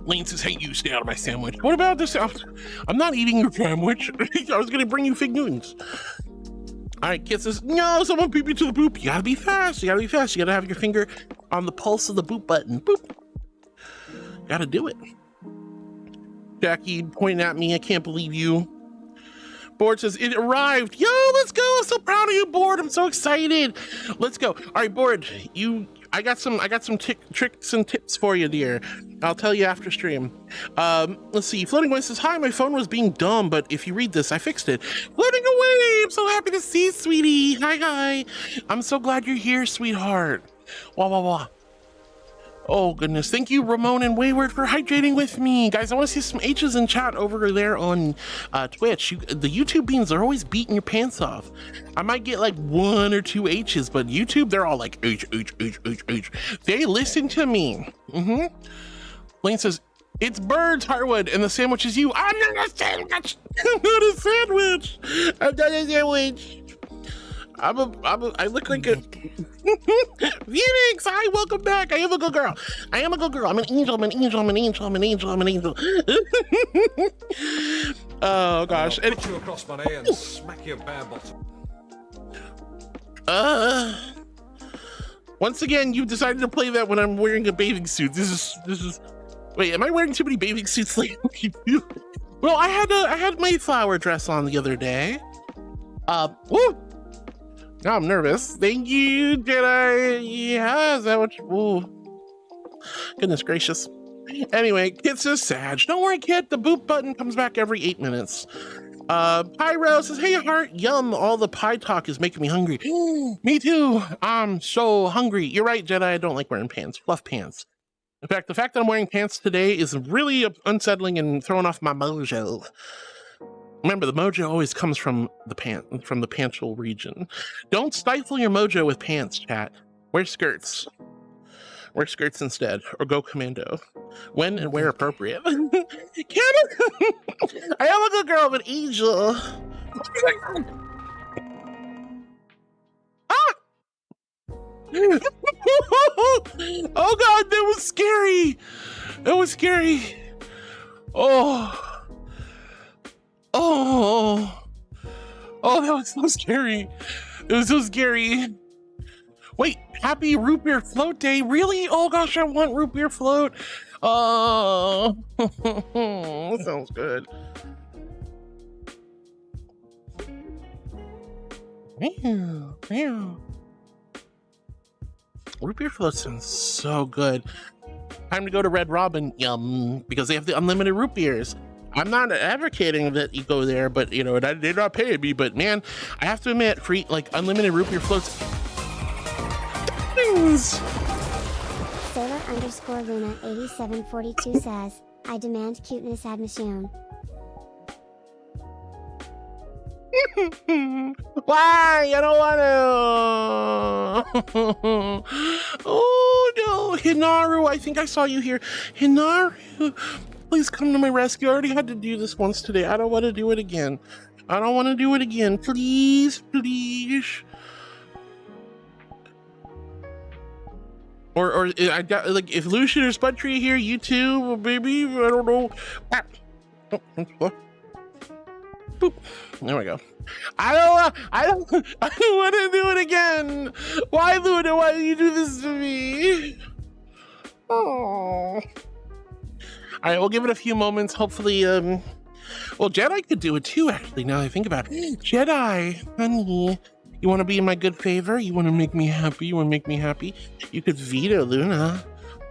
S2: Lane says, hey, you stay out of my sandwich. What about this? I'm not eating your sandwich. I was gonna bring you Fig Newtons. All right, Kit says, no, someone beat me to the boop. You gotta be fast. You gotta be fast. You gotta have your finger on the pulse of the boop button. Boop. Gotta do it. Jackie pointing at me. I can't believe you. Board says, it arrived. Yo, let's go. I'm so proud of you, Board. I'm so excited. Let's go. All right, Board, I got some tricks and tips for you, dear. I'll tell you after stream. Let's see. Floating Away says, hi, my phone was being dumb, but if you read this, I fixed it. Floating Away, I'm so happy to see you, sweetie. Hi. I'm so glad you're here, sweetheart. Wah, wah, wah. Oh, goodness. Thank you, Ramon and Wayward, for hydrating with me. Guys, I want to see some H's in chat over there on Twitch. The YouTube beans are always beating your pants off. I might get like 1 or 2 H's, but YouTube, they're all like H. They listen to me. Lane says, it's birds, Hartwood, and the sandwich is you. I'm not a sandwich. I'm not a sandwich. I'm not a sandwich. I look like a Phoenix. Hi, welcome back. I am a good girl. I am a good girl. I'm an angel. I'm an angel. I'm an angel. I'm an angel. I'm an angel. Oh gosh.
S16: I'll put you across my knee and smack your bare bottom.
S2: Once again, you decided to play that when I'm wearing a bathing suit. This is. Wait, am I wearing too many bathing suits lately? Well, I had my flower dress on the other day. Woo! Now I'm nervous. Thank you, Jedi. Yeah, is that what you... Ooh. Goodness gracious. Anyway, Kit says, Sag. Don't worry, Kit. The boop button comes back every 8 minutes. Pyro says, hey, Heart. Yum. All the pie talk is making me hungry. Me too. I'm so hungry. You're right, Jedi. I don't like wearing pants. Fluff pants. In fact, the fact that I'm wearing pants today is really unsettling and throwing off my mojo. Remember, the mojo always comes from the pantral region. Don't stifle your mojo with pants, chat. Wear skirts. Wear skirts instead, or go commando. When and where appropriate. I am a good girl, but angel. Ah! Oh God, that was scary. That was scary. Oh, that was so scary. It was so scary. Wait, happy root beer float day. Really? Oh gosh, I want root beer float. Oh, that sounds good. Root beer float sounds so good. Time to go to Red Robin, yum, because they have the unlimited root beers. I'm not advocating that you go there, but you know, they're not paying me, but man, I have to admit, free, like, unlimited root beer floats.
S3: Sailor_Luna8742 says, I demand cuteness admission.
S2: Why? I don't want to. Oh no, Hinaru, I think I saw you here. Hinaru, please come to my rescue. I already had to do this once today. I don't want to do it again. I don't want to do it again. Please, please. Or I got, like, if Lucian or Spudtree here, you too, baby. I don't know. Boop. There we go. I don't want to do it again. Why, Luna? Why do you do this to me? Oh. All right, we'll give it a few moments. Hopefully, well, Jedi could do it too, actually, now that I think about it. Jedi, honey, you want to be in my good favor? You want to make me happy? You want to make me happy? You could veto Luna.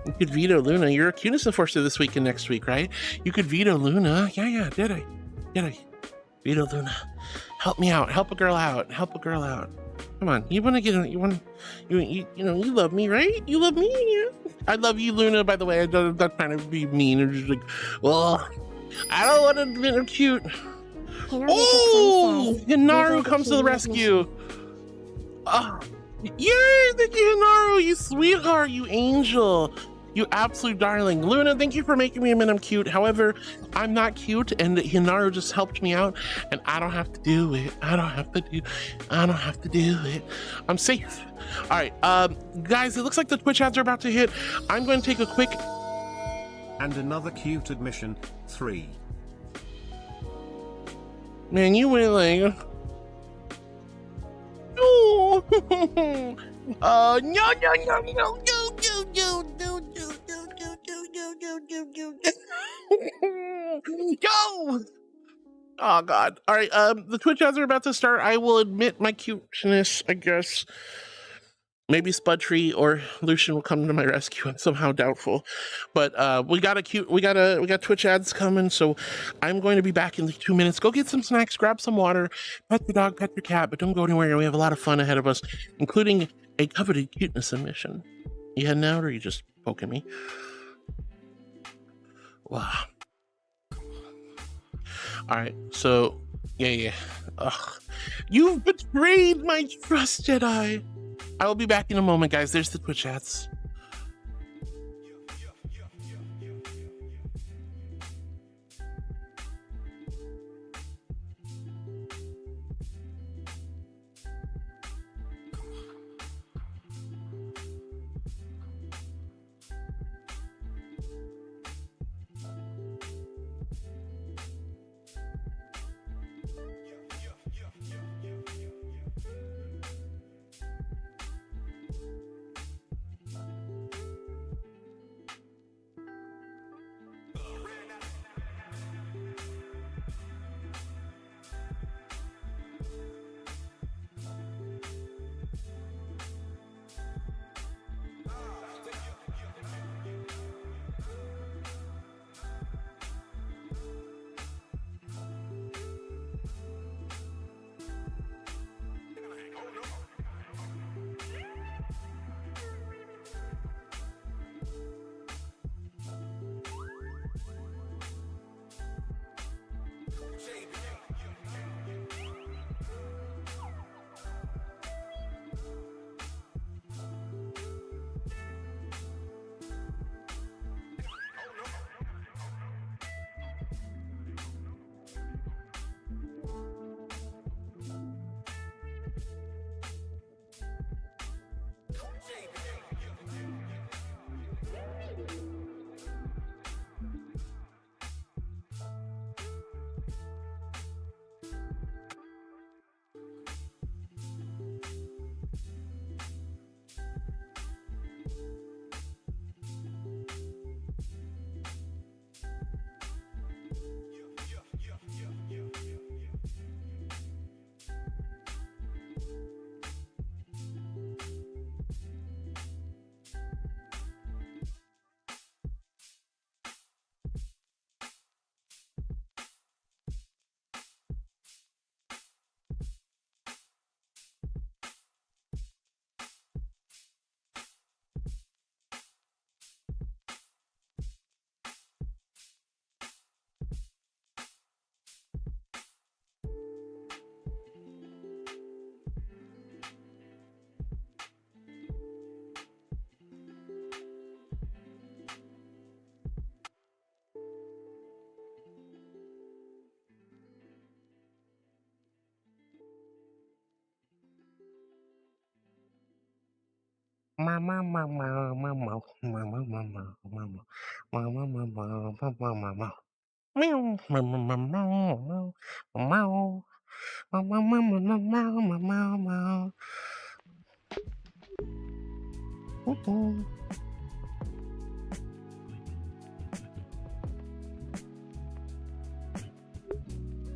S2: You could veto Luna. You're a cuteness enforcer this week and next week, right? You could veto Luna. Yeah, Jedi. Veto Luna. Help me out. Help a girl out. Help a girl out. Come on. You want to get, you love me, right? You love me, yeah? I love you, Luna, by the way. I'm not trying to be mean. I'm just like, well, I don't want to be cute. Oh, Hinaru comes to the rescue. Oh, Yay! Thank you, Hinaru, you sweetheart, you angel. You absolute darling. Luna, thank you for making me admit I'm cute. However, I'm not cute, and Hinaru just helped me out, and I don't have to do it. I don't have to do it. I'm safe. All right, guys, it looks like the Twitch ads are about to hit. I'm going to take a quick...
S5: And another cute admission, 3.
S2: Man, you went like... Oh, no. Go! Oh God! All right, the Twitch ads are about to start. I will admit my cuteness, I guess. Maybe Spudtree or Lucian will come to my rescue. I'm somehow doubtful, but we got Twitch ads coming. So I'm going to be back in 2 minutes. Go get some snacks, grab some water, pet your dog, pet your cat, but don't go anywhere. We have a lot of fun ahead of us, including a coveted cuteness submission. You heading out, or you just poking me? Wow. All right, so yeah. Ugh. You've betrayed my trust, Jedi. I will be back in a moment, guys. There's the Twitch ads.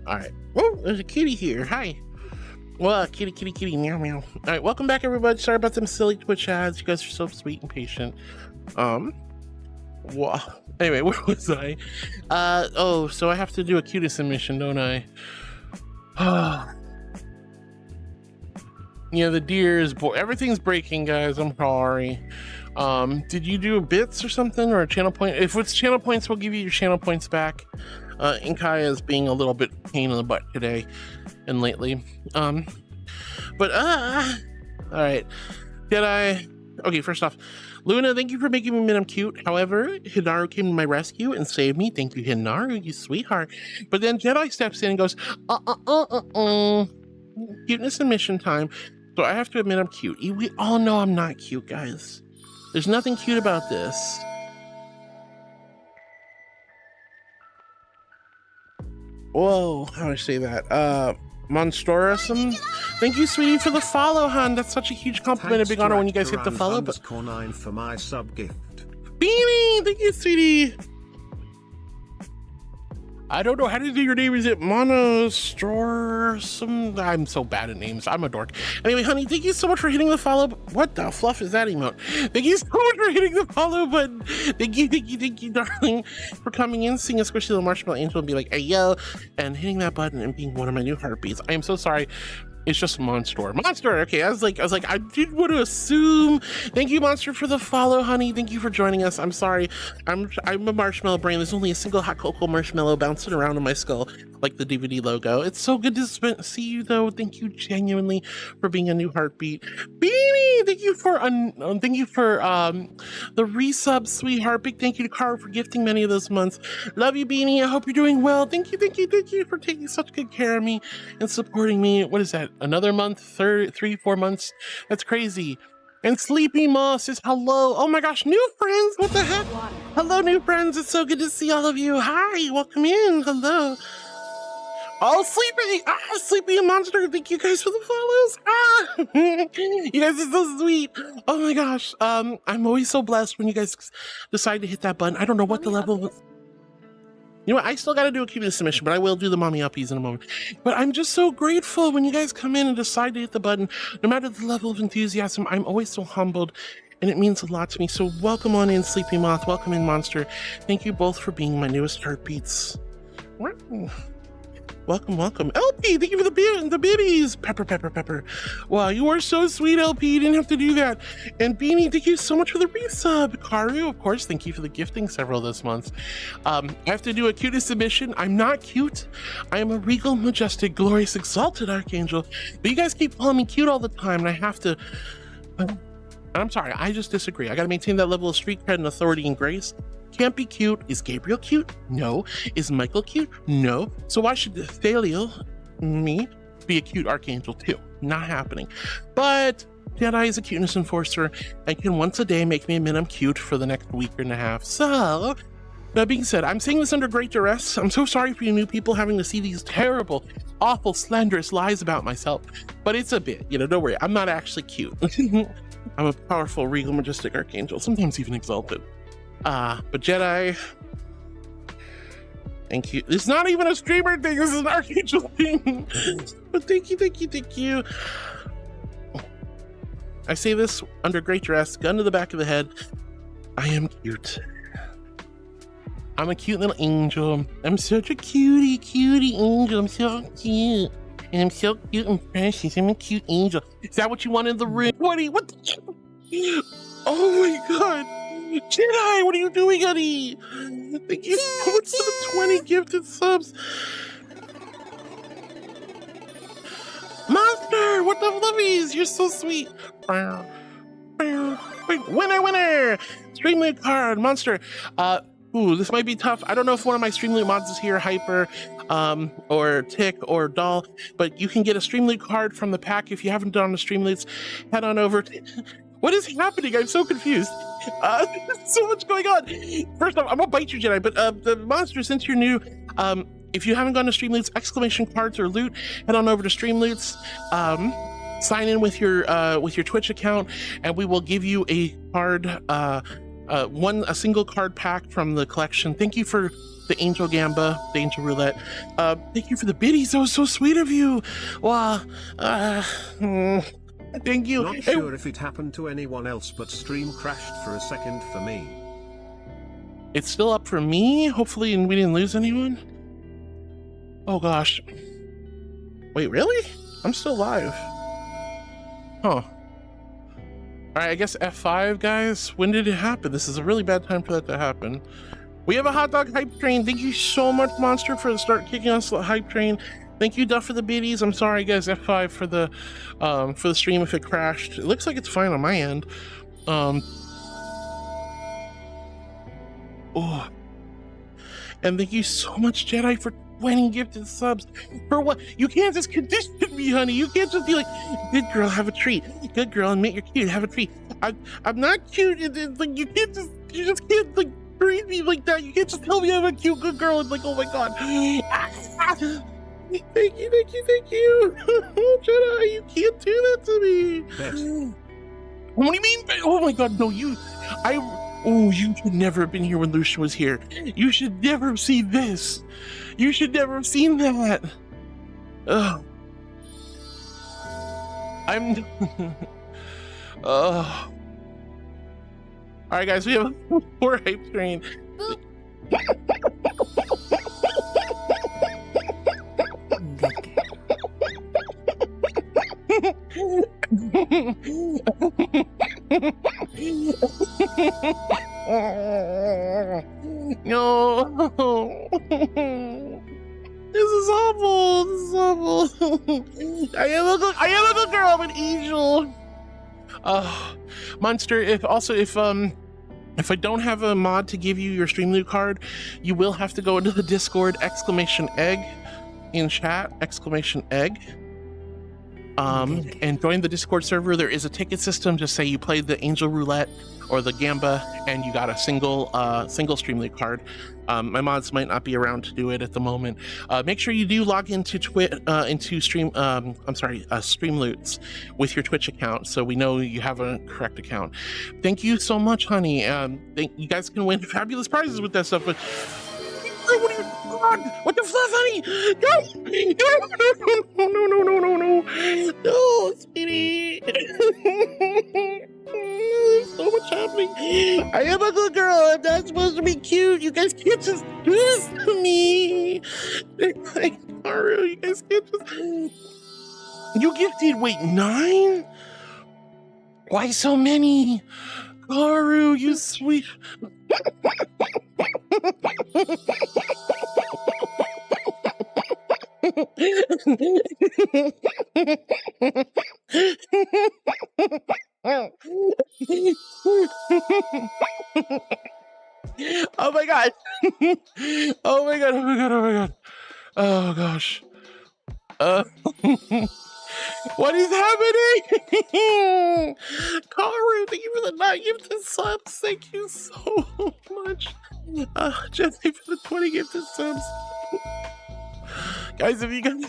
S2: All right. Oh, there's a kitty here. Hi. Well, kitty, meow, meow. All right, welcome back, everybody. Sorry about them silly Twitch ads. You guys are so sweet and patient. Wow. Anyway, where was I? Oh, so I have to do a cutie submission, don't I? Yeah, the deer is everything's breaking, guys. I'm sorry. Did you do bits or something, or a channel point? If it's channel points, we'll give you your channel points back. Inkaya is being a little bit pain in the butt today and lately. But All right. Okay, first off, Luna, thank you for making me admit I'm cute. However, Hinaru came to my rescue and saved me. Thank you, Hinaru, you sweetheart. But then Jedi steps in and goes, cuteness and mission time. So I have to admit I'm cute. We all know I'm not cute, guys. There's nothing cute about this. Whoa, how do I say that? Monstrosum. Thank you, sweetie, for the follow, hon. That's such a huge compliment, a big honor when you guys hit the follow. But
S5: _9 for my sub gift.
S2: Beanie, thank you, sweetie. I don't know how to do your name. Is it Monostrosum? I'm so bad at names. I'm a dork. Anyway, honey, thank you so much for hitting the follow. What the fluff is that emote? Thank you so much for hitting the follow button. Thank you, darling, for coming in, seeing a squishy little marshmallow angel and be like, hey, yo, and hitting that button and being one of my new heartbeats. I am so sorry. It's just Monster. Okay, I was like, I did want to assume. Thank you, Monster, for the follow, honey. Thank you for joining us. I'm sorry. I'm a marshmallow brain. There's only a single hot cocoa marshmallow bouncing around in my skull, like the DVD logo. It's so good to see you, though. Thank you genuinely for being a new heartbeat. Beanie, thank you for the resub, sweetheart. Big thank you to Cara for gifting many of those months. Love you, Beanie. I hope you're doing well. Thank you for taking such good care of me and supporting me. What is that? Another month, 3-4 months. That's crazy. And Sleepy Moss says hello. Oh my gosh, new friends. What the heck? Hello, new friends. It's so good to see all of you. Hi, welcome in. Hello. Oh, Sleepy and Monster. Thank you guys for the follows. You guys are so sweet. Oh my gosh. I'm always so blessed when you guys decide to hit that button. I don't know what the level. You know what? I still got to do a cuteness submission, but I will do the mommy uppies in a moment. But I'm just so grateful when you guys come in and decide to hit the button. No matter the level of enthusiasm, I'm always so humbled, and it means a lot to me. So welcome on in, Sleepy Moth. Welcome in, Monster. Thank you both for being my newest heartbeats. Welcome. LP, thank you for the babies. Pepper. Wow, you are so sweet, LP. You didn't have to do that. And Beanie, thank you so much for the resub. Karu, of course, thank you for the gifting several this month. I have to do a cutest submission. I'm not cute. I am a regal, majestic, glorious, exalted archangel. But you guys keep calling me cute all the time, and I have to... I'm sorry, I just disagree. I gotta maintain that level of street cred and authority and grace. Can't be cute. Is Gabriel cute? No. Is Michael cute? No. So why should Thaliel, me, be a cute archangel too? Not happening. But Jedi is a cuteness enforcer and can once a day make me admit I'm cute for the next week and a half. So, that being said, I'm saying this under great duress. I'm so sorry for you new people having to see these terrible, awful, slanderous lies about myself. But it's a bit, don't worry. I'm not actually cute. I'm a powerful, regal, majestic archangel, sometimes even exalted. But Jedi, thank you. It's not even a streamer thing, this is an archangel thing. But thank you. I say this under great duress, gun to the back of the head. I am cute. I'm a cute little angel. I'm such a cutie angel. I'm so cute. And I'm so cute and precious. I'm a cute angel. Is that what you want in the room? What the? Oh my god. Jedi, what are you doing, honey? Thank you so much for the 20 gifted subs. Monster, what the fluffies? You're so sweet. Winner! Streamlink card, Monster. This might be tough. I don't know if one of my Streamlink mods is here, Hyper, or Tick, or Doll, but you can get a Streamlink card from the pack. If you haven't done the Streamlinks, head on over to... What is happening? I'm so confused. There's so much going on. First off, I'm gonna bite you, Jedi, but the Monster, since you're new, if you haven't gone to Streamloots, exclamation cards or loot, head on over to Streamloots, sign in with your Twitch account, and we will give you a card, a single card pack from the collection. Thank you for the Angel Gamba, the Angel Roulette. Thank you for the biddies. That was so sweet of you. Wow. Thank you.
S5: Not sure if it happened to anyone else, but stream crashed for a second for me.
S2: It's still up for me, hopefully, and we didn't lose anyone. Oh gosh. Wait, really? I'm still live. Huh. Alright, I guess F5, guys. When did it happen? This is a really bad time for that to happen. We have a hot dog hype train. Thank you so much, Monster, for the start kicking us the hype train. Thank you, Duff, for the biddies. I'm sorry, guys. F5 for the stream if it crashed. It looks like it's fine on my end. Oh, and thank you so much, Jedi, for 20 gifted subs. For what? You can't just condition me, honey. You can't just be like, good girl, have a treat. Good girl, admit you're cute, have a treat. I'm not cute. It's like you just can't like treat me like that. You can't just tell me I'm a cute good girl and like, oh my god. Thank you. Jedi, you can't do that to me. What do you mean? Oh my god, no, you should never have been here when Lucian was here. You should never have seen this. You should never have seen that. Ugh. All right, guys, we have a 4 hype train. No. This is awful. I am a good girl. I'm an angel. Monster, if I don't have a mod to give you your stream loot card, you will have to go into the Discord, !egg in chat, !egg. And join the Discord server. There is a ticket system. Just say you played the Angel Roulette or the Gamba and you got a single Streamloots card. My mods might not be around to do it at the moment. Make sure you do log into Streamloots with your Twitch account so we know you have a correct account. Thank you so much, honey. You guys can win fabulous prizes with that stuff, but what the fluff, honey? No, sweetie. So much happening. I am a good girl. I'm not supposed to be cute. You guys can't just do this to me. Like, Mario, you guys can't just. You gifted, wait, 9? Why so many? Garu, you sweet. Oh my god. Oh my god. Oh gosh. What is happening? Karu, thank you for the 9 gifted subs. Thank you so much. Jesse for the 20 gifted subs. Guys, if you guys...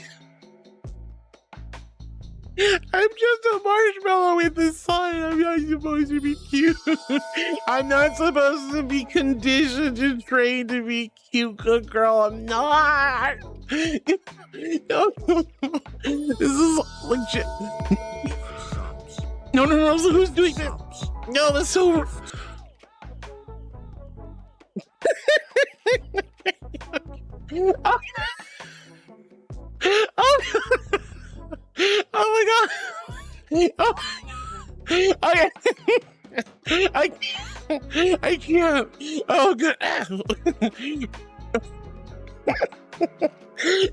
S2: I'm just a marshmallow with the sign. I'm not supposed to be cute. I'm not supposed to be conditioned and trained to be cute, good girl. I'm not. No. This is legit. No. So who's doing that? No, that's so... Oh my god! Oh, I can't. Oh god!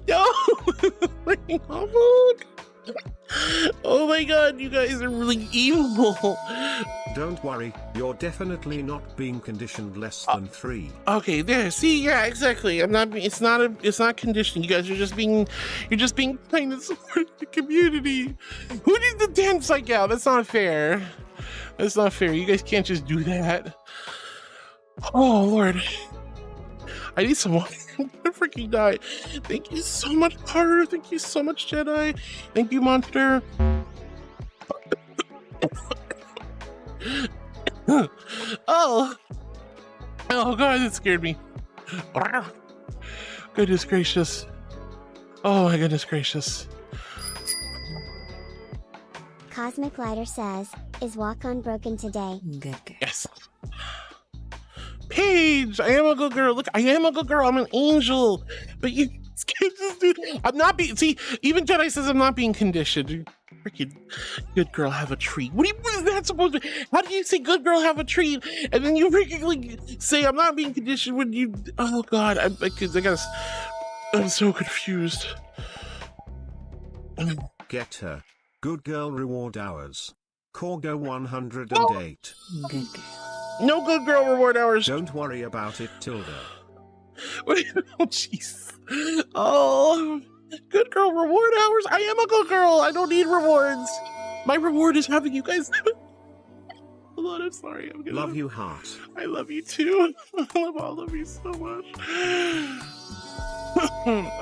S2: No! Oh my god! You guys are really evil.
S5: Don't worry, you're definitely not being conditioned less than 3.
S2: Okay, there. See, yeah, exactly. I'm not. It's not conditioning. You guys are just being. You're just being kind to support the community. Who did the dance psych out? That's not fair. That's not fair. You guys can't just do that. Oh Lord. I need some water. I'm gonna freaking die. Thank you so much, Carter. Thank you so much, Jedi. Thank you, Monster. Oh god, that scared me. Goodness gracious. Oh my goodness gracious.
S3: Cosmic Lighter says, is walk-on broken today?
S13: Good.
S2: Yes. Paige, I am a good girl. Look, I am a good girl. I'm an angel. But you can't just do. I'm not being. See, even Jedi says I'm not being conditioned. Freaking good girl have a treat. What is that supposed to be? How do you say good girl have a treat? And then you freaking say I'm not being conditioned when you, oh God, I'm so confused.
S5: Get her. Good girl reward hours. Corgo 108.
S13: Good girl.
S2: No good girl reward hours.
S5: Don't worry about it, Tilda.
S2: Oh jeez. Oh, good girl reward hours. I am a good girl. I don't need rewards. My reward is having you guys. Hold on, I'm sorry.
S5: Love you, heart.
S2: I love you too. I love all of you so much.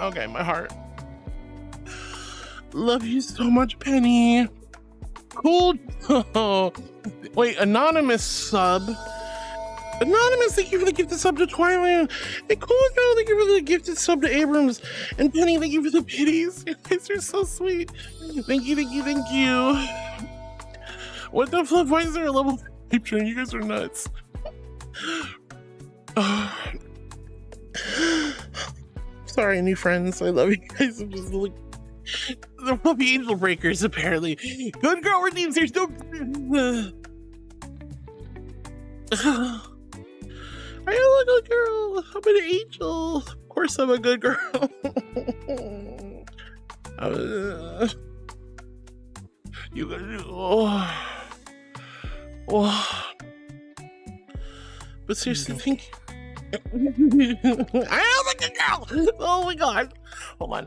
S2: Okay, my heart. Love you so much, Penny. Cool. Wait, anonymous sub. Anonymous, thank you for the gifted sub to Twilight. And Cool Joe, thank you for the gifted sub to Abrams. And Penny, thank you for the pitties. You guys are so sweet. Thank you, thank you, thank you. What the fuck? Why is there a level 5 train? You guys are nuts. Oh. Sorry, new friends. I love you guys. I'm just like the puppy angel breakers, apparently. Good girl redeems. There's no. I am a good girl. I'm an angel. Of course, I'm a good girl. You guys. Oh. But seriously, think. I am a good girl. Oh my God. Hold on.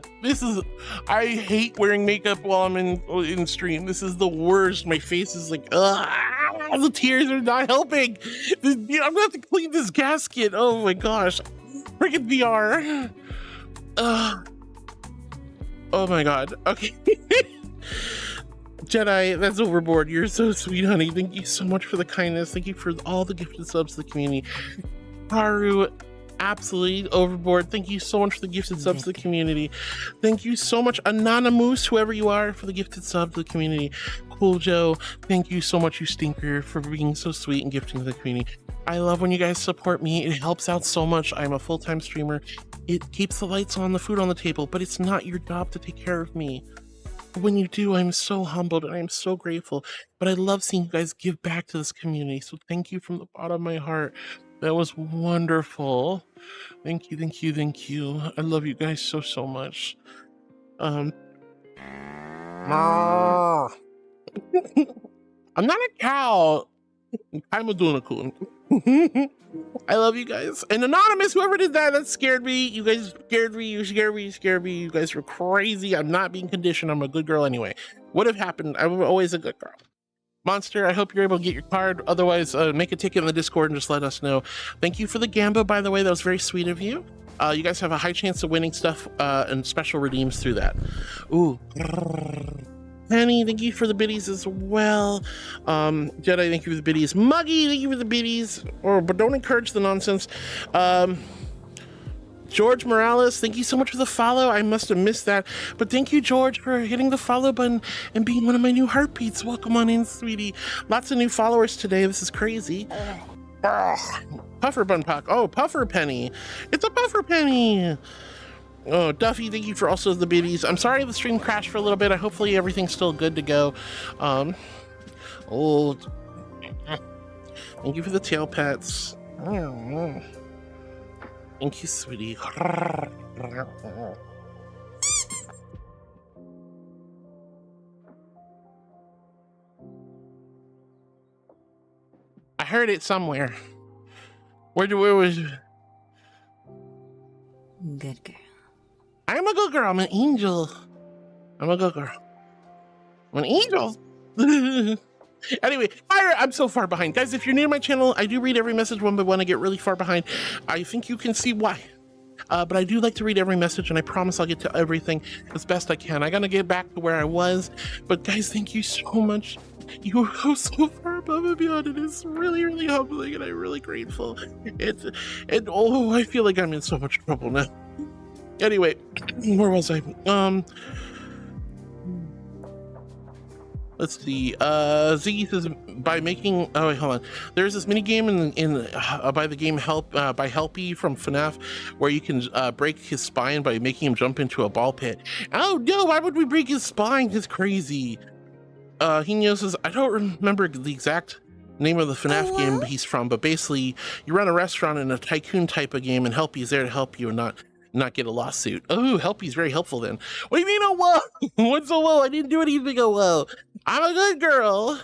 S2: I hate wearing makeup while I'm in stream. This is the worst. My face is like, the tears are not helping. I'm gonna have to clean this gasket. Oh my gosh. Freaking VR. Oh my God. Okay. Jedi, that's overboard. You're so sweet, honey. Thank you so much for the kindness. Thank you for all the gifted subs to the community. Haru, absolutely overboard. Thank you so much for the gifted subs to the community. Thank you so much, Anonymous, whoever you are, for the gifted sub to the community. Cool Joe, thank you so much, you stinker, for being so sweet and gifting to the community. I love when you guys support me. It helps out so much. I'm a full-time streamer. It keeps the lights on, the food on the table, but it's not your job to take care of me. When you do, I'm so humbled and I'm so grateful. But I love seeing you guys give back to this community. So thank you from the bottom of my heart. That was wonderful. Thank you, thank you, thank you. I love you guys so, so much. I'm not a cow. I'm a Dunakun. I love you guys. And Anonymous, whoever did that scared me. You guys scared me. You scared me. You scared me. You guys were crazy. I'm not being conditioned. I'm a good girl anyway. What have happened? I'm always a good girl. Monster, I hope you're able to get your card. Otherwise, make a ticket in the Discord and just let us know. Thank you for the Gamba, by the way. That was very sweet of you. You guys have a high chance of winning stuff and special redeems through that. Ooh. Penny, thank you for the biddies as well. Jedi, thank you for the biddies. Muggy, thank you for the biddies. But don't encourage the nonsense. George Morales, thank you so much for the follow. I must have missed that. But thank you, George, for hitting the follow button and being one of my new heartbeats. Welcome on in, sweetie. Lots of new followers today. This is crazy. Puffer Bun Puck. Oh, Puffer Penny. It's a Puffer Penny. Oh, Duffy, thank you for also the biddies. I'm sorry the stream crashed for a little bit. Hopefully everything's still good to go. Thank you for the tail pets. Thank you, sweetie. I heard it somewhere. Where was it?
S13: Good girl.
S2: I'm a good girl. I'm an angel. I'm a good girl. I'm an angel. Anyway, I'm so far behind. Guys, if you're new to my channel, I do read every message one by one. I get really far behind. I think you can see why. But I do like to read every message, and I promise I'll get to everything as best I can. I gotta get back to where I was. But guys, thank you so much. You go so far above and beyond. It is really, really humbling, and I'm really grateful. Oh, I feel like I'm in so much trouble now. Anyway, where was I? Let's see. Ziggy says by making. Oh wait, hold on. There's this mini game by the game by Helpy from FNAF, where you can break his spine by making him jump into a ball pit. Oh no! Why would we break his spine? It's crazy. Hino says, I don't remember the exact name of the FNAF game he's from, but basically you run a restaurant in a tycoon type of game and Helpy's there to help you and not get a lawsuit. Oh, Helpy's very helpful then. What do you mean, oh, whoa? What's a whoa? I didn't do anything, oh, whoa. I'm a good girl.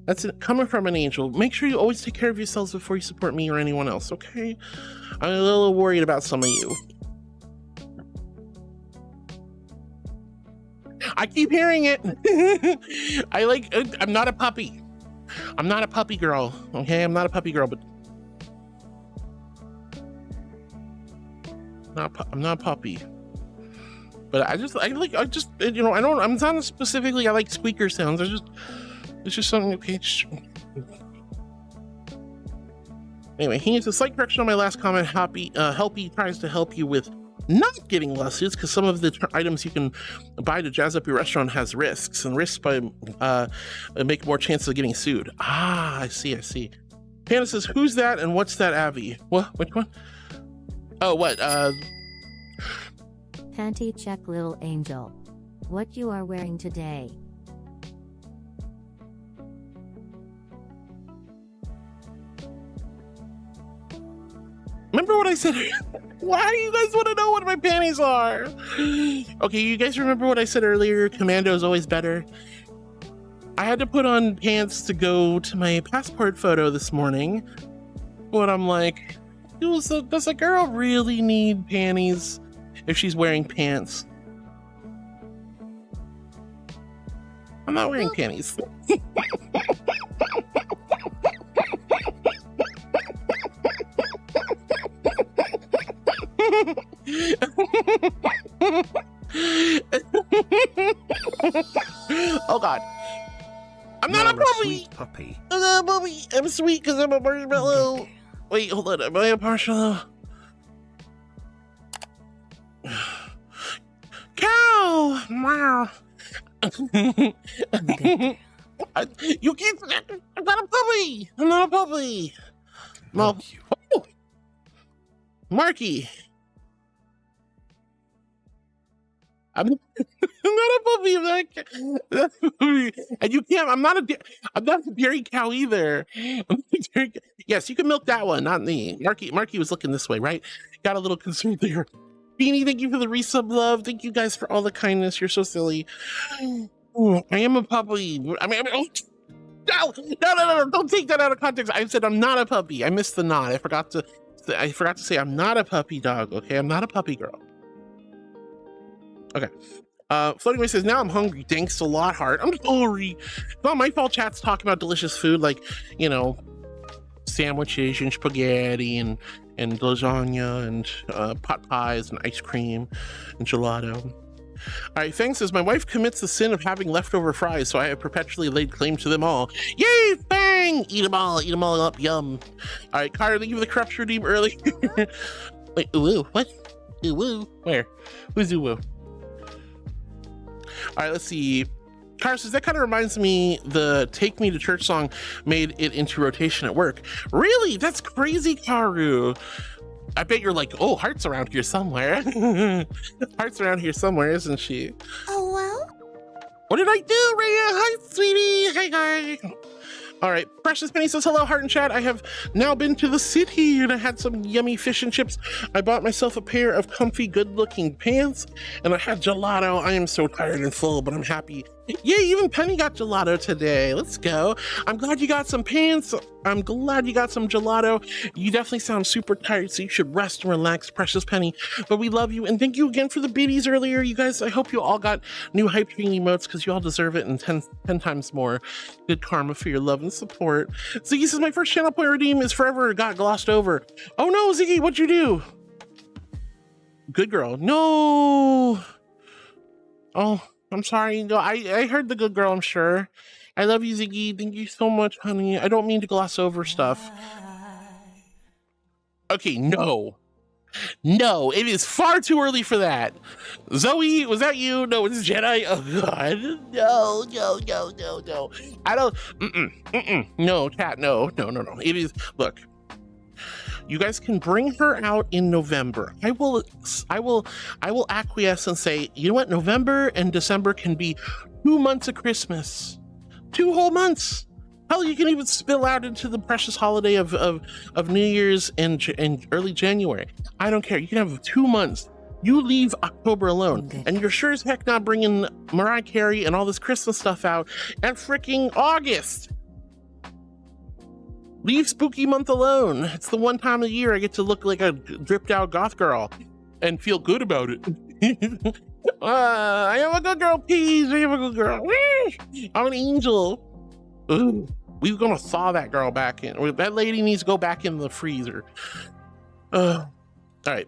S2: That's it, coming from an angel. Make sure you always take care of yourselves before you support me or anyone else, okay? I'm a little worried about some of you. I keep hearing it. I'm not a puppy. I'm not a puppy girl, okay? I'm not a puppy girl, but I'm not a puppy. But I'm not specifically, I like squeaker sounds. It's just something, okay. Anyway, he needs a slight correction on my last comment. Helpy tries to help you with not getting lawsuits because some of the items you can buy to jazz up your restaurant has risks, and risks by make more chances of getting sued. Ah, I see. Hannah says, who's that and what's that Avi? What? Which one? Oh, what?
S13: Panty check, little angel. What you are wearing today?
S2: Remember what I said? Why do you guys want to know what my panties are? Okay, you guys remember what I said earlier? Commando is always better. I had to put on pants to go to my passport photo this morning. But I'm like, does a girl really need panties if she's wearing pants? I'm not wearing panties. Oh God. I'm not a puppy. I'm not a puppy. I'm sweet because I'm a marshmallow. Wait, hold on. Am I a marshmallow? Cow! Wow. You keep. I'm not a puppy. I'm not a puppy. Marky. I'm not a puppy. And you can't. I'm not a dairy cow either. Yes, you can milk that one, not me. Marky was looking this way, right? Got a little concerned there. Beanie, thank you for the resub, love. Thank you guys for all the kindness. You're so silly. Ooh, I am a puppy. No, don't take that out of context. I said I'm not a puppy. I missed the nod. I forgot to say I'm not a puppy dog. Okay, I'm not a puppy girl. Okay. Floating Away says, now I'm hungry. Thanks a lot, Heart. I'm sorry. It's not my fault chat's talking about delicious food like, you know, sandwiches and spaghetti and lasagna and pot pies and ice cream and gelato. All right, thanks. As my wife commits the sin of having leftover fries, so I have perpetually laid claim to them all. Yay, bang! Eat them all up, yum. All right, Carter, thank you for the corruption redeem early. Wait, ooh, what? Ooh, where? Who's ooh? All right, let's see. Carter says, that kind of reminds me the Take Me to Church song made it into rotation at work. Really? That's crazy, Karu. I bet you're like, oh, Heart's around here somewhere. Heart's around here somewhere, isn't she?
S14: Oh, well?
S2: What did I do, Rhea? Hi, sweetie. Hi. All right, Precious Penny says, hello, Heart and Chat. I have now been to the city and I had some yummy fish and chips. I bought myself a pair of comfy, good-looking pants and I had gelato. I am so tired and full, but I'm happy. Yay, even Penny got gelato today. Let's go. I'm glad you got some pants. I'm glad you got some gelato. You definitely sound super tired, so you should rest and relax, Precious Penny. But we love you, and thank you again for the biddies earlier. You guys, I hope you all got new hype train emotes because you all deserve it and 10 times more. Good karma for your love and support. Ziggy says, my first channel point redeem is forever got glossed over. Oh no, Ziggy, what'd you do? Good girl. No. Oh. I'm sorry. No, I heard the good girl, I'm sure. I love you, Ziggy. Thank you so much, honey. I don't mean to gloss over stuff. Okay, no. No, it is far too early for that. Zoe, was that you? No, it's Jedi. Oh, God. No. I don't... No, Cat, no. It is... Look. You guys can bring her out in November. I will acquiesce and say, you know what? November and December can be 2 months of Christmas. 2 whole months. Hell, you can even spill out into the precious holiday of New Year's in early January. I don't care. You can have 2 months. You leave October alone, and you're sure as heck not bringing Mariah Carey and all this Christmas stuff out and freaking August. Leave spooky month alone. It's the one time of the year I get to look like a dripped out goth girl and feel good about it. I am a good girl, please. I am a good girl. I'm an angel. Ooh, we're gonna thaw that girl back in. That lady needs to go back in the freezer. All right.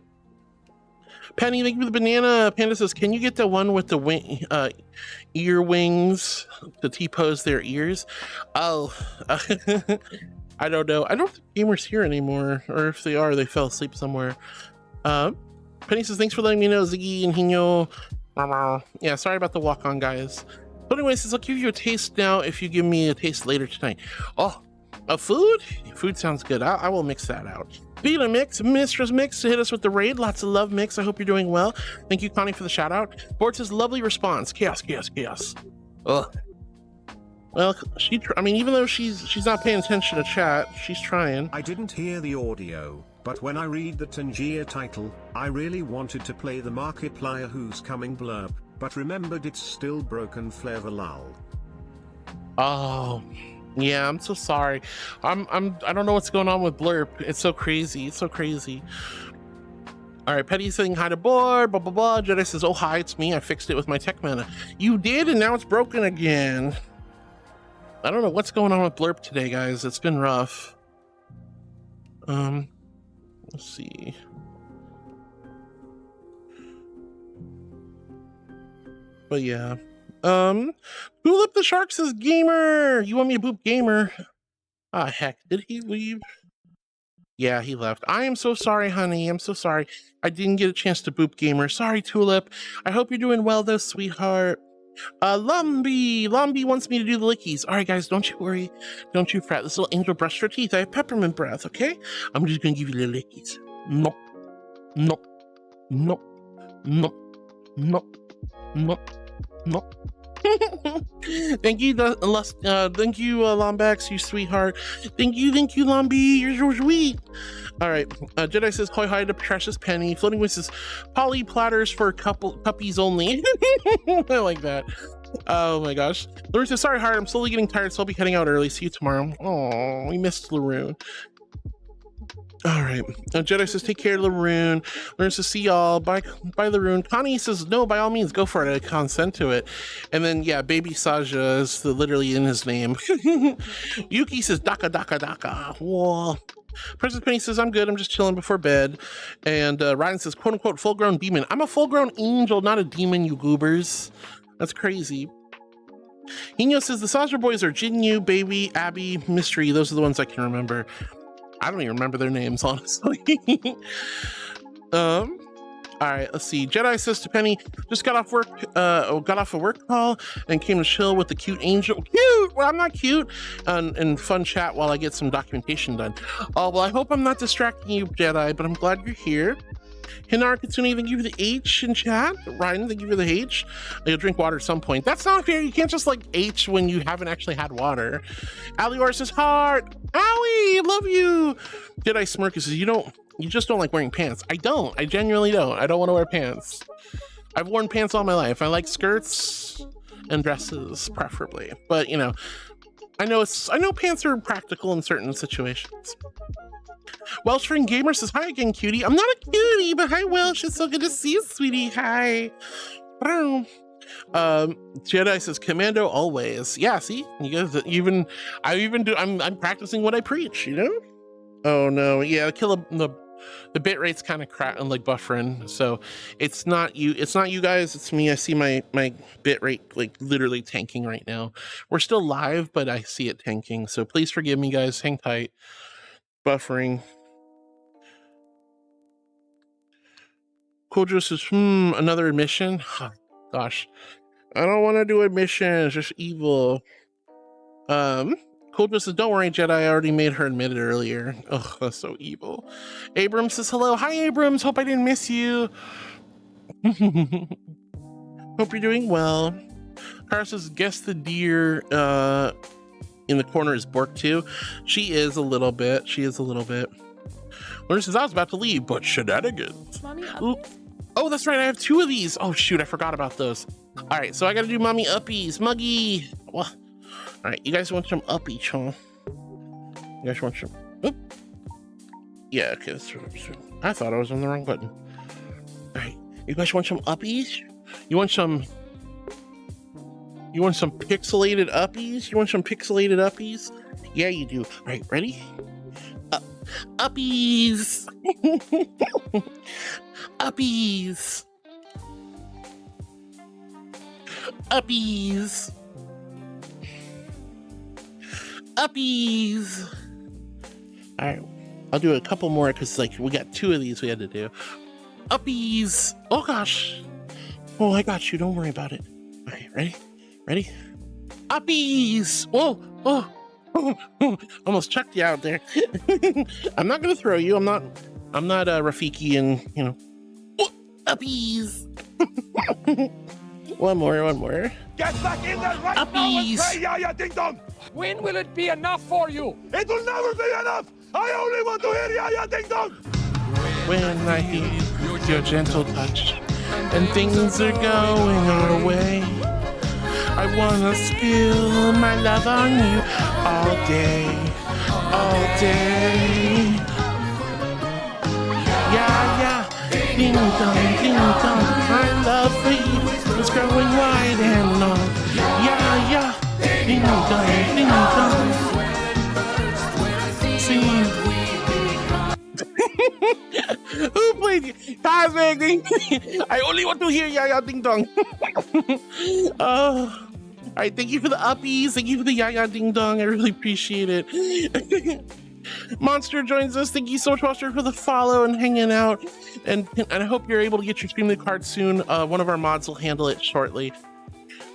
S2: Penny, thank you for the banana. Panda says, can you get the one with the ear wings to T-pose their ears? Oh, I don't know. I don't think Gamer's here anymore, or if they are, they fell asleep somewhere. Penny says, thanks for letting me know, Ziggy and Hino. Yeah, sorry about the walk-on, guys. But anyway, says, I'll give you a taste now if you give me a taste later tonight. Oh, a food? Food sounds good. I will mix that out. Vita Mix, Mistress Mix, hit us with the raid. Lots of love, Mix. I hope you're doing well. Thank you, Connie, for the shout out. Bort's lovely response. Chaos, chaos, chaos. Ugh. Well, I mean, even though she's not paying attention to chat, she's trying.
S5: I didn't hear the audio, but when I read the Tangier title, I really wanted to play the Markiplier Who's Coming blurb, but remembered it's still broken flavor lol.
S2: Oh. Yeah, I'm so sorry. I don't know what's going on with Blurp. It's so crazy. It's so crazy. All right, Petty's saying hi to board, blah, blah, blah. Jedi says, oh, hi, it's me. I fixed it with my tech mana. You did, and now it's broken again. I don't know what's going on with Blurp today, guys. It's been rough. Let's see. But yeah. Tulip the Shark says, Gamer, you want me to boop Gamer? Ah, heck, did he leave? Yeah, he left. I am so sorry, honey. I'm so sorry. I didn't get a chance to boop Gamer. Sorry, Tulip. I hope you're doing well, though, sweetheart. Lumby wants me to do the lickies. All right, guys, don't you worry. Don't you fret. This little angel brushed her teeth. I have peppermint breath, okay? I'm just gonna give you the lickies. Nope. Nope. Nope. Nope. Nope. Nope. Nope. Thank you, Lombax, you sweetheart. Thank you, Lomby. You're so sweet. All right, Jedi says, "Hoi hi to precious Penny." Floating Wind says, "Polly platters for puppies only." I like that. Oh my gosh. Laroon says, "Sorry, Heart. I'm slowly getting tired, so I'll be heading out early. See you tomorrow." Oh, we missed Laroon. All right. Jedi says, take care, Laroon. Laroon says, see y'all. Bye, Laroon. Connie says, no, by all means, go for it. I consent to it. And then, yeah, Baby Saja is literally in his name. Yuki says, Daka, Daka, Daka. Whoa. Princess Penny says, I'm good. I'm just chilling before bed. And Ryan says, quote unquote, full grown demon. I'm a full grown angel, not a demon, you goobers. That's crazy. Hino says, the Saja boys are Jinyu, Baby, Abby, Mystery. Those are the ones I can remember. I don't even remember their names, honestly. All right, let's see. Jedi says to Penny, just got off a work call and came to chill with the cute angel. Cute! Well, I'm not cute. And fun chat while I get some documentation done. Oh, well, I hope I'm not distracting you, Jedi, but I'm glad you're here. Hinar Katsuni, thank you for the H in chat. Ryan, thank you for the H. You'll drink water at some point. That's not fair. You can't just like H when you haven't actually had water. Alior says, heart. Owie, love you. Jedi Smirk says, you just don't like wearing pants. I don't. I genuinely don't. I don't want to wear pants. I've worn pants all my life. I like skirts and dresses, preferably. But you know, I know pants are practical in certain situations. Welshring Gamer says, hi again, cutie. I'm not a cutie, but hi, Welsh. It's so good to see you, sweetie. Hi. Jedi says, commando always. Yeah, see? You guys I'm practicing what I preach, you know? Oh no, yeah, the bit rate's kind of like buffering, so it's not you guys, it's me. I see my bit rate like literally tanking right now. We're still live, but I see it tanking, so please forgive me, guys. Hang tight. Buffering. Kojo says, another admission? Oh, gosh. I don't want to do admission. It's just evil. Coldwood says, don't worry, Jedi. I already made her admit it earlier. Oh, that's so evil. Abram says, hello. Hi, Abrams. Hope I didn't miss you. Hope you're doing well. Kara says, guess the deer in the corner is Bork too. She is a little bit. Luna says, I was about to leave, but shenanigans. Oh, that's right. I have 2 of these. Oh, shoot. I forgot about those. All right. So I got to do mommy uppies. Muggy. Well, all right. You guys want some uppies, huh? You guys want some? Oop. Yeah. Okay. I thought I was on the wrong button. All right. You guys want some uppies? You want some pixelated uppies? Yeah, you do. All right. Ready? Uppies. Uppies. Uppies. Uppies. All right, I'll do a couple more because like we got 2 of these we had to do. Uppies. Oh gosh. Oh, I got you. Don't worry about it. Okay, ready? Uppies. Whoa. Oh, almost chucked you out there. I'm not gonna throw you. I'm not Rafiki and uppies. One more.
S9: Get back in there right
S2: uppies.
S9: now and play Yaya Ding Dong!
S12: When will it be enough for you?
S9: It will never be enough! I only want to hear Yaya Ding Dong!
S2: When I hear your gentle touch and things are going our way, I wanna spill my love on you all day. Yeah, ding dong, my love for you is growing wide and long. Yeah, ding dong. See. Who played you? I only want to hear Yaya Ding Dong. Oh. All right, thank you for the uppies. Thank you for the Yaya Ding Dong. I really appreciate it. Monster joins us. Thank you so much, Monster, for the follow and hanging out. And I hope you're able to get your streaming card soon. One of our mods will handle it shortly.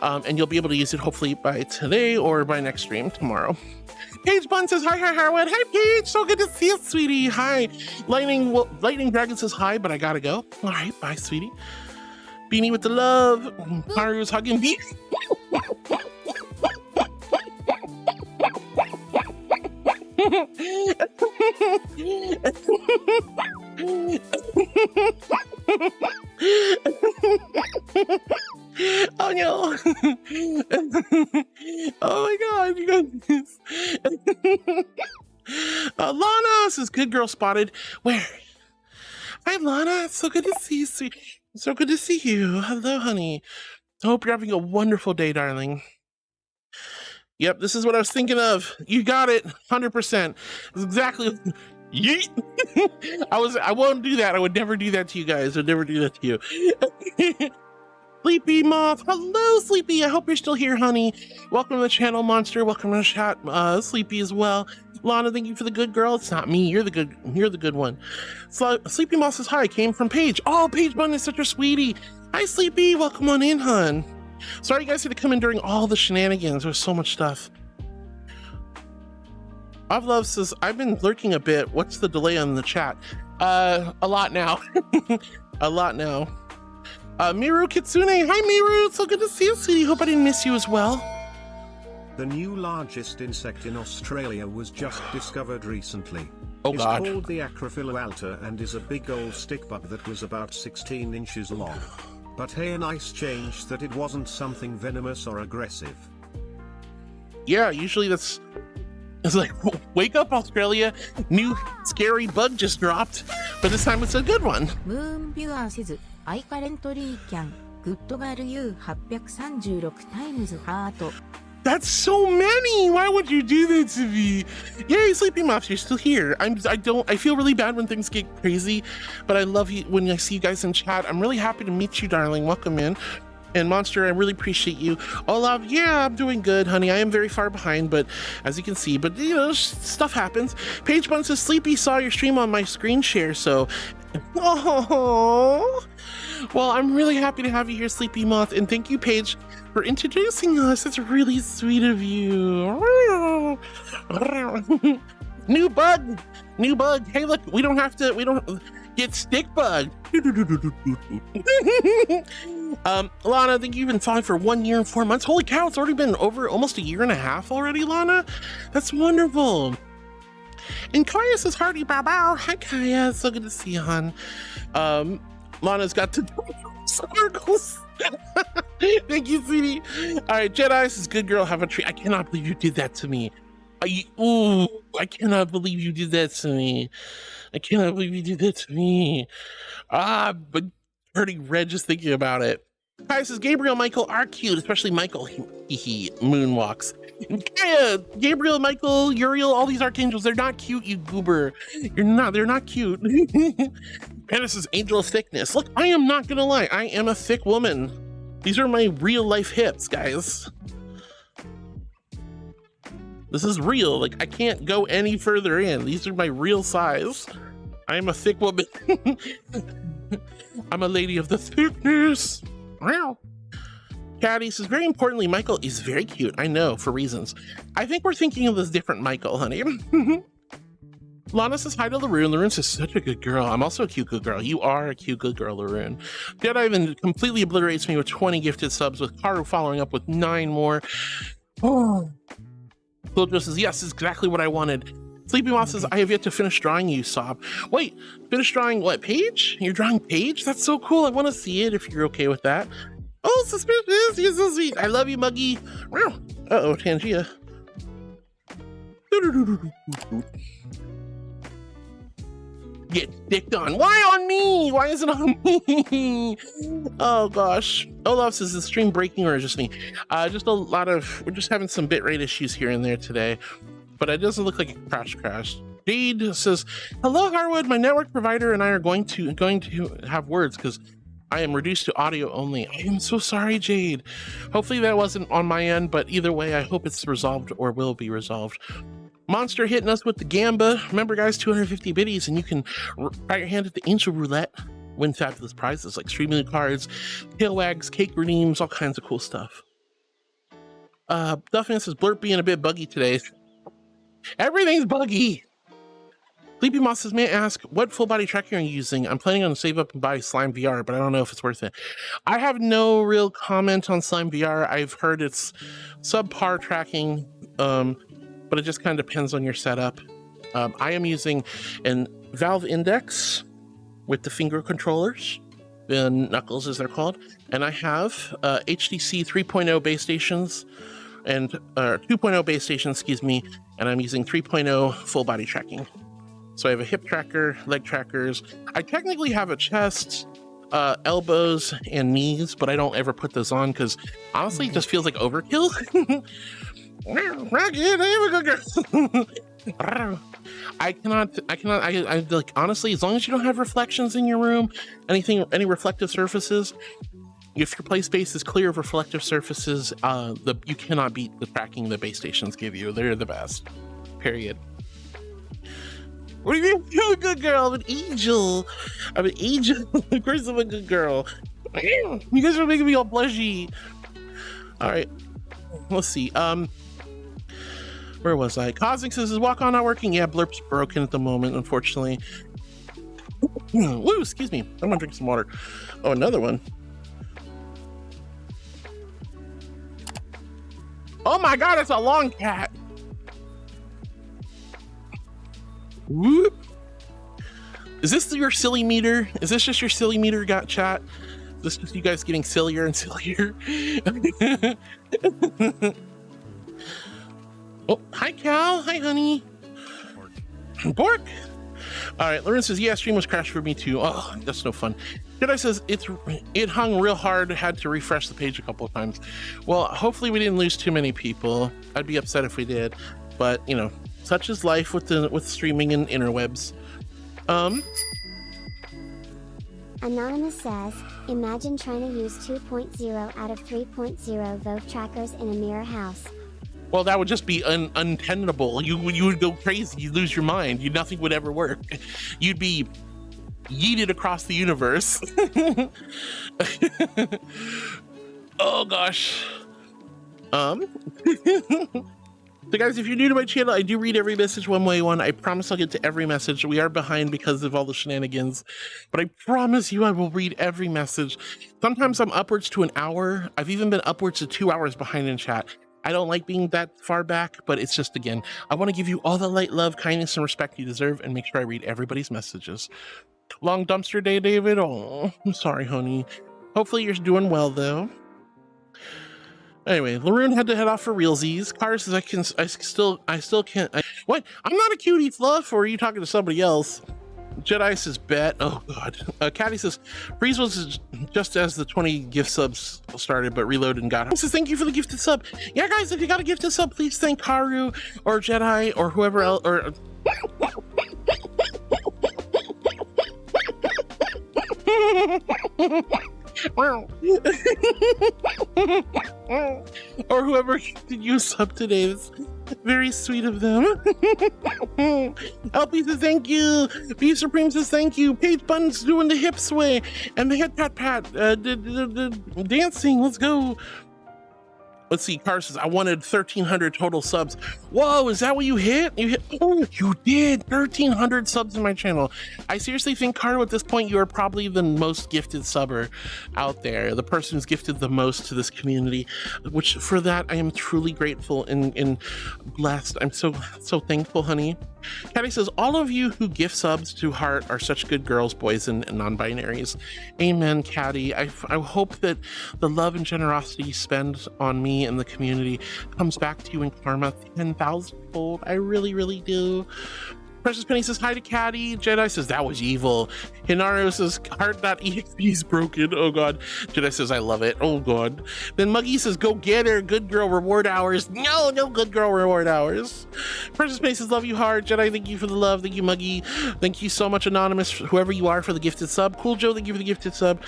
S2: And you'll be able to use it hopefully by today or by next stream tomorrow. Paige Bun says, hi, Harwood. Hi, Paige. So good to see you, sweetie. Hi. Lightning Dragon says hi, but I gotta go. All right, bye, sweetie. Beanie with the love. Haru's hugging me. Oh no. Oh my god, you got this. Lana says, good girl spotted. Where? Hi, Lana. It's so good to see you, sweet. So good to see you. Hello, honey. I hope you're having a wonderful day, darling. Yep, this is what I was thinking of. You got it, 100%. It's exactly. Yeet. I won't do that. I would never do that to you guys. I would never do that to you. Sleepy Moth. Hello, Sleepy. I hope you're still here, honey. Welcome to the channel, Monster. Welcome to the chat, Sleepy as well. Lana, thank you for the good girl. It's not me. You're the good one. Sleepy Moth says hi. Came from Paige. Oh, Paige Bun is such a sweetie. Hi, Sleepy. Welcome on in, hun. Sorry you guys had to come in during all the shenanigans. There's so much stuff. Love says, I've been lurking a bit. What's the delay on the chat? A lot now. A lot now. Miru Kitsune. Hi, Miru. So good to see you, sweetie. Hope I didn't miss you as well.
S5: The new largest insect in Australia was just discovered recently.
S2: Oh, God.
S5: It's called the EᗰOtioᑎᗪᒪ and is a big old stick bug that was about 16 inches long. But hey, a nice change that it wasn't something venomous or aggressive.
S2: Yeah, usually it's like, wake up, Australia. New scary bug just dropped. But this time it's a good one.
S17: Moonviewer says, I currently can good you 836 times heart.
S2: That's so many. Why would you do that to me? Yay, Sleepy Moth, you're still here. I feel really bad when things get crazy, but I love you when I see you guys in chat. I'm really happy to meet you, darling. Welcome in. And Monster, I really appreciate you. Olaf, yeah, I'm doing good, honey. I am very far behind, but as you can see, but you know, stuff happens. Paige Bun says, Sleepy saw your stream on my screen share, so. Oh, Well, I'm really happy to have you here, Sleepy Moth, and thank you, Paige, for introducing us. It's really sweet of you. New bug. Hey, look, we don't get stick bugged. Lana, I think you've been following for 1 year and 4 months. Holy cow, it's already been over almost 1.5 years already, Lana. That's wonderful. And Kaya says, Hardy bow bow. Hi, Kaya. So good to see you, hon. Lana's got to circles. Thank you, sweetie. All right, Jedi says, good girl, have a treat. I cannot believe you did that to me. I cannot believe you did that to me. But pretty red just thinking about it. Kaya says, Gabriel, Michael are cute, especially Michael. He moonwalks. Kaya, Gabriel, Michael, Uriel, all these archangels, they're not cute, you goober. They're not cute. Hannah says, angel of thickness. Look, I am not gonna lie, I am a thick woman. These are my real life hips, guys. This is real. Like, I can't go any further in. These are my real size. I am a thick woman. I'm a lady of the thickness. Wow. Caddy says, very importantly, Michael is very cute. I know, for reasons. I think we're thinking of this different Michael, honey. Lana says hi to Laroon. Laroon says, such a good girl. I'm also a cute good girl. You are a cute good girl, Laroon. Jedi even completely obliterates me with 20 gifted subs, with Karu following up with 9 more. Oh. Joe says, yes, exactly what I wanted. Sleepy Moth says, I have yet to finish drawing you, Sob. Wait, finish drawing what, Paige? You're drawing Paige? That's so cool. I want to see it if you're okay with that. Oh, suspicious. You're so sweet. I love you, Muggy. Uh-oh, Tangia. Get dicked on. Why on me? Why is it on me? Oh gosh. Olaf says, is the stream breaking or just me? Just a lot of, we're just having some bitrate issues here and there today, but it doesn't look like a crash. Jade says, hello Harwood, my network provider and I are going to have words because I am reduced to audio only. I am so sorry, Jade. Hopefully that wasn't on my end, but either way, I hope it's resolved or will be resolved. Monster hitting us with the Gamba. Remember, guys, 250 biddies, and you can try your hand at the Angel Roulette, win fabulous prizes like streaming cards, tail wags, cake redeems, all kinds of cool stuff. Duffman says, Blurp being a bit buggy today. Everything's buggy. Sleepy Moth says, may I ask, what full body tracking are you using? I'm planning on save up and buy Slime VR, but I don't know if it's worth it. I have no real comment on Slime VR. I've heard it's subpar tracking, but it just kind of depends on your setup. I am using an Valve Index with the finger controllers, the knuckles as they're called, and I have HTC 3.0 base stations and 2.0 base stations, excuse me, and I'm using 3.0 full body tracking. So I have a hip tracker, leg trackers. I technically have a chest, elbows, and knees, but I don't ever put those on because honestly, it just feels like overkill. I like, honestly, as long as you don't have reflections in your room, any reflective surfaces, if your play space is clear of reflective surfaces, you cannot beat the tracking the base stations give you. They're the best, period. What do you mean? You're a good girl. I'm an angel. I'm an angel. Of course I'm a good girl. You guys are making me all blushy. All right, let's see. Where was I? Cosmic says, is Walk On not working? Yeah, Blurp's broken at the moment, unfortunately. Woo, excuse me. I'm gonna drink some water. Oh, another one. Oh my god, it's a long cat. Whoop. Is this your silly meter? Is this just your silly meter got chat? Is this just you guys getting sillier and sillier? Oh, hi Cal. Hi honey. Bork. All right, Lauren says, yeah, stream was crashed for me too. Oh, that's no fun. Jedi says it hung real hard, had to refresh the page a couple of times. Well, hopefully we didn't lose too many people. I'd be upset if we did, but you know, such is life with streaming and interwebs.
S3: Anonymous says, imagine trying to use 2.0 out of 3.0 Vove trackers in a mirror house.
S2: Well, that would just be untenable. You would go crazy. You'd lose your mind. Nothing would ever work. You'd be yeeted across the universe. Oh gosh. So guys, if you're new to my channel, I do read every message one way one. I promise I'll get to every message. We are behind because of all the shenanigans, but I promise you I will read every message. Sometimes I'm upwards to an hour. I've even been upwards to 2 hours behind in chat. I don't like being that far back, but it's just, again, I want to give you all the light, love, kindness, and respect you deserve and make sure I read everybody's messages. Long dumpster day, David. Oh, I'm sorry, honey. Hopefully you're doing well, though. Anyway, Laroon had to head off for realsies. Car says I still can't. What? I'm not a cutie fluff, or are you talking to somebody else? Jedi says bet. Oh god. Caddy says freeze was just as the 20 gift subs started, but reloaded and got him. Says thank you for the gifted sub. Yeah, guys, if you got a gifted sub, please thank Karu or Jedi or whoever else. Or or whoever did you sub today. That's very sweet of them. LP says thank you. Beef Supreme says thank you. Paige Buns doing the hip sway and the head pat pat. Dancing. Let's go. Let's see, Car says, I wanted 1,300 total subs. Whoa, is that what you hit? You hit, oh, you did 1,300 subs in my channel. I seriously think, Car, at this point, you are probably the most gifted subber out there, the person who's gifted the most to this community, which for that, I am truly grateful and blessed. I'm so thankful, honey. Caddy says, all of you who gift subs to Heart are such good girls, boys, and non-binaries. Amen, Caddy. I hope that the love and generosity you spend on me and the community comes back to you in karma 10,000-fold. I really, really do. Precious Penny says hi to Caddy. Jedi says that was evil. Hinaru says heart.exe is broken. Oh god. Jedi says I love it. Oh god. Then Muggy says go get her. Good girl reward hours. No good girl reward hours. Precious Penny says love you hard. Jedi, thank you for the love. Thank you, Muggy. Thank you so much, Anonymous, whoever you are, for the gifted sub. Cool Joe, thank you for the gifted sub.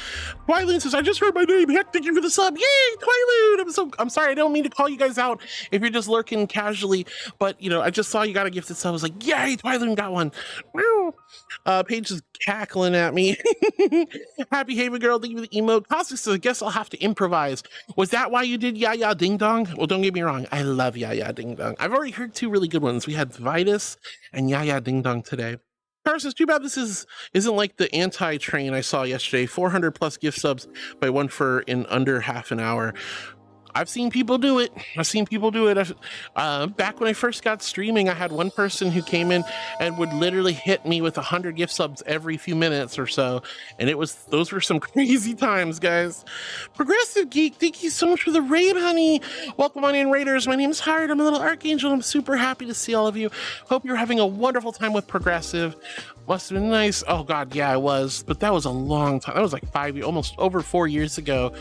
S2: Twyloon says I just heard my name. Heck, thank you for the sub. Yay, Twyloon. I'm sorry, I don't mean to call you guys out if you're just lurking casually, but you know, I just saw you got a gifted sub. I was like, yay, Twyloon got one. Paige is cackling at me. Happy Haven Girl, thank you for the emote. Cosmic says, I guess I'll have to improvise. Was that why you did Yaya Ding Dong? Well, don't get me wrong, I love Yaya Ding Dong. I've already heard 2 really good ones. We had Vitus and Yaya Ding Dong today. Carson, too bad this isn't like the anti-train I saw yesterday. 400 plus gift subs by one for in under half an hour. I've seen people do it. Back when I first got streaming, I had one person who came in and would literally hit me with 100 gift subs every few minutes or so. And those were some crazy times, guys. Progressive Geek, thank you so much for the raid, honey. Welcome on in, Raiders. My name is Hard. I'm a little Archangel. I'm super happy to see all of you. Hope you're having a wonderful time with Progressive. Must have been nice. Oh God, yeah, I was. But that was a long time. That was like 5 years, almost over 4 years ago.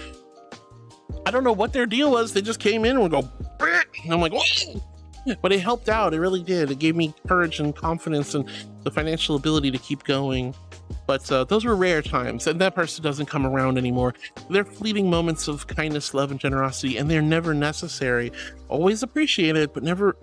S2: I don't know what their deal was. They just came in and would go, and I'm like, whoa! But it helped out. It really did. It gave me courage and confidence and the financial ability to keep going. But those were rare times, and that person doesn't come around anymore. They're fleeting moments of kindness, love, and generosity, and they're never necessary. Always appreciated, but never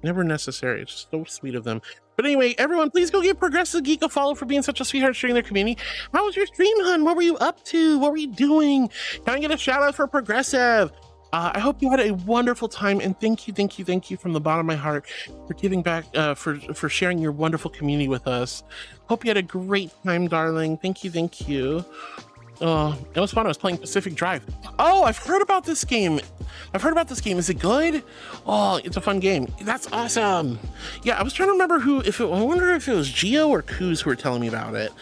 S2: necessary. It's just so sweet of them. But anyway, everyone, please go give Progressive Geek a follow for being such a sweetheart sharing their community. How was your stream, hun? What were you up to? What were you doing? Can I get a shout out for Progressive? I hope you had a wonderful time, and thank you from the bottom of my heart for giving back, for sharing your wonderful community with us. Hope you had a great time, darling. Thank you. Oh, it was fun. I was playing Pacific Drive. Oh, I've heard about this game. Is it good? Oh, it's a fun game. That's awesome. Yeah, I was trying to remember I wonder if it was Geo or Kuz who were telling me about it.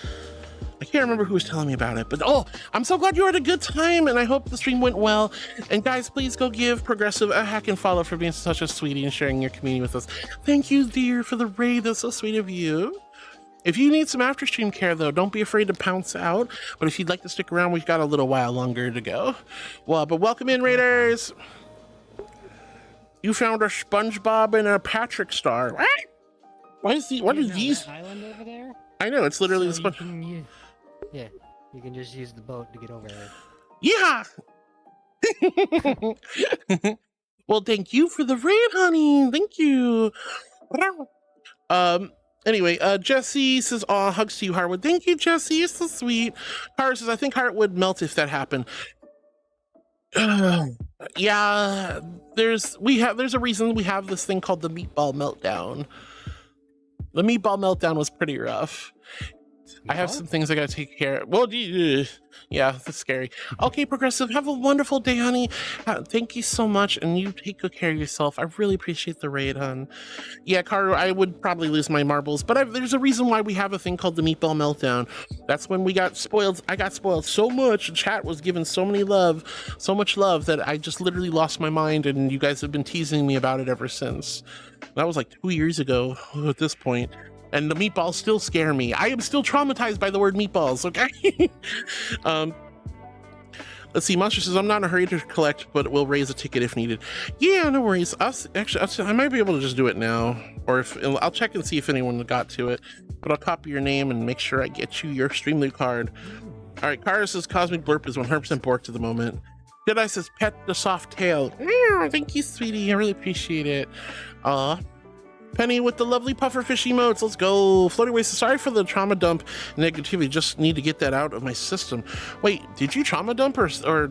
S2: I can't remember who was telling me about it, but oh, I'm so glad you had a good time, and I hope the stream went well. And guys, please go give Progressive a hack and follow for being such a sweetie and sharing your community with us. Thank you, dear, for the raid. That's so sweet of you. If you need some after stream care, though, don't be afraid to pounce out. But if you'd like to stick around, we've got a little while longer to go. Well, but welcome in, Raiders. You found a SpongeBob and a Patrick star. What is these?
S6: Island over there?
S2: I know, it's literally the sponge.
S6: Yeah, you can just use the boat to get over there.
S2: Yeah. Well, thank you for the raid, honey. Thank you. Anyway, Jesse says, "Aw, hugs to you, Heartwood." Thank you, Jesse. You're so sweet. Cara says, "I think Heart would melt if that happened." Yeah, there's a reason we have this thing called the meatball meltdown. The meatball meltdown was pretty rough. I have some things I gotta take care of. Well, yeah, that's scary. Okay, Progressive, have a wonderful day, honey. Thank you so much, and you take good care of yourself. I really appreciate the raid, hon. Yeah, Karu, I would probably lose my marbles, but there's a reason why we have a thing called the meatball meltdown. That's when we got spoiled. I got spoiled so much. The chat was given so much love that I just literally lost my mind, and you guys have been teasing me about it ever since. That was like 2 years ago at this point. And the meatballs still scare me. I am still traumatized by the word meatballs, okay? Let's see, Monster says, "I'm not in a hurry to collect, but we'll raise a ticket if needed." Yeah, no worries. I might be able to just do it now. Or I'll check and see if anyone got to it. But I'll copy your name and make sure I get you your Stream Loot card. All right, Kara says, "Cosmic Blurp is 100% borked at the moment." Jedi says, "Pet the soft tail." Thank you, sweetie. I really appreciate it. Penny with the lovely pufferfish emotes. Let's go. Floating Waste, sorry for the trauma dump negativity. Just need to get that out of my system. Wait, did you trauma dump or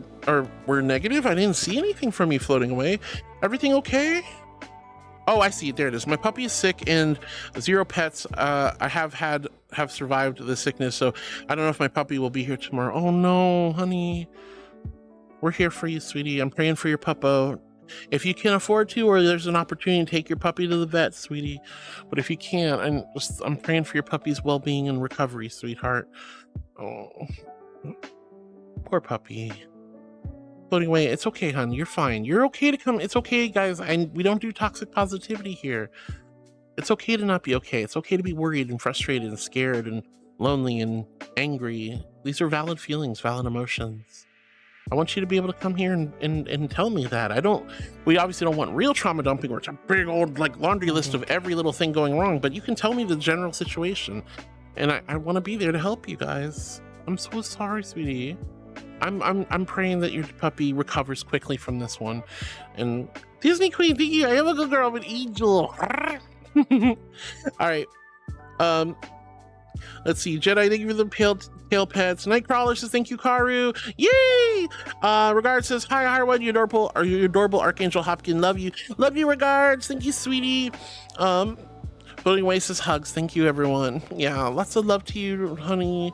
S2: were negative? I didn't see anything from you floating away. Everything okay? Oh, I see it. There it is. My puppy is sick and 0 pets. I have survived the sickness, so I don't know if my puppy will be here tomorrow. Oh no, honey. We're here for you, sweetie. I'm praying for your puppo. If you can afford to, or there's an opportunity to take your puppy to the vet, sweetie. But if you can't, I'm praying for your puppy's well-being and recovery, sweetheart. Oh, poor puppy. Floating away. It's okay, hon. You're fine. You're okay to come. It's okay, guys. We don't do toxic positivity here. It's okay to not be okay. It's okay to be worried and frustrated and scared and lonely and angry. These are valid feelings, valid emotions. I want you to be able to come here and tell me that. We obviously don't want real trauma dumping where it's a big old like laundry list of every little thing going wrong, but you can tell me the general situation. And I want to be there to help you guys. I'm so sorry, sweetie. I'm praying that your puppy recovers quickly from this one. And Disney Queen, thank you. I am a good girl with Angel. All right. Let's see. Jedi, thank you for the tail pets. Nightcrawler says, "Thank you, Karu." Yay! Regards says, "Hi, Harwood, you adorable Archangel Hopkins. Love you. Love you, Regards. Thank you, sweetie." Floating Away says, "Hugs." Thank you, everyone. Yeah, lots of love to you, honey.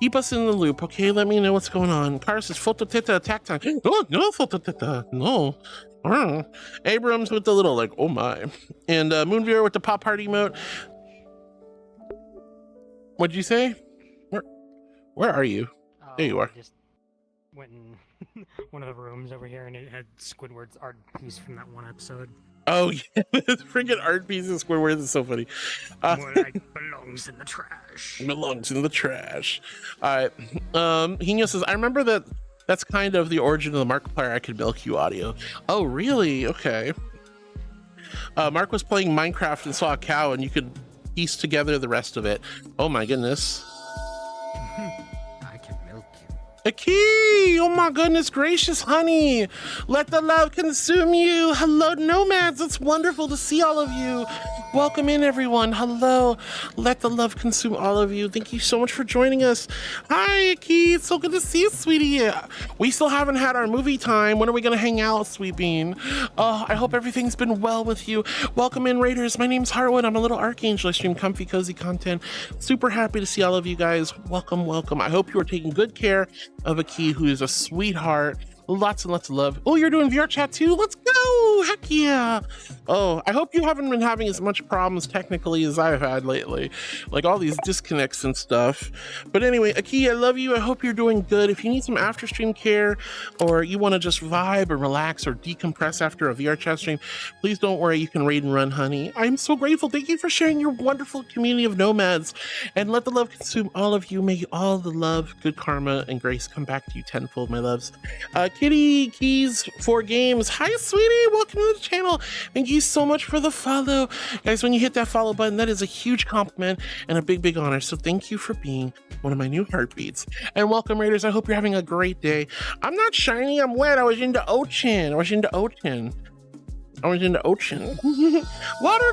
S2: Keep us in the loop, okay? Let me know what's going on. Kara says, "Phototeta attack time." Oh, no, Phototeta. No. Abrams with the little, like, oh my. And Moonviewer with the pop heart emote. What'd you say? Where are you? There you are.
S18: I just went in one of the rooms over here and it had Squidward's art piece from that one episode.
S2: Oh yeah, this freaking art piece of Squidward is so funny.
S18: More like belongs in the trash.
S2: Belongs in the trash. All right. Hino says, "I remember that's kind of the origin of the Markiplier I Could Milk You audio." Oh really? Okay. Mark was playing Minecraft and saw a cow and you could piece together the rest of it. Oh my goodness.
S18: I can milk you.
S2: A key! Oh my goodness gracious, honey! Let the love consume you! Hello, nomads! It's wonderful to see all of you! Welcome in, everyone! Hello! Let the love consume all of you. Thank you so much for joining us. Hi, Key! It's so good to see you, sweetie! We still haven't had our movie time. When are we gonna hang out, Sweet Bean? Oh, I hope everything's been well with you. Welcome in, Raiders. My name's Harwood. I'm a little Archangel. I stream comfy, cozy content. Super happy to see all of you guys. Welcome, welcome. I hope you are taking good care of a Key who is a sweetheart. Lots and lots of love. Oh, you're doing VR chat too? Let's go! Heck yeah! Oh, I hope you haven't been having as much problems technically as I've had lately. Like all these disconnects and stuff. But anyway, Aki, I love you. I hope you're doing good. If you need some after stream care or you want to just vibe or relax or decompress after a VR chat stream, please don't worry. You can raid and run, honey. I'm so grateful. Thank you for sharing your wonderful community of nomads. And let the love consume all of you. May all the love, good karma, and grace come back to you tenfold, my loves. Kitty Keys 4 Games. Hi, sweetie. Welcome to the channel. Thank you so much for the follow. Guys, when you hit that follow button, that is a huge compliment and a big, big honor. So thank you for being one of my new heartbeats. And welcome, Raiders. I hope you're having a great day. I'm not shiny. I'm wet. I was into ocean. Water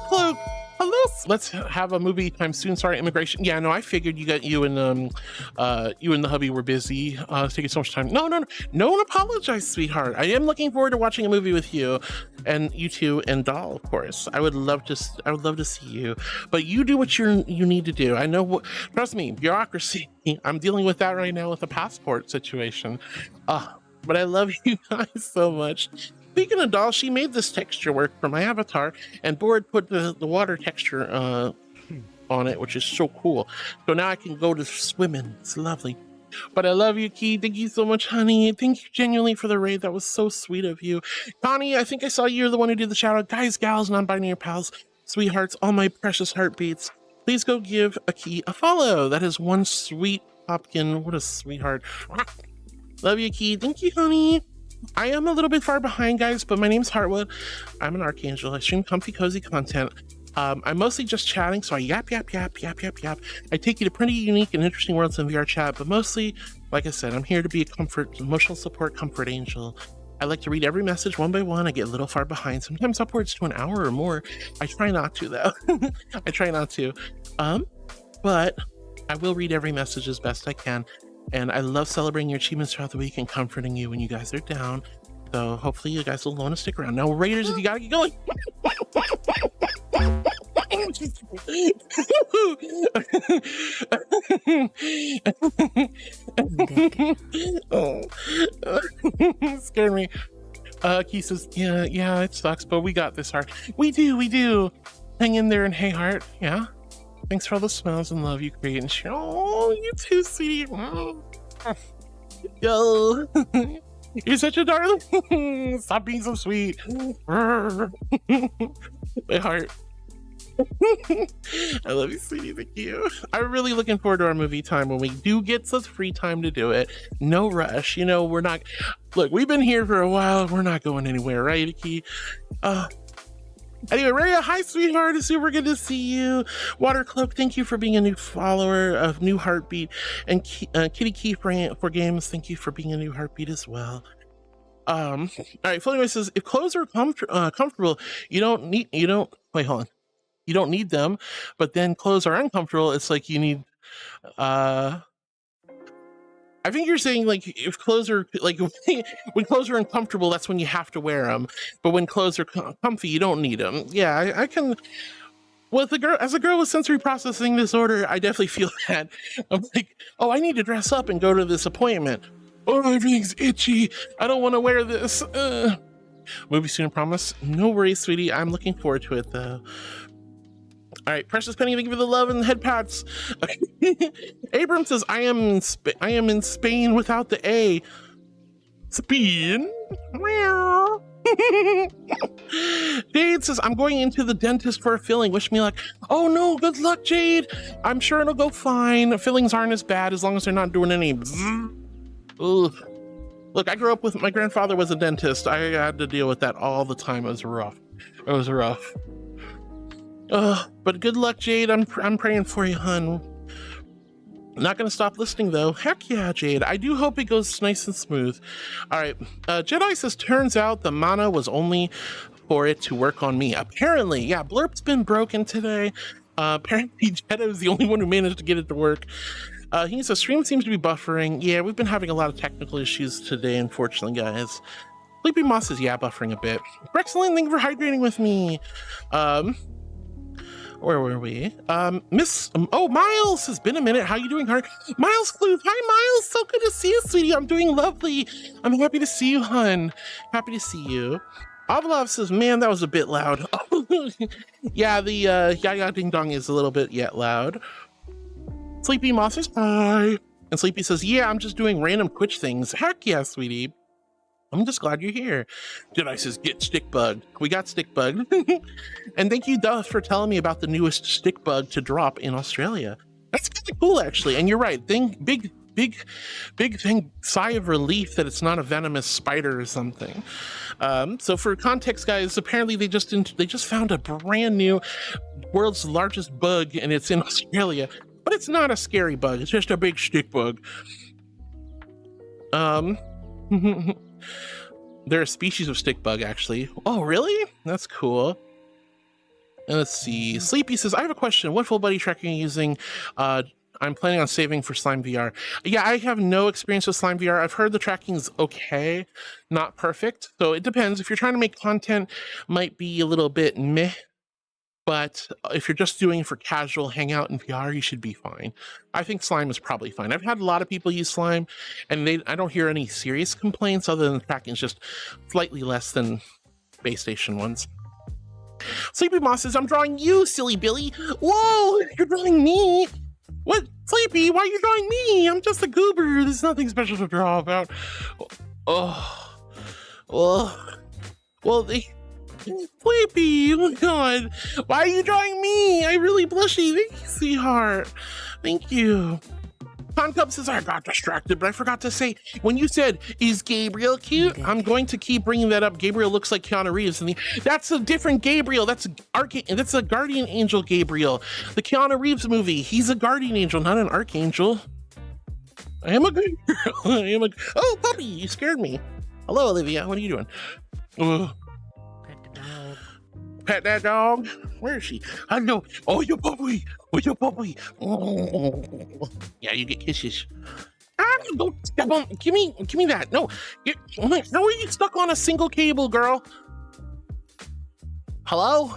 S2: Cloak. hello. Let's have a movie time soon. Sorry, immigration. Yeah, no, I figured you and the hubby were busy. It's taking so much time. No one apologize, sweetheart. I am looking forward to watching a movie with you, and you two, and Doll, of course. I would love to see you, but you do what you need to do. I know. Trust me, bureaucracy. I'm dealing with that right now with the passport situation. But I love you guys so much. Speaking of Doll, she made this texture work for my avatar, and Board put the water texture on it, which is so cool. So now I can go to swimming. It's lovely. But I love you, Key. Thank you so much, honey. Thank you genuinely for the raid. That was so sweet of you. Connie, I think I saw you're the one who did the shout out. Guys, gals, non-binary pals, sweethearts, all my precious heartbeats. Please go give a Key a follow. That is one sweet Popkin. What a sweetheart. Love you, Key. Thank you, honey. I am a little bit far behind, guys, but my name's Heartwood. I'm an Archangel. I stream comfy, cozy content. I'm mostly just chatting, so I yap. I take you to pretty unique and interesting worlds in VR chat, but mostly, like I said, I'm here to be a emotional support comfort angel. I like to read every message one by one. I get a little far behind, sometimes upwards to an hour or more. I try not to, though. I try not to. But I will read every message as best I can. And I love celebrating your achievements throughout the week and comforting you when you guys are down. So hopefully you guys will want to stick around. Now, Raiders, if you gotta get going. Oh, scared me. Key says, yeah, it sucks, but we got this, Heart. We do. Hang in there and hey, Heart. Yeah. Thanks for all the smiles and love you create and share. Oh, you too, sweetie. Yo. You're such a darling. Stop being so sweet. My heart. I love you, sweetie. Thank you. I'm really looking forward to our movie time when we do get such free time to do it. No rush. You know, we're not. Look, we've been here for a while. We're not going anywhere, right, Iki? Anyway, Raya, hi, sweetheart. It's super good to see you. Watercloak, thank you for being a new follower of New Heartbeat. And Kitty Key for Games, thank you for being a new heartbeat as well. All right, Floating Away says, if clothes are comfortable, you don't need them, but then clothes are uncomfortable. It's like you need, I think you're saying like if clothes are like when clothes are uncomfortable, that's when you have to wear them. But when clothes are comfy, you don't need them. Yeah, I can. Well, as a girl with sensory processing disorder, I definitely feel that. I'm like, oh, I need to dress up and go to this appointment. Oh, everything's itchy. I don't want to wear this. Movie soon, I promise. No worries, sweetie. I'm looking forward to it though. All right, Precious Penny, thank you for the love and the head pats. Okay. Abram says, I am in Spain without the A. Spain. Jade says, I'm going into the dentist for a filling. Wish me luck. Oh no, good luck, Jade. I'm sure it'll go fine. Fillings aren't as bad as long as they're not doing any. Ugh. Look, I grew up with my grandfather was a dentist. I had to deal with that all the time. It was rough. But good luck, Jade. I'm praying for you, hun. Not gonna stop listening though. Heck yeah, Jade. I do hope it goes nice and smooth. All right. Jedi says, turns out the mana was only for it to work on me. Apparently, yeah. Blurp's been broken today. Apparently, Jedi was the only one who managed to get it to work. He says, stream seems to be buffering. Yeah, we've been having a lot of technical issues today, unfortunately, guys. Sleepy Moss is buffering a bit. Excellent, thank you for hydrating with me. Where were we? Miles, has been a minute. How you doing, Heart? Miles Kloof. Hi, Miles. So good to see you, sweetie. I'm doing lovely. I'm happy to see you, hun. Happy to see you. Avalov says, man, that was a bit loud. Yeah, the Yaya Ding Dong is a little bit loud. Sleepy Moss says, hi. And Sleepy says, yeah, I'm just doing random Twitch things. Heck yeah, sweetie. I'm just glad you're here. Jedi says, get stick bugged. We got stick bugged. And thank you, Duff, for telling me about the newest stick bug to drop in Australia. That's kind of cool, actually. And you're right. Big thing, sigh of relief that it's not a venomous spider or something. So for context, guys, apparently they just found a brand new world's largest bug, and it's in Australia. But it's not a scary bug. It's just a big stick bug. They're a species of stick bug, actually. Oh, really? That's cool. And let's see. Sleepy says, I have a question. What full body tracking are you using? I'm planning on saving for Slime VR. Yeah, I have no experience with Slime VR. I've heard the tracking's okay, not perfect. So it depends. If you're trying to make content, might be a little bit meh. But if you're just doing it for casual hangout in VR, you should be fine. I think Slime is probably fine. I've had a lot of people use Slime, and I don't hear any serious complaints other than the tracking is just slightly less than base station ones. Sleepy Moss says, I'm drawing you, silly Billy. Whoa, you're drawing me. What? Sleepy, why are you drawing me? I'm just a goober. There's nothing special to draw about. Oh. Well, Sleepy, oh my god. Why are you drawing me? I really blushy. Thank you, sweetheart. Thank you. Tom Cub says, I got distracted, but I forgot to say, when you said, is Gabriel cute? I'm going to keep bringing that up. Gabriel looks like Keanu Reeves. That's a different Gabriel. That's a guardian angel Gabriel. The Keanu Reeves movie. He's a guardian angel, not an archangel. I am a good girl. Oh, puppy, you scared me. Hello, Olivia. What are you doing? Pet that dog. Where is she? I know. Oh, your puppy. Oh, your puppy. Oh. Yeah, you get kisses. Don't step on. Give me that. No. How are you stuck on a single cable, girl? Hello?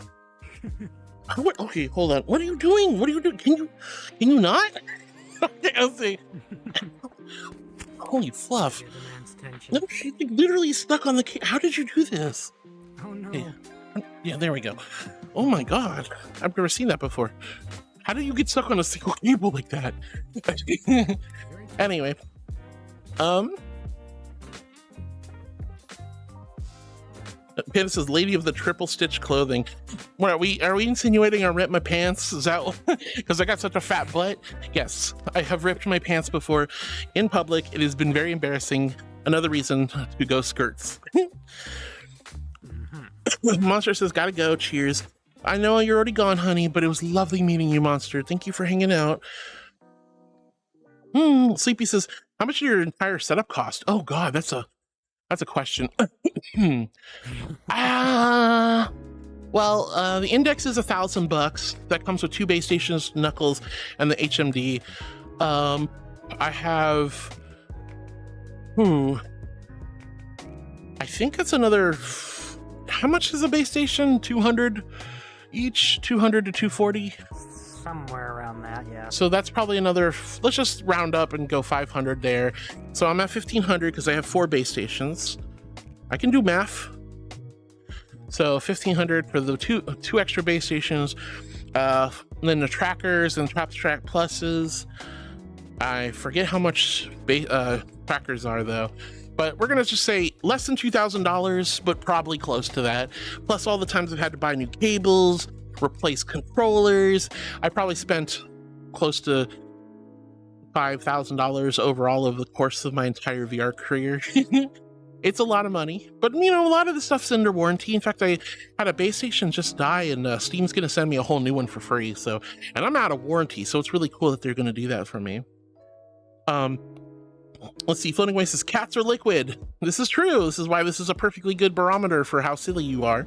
S2: Okay, hold on. What are you doing? What are you doing? Can you not? Okay, I'll see. Holy fluff. No, she's literally stuck on the cable. How did you do this?
S18: Oh no.
S2: Yeah, there we go. Oh my god. I've never seen that before. How do you get stuck on a single cable like that? Anyway. Panda says, Lady of the Triple Stitch Clothing. What are we insinuating I ripped my pants? Is that because I got such a fat butt? Yes, I have ripped my pants before in public. It has been very embarrassing. Another reason to go skirts. Monster says, gotta go. Cheers. I know you're already gone, honey, but it was lovely meeting you, Monster. Thank you for hanging out. Sleepy says, how much did your entire setup cost? Oh god, that's a question. Well, the index is $1,000. That comes with 2 base stations, Knuckles, and the HMD. I have I think it's another. How much is a base station? 200 each? 200 to 240?
S18: Somewhere around that, yeah.
S2: So that's probably another, let's just round up and go 500 there. So I'm at 1,500 because I have 4 base stations. I can do math. So 1,500 for the two extra base stations. Then the trackers and Trap Track Pluses. I forget how much trackers are though. But we're gonna just say less than $2,000, but probably close to that. Plus all the times I've had to buy new cables, replace controllers. I probably spent close to $5,000 overall over the course of my entire VR career. It's a lot of money, but you know, a lot of the stuff's under warranty. In fact, I had a base station just die, and Steam's gonna send me a whole new one for free. So, and I'm out of warranty, so it's really cool that they're gonna do that for me. Let's see, Floating Away says, cats are liquid. This is true. This is why this is a perfectly good barometer for how silly you are.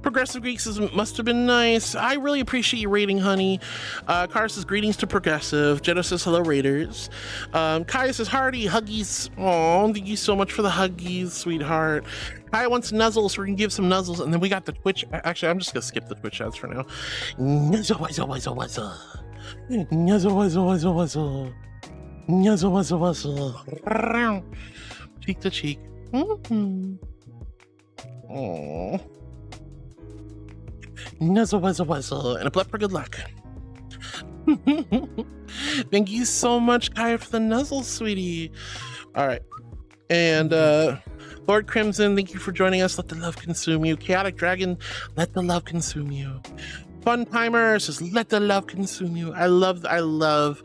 S2: Progressive Greek says, must have been nice. I really appreciate your rating, honey. Car says, greetings to Progressive. Jetto says, hello, Raiders. Kaya says, hearty, huggies. Oh, thank you so much for the huggies, sweetheart. Kaya wants nuzzles, so we can give some nuzzles. And then we got the Twitch. Actually, I'm just going to skip the Twitch ads for now. Nuzzle, wuzzle, wuzzle, wuzzle. Nuzzle, wuzzle, wuzzle, wuzzle. Nuzzle, wuzzle, wuzzle. Cheek to cheek. Aww. Nuzzle, wuzzle, wuzzle. And a blep for good luck. Thank you so much, Kaya, for the nuzzle, sweetie. All right. And Lord Crimson, thank you for joining us. Let the love consume you. Chaotic Dragon, let the love consume you. Fun Timer says, let the love consume you. I love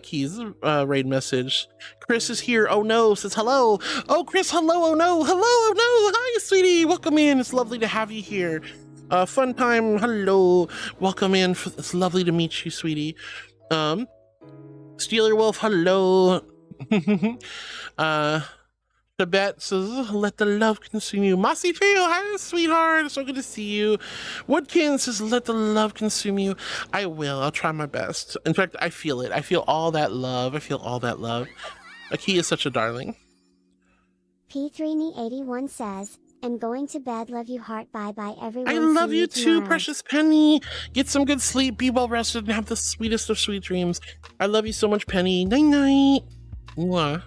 S2: Key's raid message. Chris is here. Oh no, says hello. Oh Chris, hello. Oh no, hello. Oh no. Hi, sweetie. Welcome in. It's lovely to have you here. Fun Time, hello. Welcome in. It's lovely to meet you, sweetie. Steeler Wolf, hello. Tibet says, let the love consume you. Mossy Feo, hi, sweetheart. So good to see you. Woodkin says, let the love consume you. I will. I'll try my best. In fact, I feel it. I feel all that love. I feel all that love. Aki is such a darling.
S3: P3Me81 says, I'm going to bed. Love you, heart. Bye-bye, everyone.
S2: I
S3: See
S2: love you too,
S3: tomorrow.
S2: precious Penny. Get some good sleep. Be well rested and have the sweetest of sweet dreams. I love you so much, Penny. Night-night. Mwah.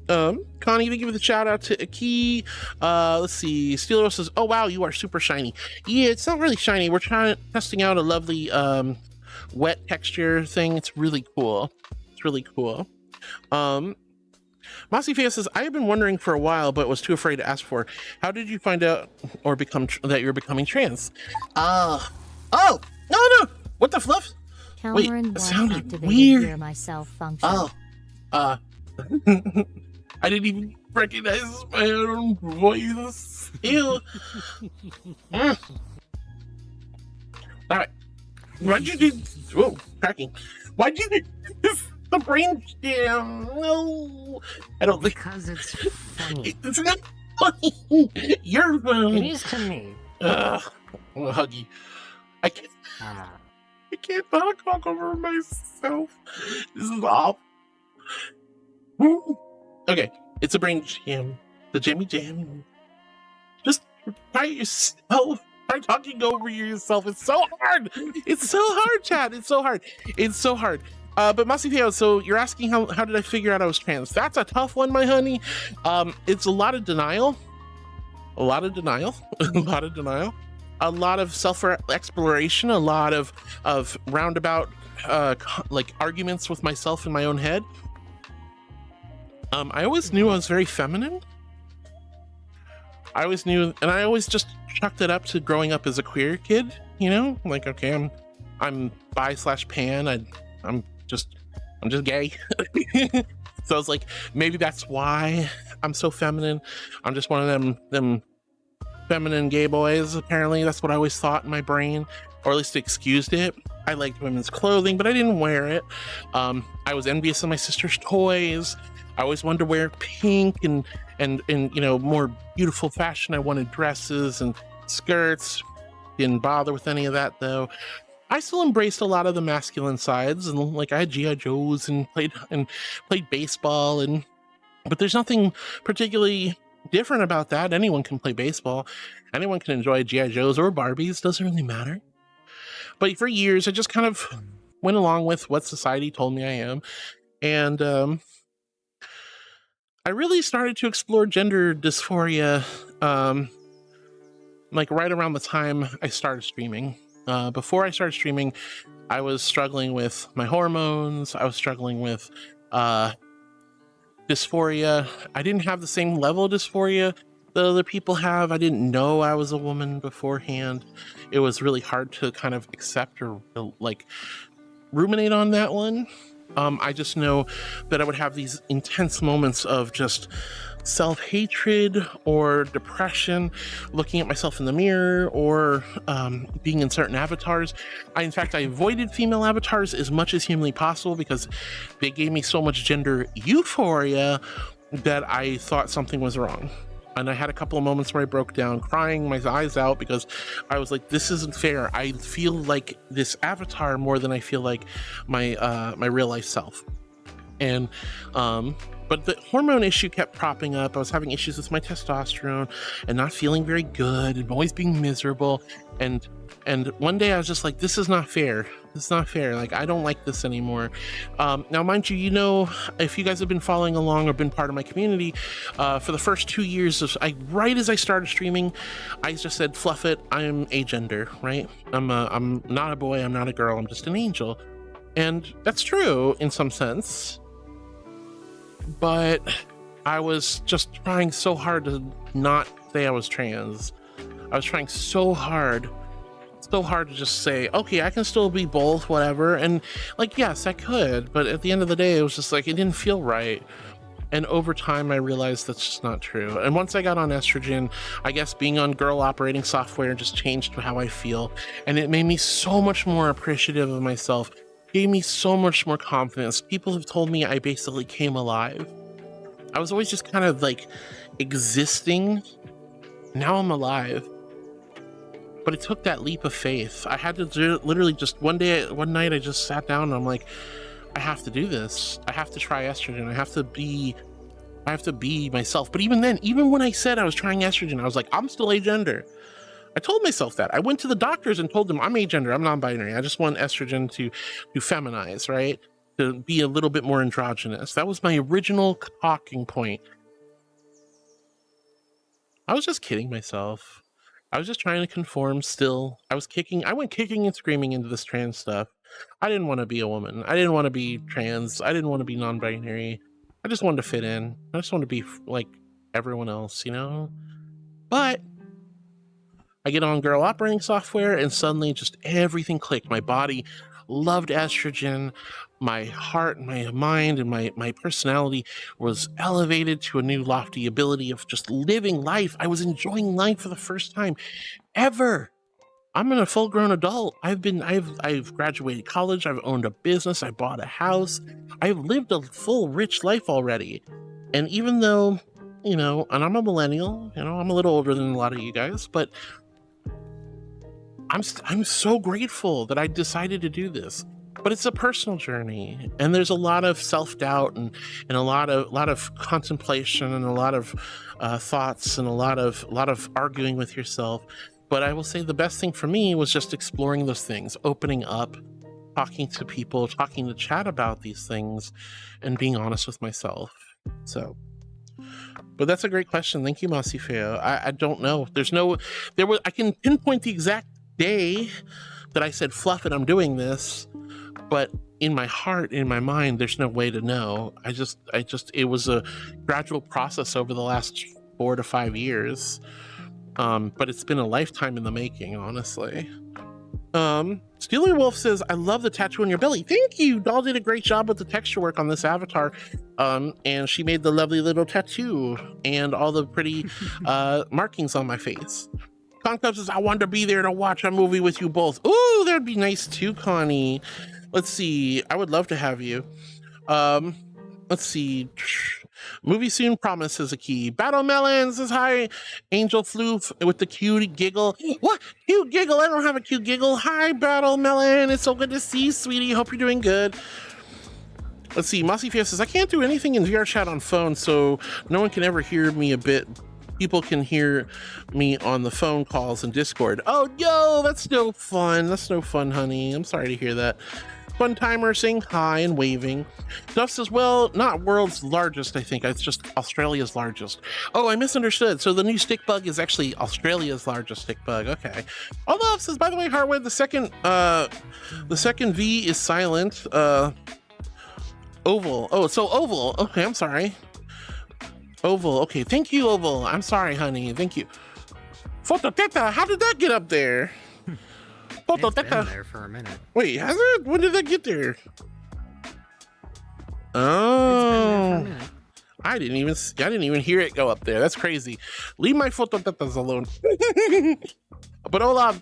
S2: Connie, even give the shout out to Aki. Let's see. Steeler says, oh wow, you are super shiny. Yeah, it's not really shiny. We're testing out a lovely wet texture thing. It's really cool. It's really cool. Mossy Fia says, I have been wondering for a while, but was too afraid to ask for. How did you find out or become that you're becoming trans? Oh, no. What the fluff? Wait, it sounded weird.
S13: Myself function.
S2: Oh, I didn't even recognize my own voice. Ew. All right. Why'd you do? Whoa, cracking. Why'd you do this? The brain jam. No, I don't think.
S18: Because it's funny.
S2: It's not funny. You're funny.
S18: It is to me.
S2: I'm gonna hug you. I can't talk over myself. This is awful. Okay, it's a brain jam. The jammy jam. Just try yourself. Try talking over yourself. It's so hard. It's so hard, Chad. It's so hard. It's so hard. But Masifeo, so you're asking how did I figure out I was trans? That's a tough one, my honey. It's a lot of denial. A lot of denial. A lot of denial. A lot of self-exploration. A lot of roundabout like arguments with myself in my own head. I always knew I was very feminine. I always knew, and I always just chucked it up to growing up as a queer kid, you know? Like, okay, I'm bi/pan, I'm just gay. So I was like, maybe that's why I'm so feminine. I'm just one of them feminine gay boys, apparently. That's what I always thought in my brain, or at least excused it. I liked women's clothing, but I didn't wear it. I was envious of my sister's toys. I always wanted to wear pink and you know, more beautiful fashion. I wanted dresses and skirts. Didn't bother with any of that though. I still embraced a lot of the masculine sides, and like I had G.I. Joes and played baseball, but there's nothing particularly different about that. Anyone can play baseball. Anyone can enjoy G.I. Joes or Barbies. Doesn't really matter. But for years, I just kind of went along with what society told me I am, and I really started to explore gender dysphoria like right around the time I started streaming. Before I started streaming, I was struggling with my hormones. I was struggling with dysphoria. I didn't have the same level of dysphoria that other people have. I didn't know I was a woman beforehand. It was really hard to kind of accept or like ruminate on that one. I just know that I would have these intense moments of just self-hatred or depression, looking at myself in the mirror, or being in certain avatars. In fact, I avoided female avatars as much as humanly possible because they gave me so much gender euphoria that I thought something was wrong. And I had a couple of moments where I broke down crying my eyes out because I was like, this isn't fair. I feel like this avatar more than I feel like my my real life self. And but the hormone issue kept propping up. I was having issues with my testosterone and not feeling very good and always being miserable. And one day I was just like, this is not fair. It's not fair. Like, I don't like this anymore. Now, mind you, you know, if you guys have been following along or been part of my community, for the first 2 years of, right as I started streaming, I just said, fluff it. I'm agender, right? I'm not a boy. I'm not a girl. I'm just an angel. And that's true in some sense. But I was just trying so hard to not say I was trans. I was trying so hard to just say, okay, I can still be both, whatever. And like, yes, I could, but at the end of the day, it was just like, it didn't feel right. And over time, I realized that's just not true. And once I got on estrogen, I guess being on girl operating software just changed how I feel. And it made me so much more appreciative of myself, gave me so much more confidence. People have told me I basically came alive. I was always just kind of like existing. Now I'm alive. But it took that leap of faith. I had to literally just one night I just sat down and I'm like, I have to do this. I have to try estrogen. I have to be myself. But even then, even when I said I was trying estrogen, I was like, I'm still agender. I told myself that. I went to the doctors and told them I'm agender, I'm non-binary. I just want estrogen to feminize, right? To be a little bit more androgynous. That was my original talking point. I was just kidding myself. I was just trying to conform still. I went kicking and screaming into this trans stuff. I didn't want to be a woman. I didn't want to be trans. I didn't want to be non-binary. I just wanted to fit in. I just wanted to be like everyone else, you know? But I get on girl operating software and suddenly just everything clicked. My body loved estrogen. My heart, my mind, and my personality was elevated to a new lofty ability of just living life. I was enjoying life for the first time ever. I'm a full-grown adult. I've graduated college. I've owned a business. I bought a house. I've lived a full, rich life already. And even though, you know, and I'm a millennial, you know, I'm a little older than a lot of you guys, but I'm so grateful that I decided to do this. But it's a personal journey, and there's a lot of self-doubt and a lot of contemplation and a lot of thoughts and a lot of arguing with yourself. But I will say the best thing for me was just exploring those things, opening up, talking to people, talking to chat about these things, and being honest with myself. So, but that's a great question. Thank you, Masifeo. I don't know. I can pinpoint the exact day that I said, fluff it, I'm doing this. But in my heart, in my mind, there's no way to know. It was a gradual process over the last 4 to 5 years. But it's been a lifetime in the making, honestly. Stealing Wolf says, I love the tattoo on your belly. Thank you. Doll did a great job with the texture work on this avatar. And she made the lovely little tattoo and all the pretty markings on my face. Conclave says, I wanted to be there to watch a movie with you both. Ooh, that'd be nice too, Connie. Let's see. I would love to have you. Let's see. Movie soon, promise is a key. Battle Melon says, hi. Angel Floof with the cute giggle. What? Cute giggle? I don't have a cute giggle. Hi, Battle Melon. It's so good to see you, sweetie. Hope you're doing good. Let's see. Mossy Face says, I can't do anything in VR chat on phone, so no one can ever hear me a bit. People can hear me on the phone calls and Discord. Oh, yo, that's no fun. That's no fun, honey. I'm sorry to hear that. Fun Timer saying hi and waving. Duff says, well, not world's largest, I think. It's just Australia's largest. Oh, I misunderstood. So the new stick bug is actually Australia's largest stick bug. Okay. Olaf says, by the way, Harwood, the second V is silent. Oval. Oh, so Oval. Okay, I'm sorry. Oval. Okay, thank you, Oval. I'm sorry, honey. Thank you. Phototeta, how did that get up there?
S18: It's been there for a minute.
S2: Wait, has it? When did that get there? Oh, I didn't even hear it go up there. That's crazy. Leave my phototetas alone. But Olaf,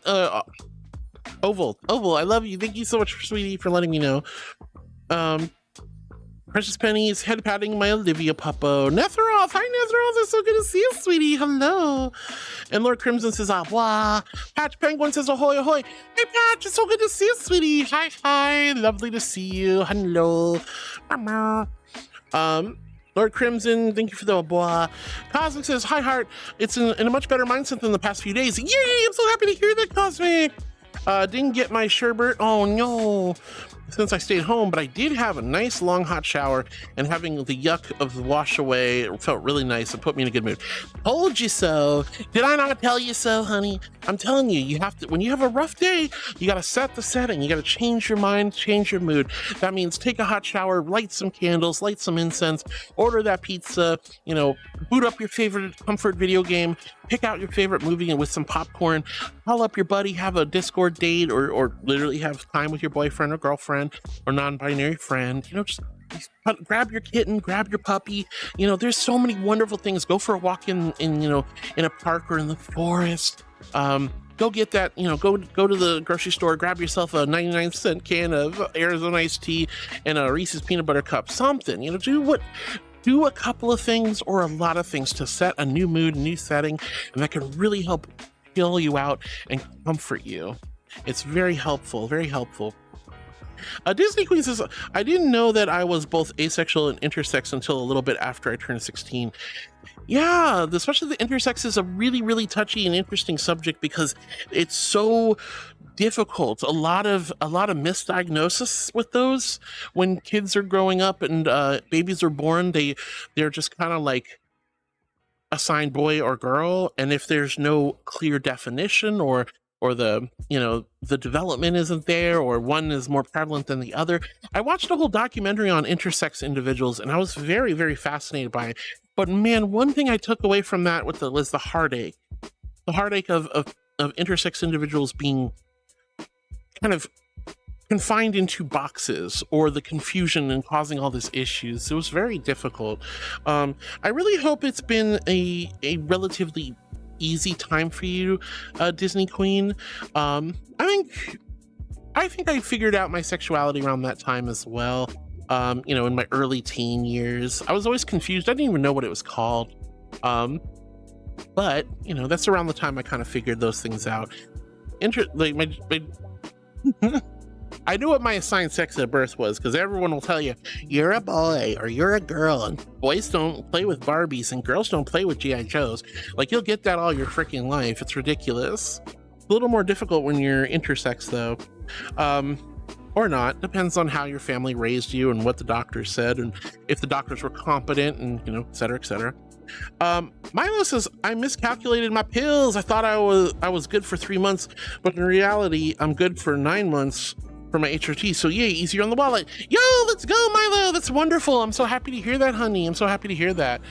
S2: Oval, I love you. Thank you so much, sweetie, for letting me know. Precious Penny's head patting my Olivia puppo. Netheroth, hi Netheroth, it's so good to see you, sweetie. Hello. And Lord Crimson says, ah, wah. Patch Penguin says, ahoy, ahoy. Hey, Patch, it's so good to see you, sweetie. Hi, hi. Lovely to see you. Hello. Lord Crimson, thank you for the boah. Cosmic says, hi, Heart. It's in a much better mindset than the past few days. Yay, I'm so happy to hear that, Cosmic. Didn't get my sherbet. Oh, no. Since I stayed home, but I did have a nice long hot shower, and having the yuck of the wash away felt really nice and put me in a good mood. Told you so. Did I not tell you so, honey? I'm telling you, you have to, when you have a rough day, you got to set the setting. You got to change your mind, change your mood. That means take a hot shower, light some candles, light some incense, order that pizza, you know, boot up your favorite comfort video game, pick out your favorite movie and with some popcorn, call up your buddy, have a Discord date, or literally have time with your boyfriend or girlfriend or non-binary friend, you know, just grab your kitten, grab your puppy. You know, there's so many wonderful things. Go for a walk in you know, in a park or in the forest. Go get that, you know, go to the grocery store, grab yourself a 99-cent can of Arizona iced tea and a Reese's peanut butter cup, something, you know, do a couple of things or a lot of things to set a new mood, new setting, and that can really help chill you out and comfort you. It's very helpful, very helpful. Disney Queen says, I didn't know that I was both asexual and intersex until a little bit after I turned 16. Yeah, especially the intersex is a really, really touchy and interesting subject because it's so difficult. A lot of misdiagnosis with those when kids are growing up and babies are born. They're just kind of like assigned boy or girl, and if there's no clear definition or the the development isn't there, or one is more prevalent than the other. I watched a whole documentary on intersex individuals and I was very, very fascinated by it. But man, one thing I took away from that was the heartache of intersex individuals being kind of confined into boxes, or the confusion and causing all these issues. It was very difficult. I really hope it's been a relatively easy time for you, Disney Queen. I think I figured out my sexuality around that time as well. In my early teen years, I was always confused. I didn't even know what it was called. But that's around the time I kind of figured those things out. I knew what my assigned sex at birth was, because everyone will tell you, you're a boy or you're a girl, and boys don't play with Barbies and girls don't play with G.I. Joes. Like, you'll get that all your freaking life. It's ridiculous. It's a little more difficult when you're intersex, though. Or not. Depends on how your family raised you and what the doctors said, and if the doctors were competent, and, et cetera, et cetera. Milo says, I miscalculated my pills. I thought I was good for 3 months, but in reality, I'm good for 9 months for my HRT. So yay, easier on the wallet. Yo, let's go, Milo. That's wonderful. I'm so happy to hear that, honey. I'm so happy to hear that.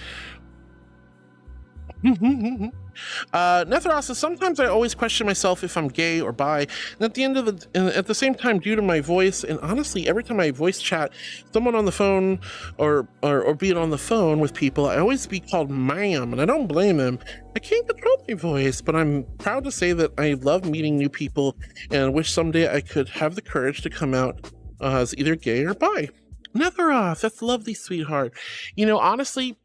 S2: Netheros says, sometimes I always question myself if I'm gay or bi, and at the same time, due to my voice, and honestly, every time I voice chat someone on the phone or being on the phone with people, I always be called ma'am, and I don't blame him. I can't control my voice, but I'm proud to say that I love meeting new people and wish someday I could have the courage to come out as either gay or bi. Netheros, that's lovely, sweetheart. Honestly,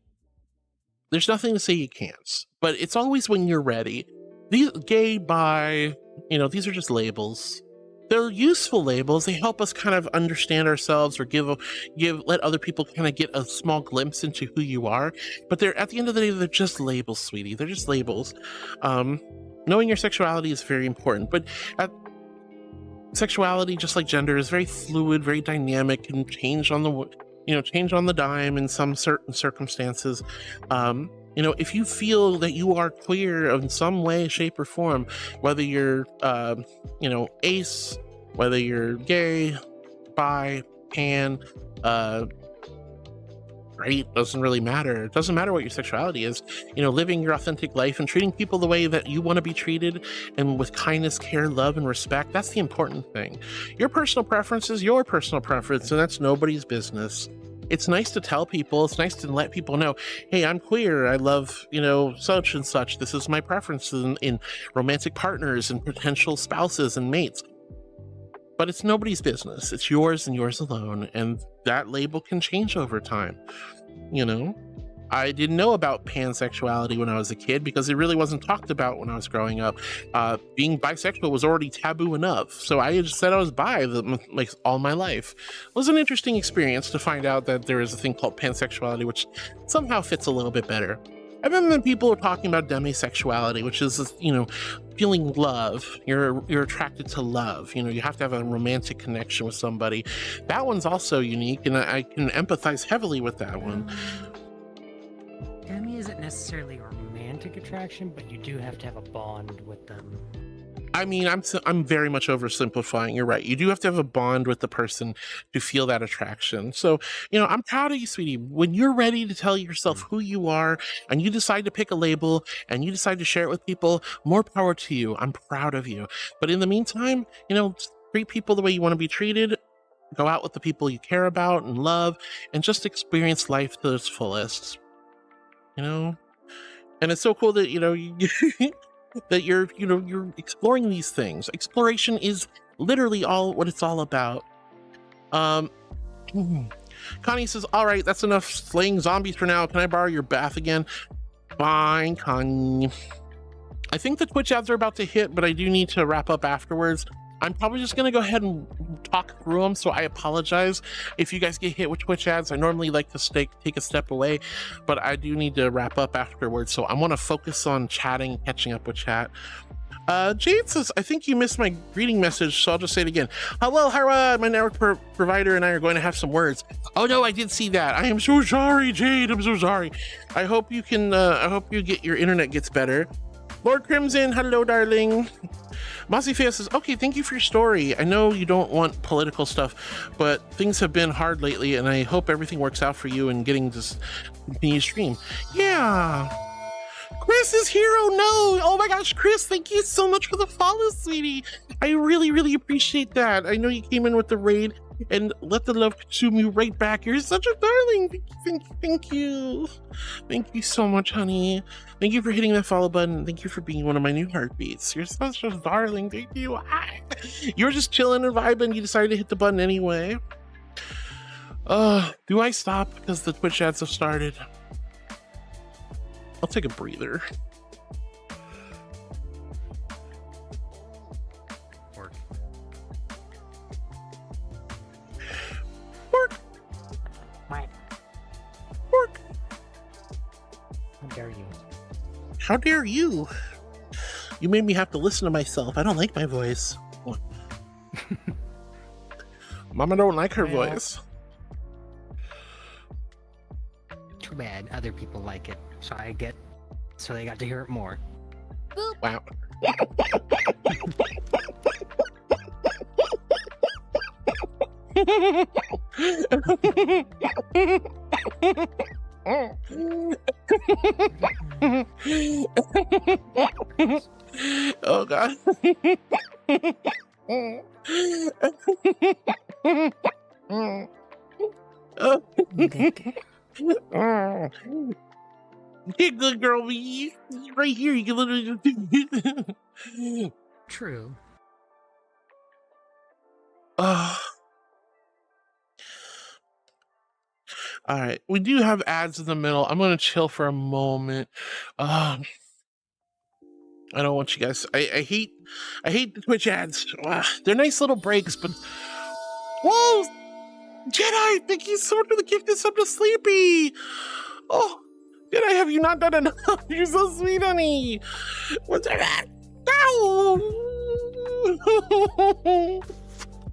S2: there's nothing to say you can't, but it's always when you're ready. These gay, bi, these are just labels. They're useful labels. They help us kind of understand ourselves, or let other people kind of get a small glimpse into who you are. But at the end of the day, they're just labels, sweetie. They're just labels. Knowing your sexuality is very important, but sexuality, just like gender, is very fluid, very dynamic, and change on the dime in some certain circumstances. If you feel that you are queer in some way, shape, or form, whether you're, ace, whether you're gay, bi, pan, right, doesn't really matter. It doesn't matter what your sexuality is. Living your authentic life and treating people the way that you want to be treated, and with kindness, care, love, and respect, that's the important thing. Your personal preference is your personal preference, and that's nobody's business. It's nice to tell people, it's nice to let people know, hey, I'm queer, I love, such and such, this is my preference in romantic partners and potential spouses and mates. But it's nobody's business. It's yours and yours alone, and that label can change over time. I didn't know about pansexuality when I was a kid because it really wasn't talked about when I was growing up. Being bisexual was already taboo enough, so I just said I was bi like all my life. It was an interesting experience to find out that there is a thing called pansexuality, which somehow fits a little bit better. And then people are talking about demisexuality, which is, feeling love. You're attracted to love. You have to have a romantic connection with somebody. That one's also unique, and I can empathize heavily with that one.
S18: Demi isn't necessarily a romantic attraction, but you do have to have a bond with them.
S2: I mean, I'm very much oversimplifying. You're right. You do have to have a bond with the person to feel that attraction. So, I'm proud of you, sweetie. When you're ready to tell yourself who you are, and you decide to pick a label, and you decide to share it with people, more power to you. I'm proud of you. But in the meantime, treat people the way you want to be treated. Go out with the people you care about and love, and just experience life to its fullest. And it's so cool that that you're exploring these things. Exploration is literally what it's all about. Connie says, all right, that's enough slaying zombies for now. Can I borrow your bath again? Fine, Connie. I think the Twitch ads are about to hit, but I do need to wrap up afterwards. I'm probably just gonna go ahead and talk through them, so I apologize if you guys get hit with Twitch ads. I normally like to take a step away, but I do need to wrap up afterwards, so I want to focus on chatting, catching up with chat. Jade says, I think you missed my greeting message, so I'll just say it again. Hello, Hara, my network provider and I are going to have some words. Oh no, I did see that. I am so sorry, Jade. I'm so sorry. I hope you can, I hope your internet gets better. Lord Crimson, hello, darling. Mossy Fia says, okay, thank you for your story. I know you don't want political stuff, but things have been hard lately, and I hope everything works out for you and getting this continue stream. Yeah. Chris is hero, no! Oh my gosh, Chris, thank you so much for the follow, sweetie. I really, really appreciate that. I know you came in with the raid, and let the love consume you right back. You're such a darling. Thank you. Thank you so much, honey. Thank you for hitting that follow button. Thank you for being one of my new heartbeats. You're such a darling. Thank you. You were just chilling and vibing. You decided to hit the button anyway. Do I stop because the Twitch ads have started? I'll take a breather.
S18: How dare you?
S2: How dare you? You made me have to listen to myself. I don't like my voice. Mama don't like her voice.
S18: Too bad other people like it, so they got to hear it more.
S1: Boop.
S2: Wow. Oh god. Hey, good girl, me right here. You can literally just
S18: True.
S2: All right, we do have ads in the middle. I'm gonna chill for a moment. I don't want you guys. I hate the Twitch ads. They're nice little breaks, but whoa, Jedi! Thank you so much for the gift of sub to Sleepy. Oh, Jedi, have you not done enough? You're so sweet, honey. What's that? Ow!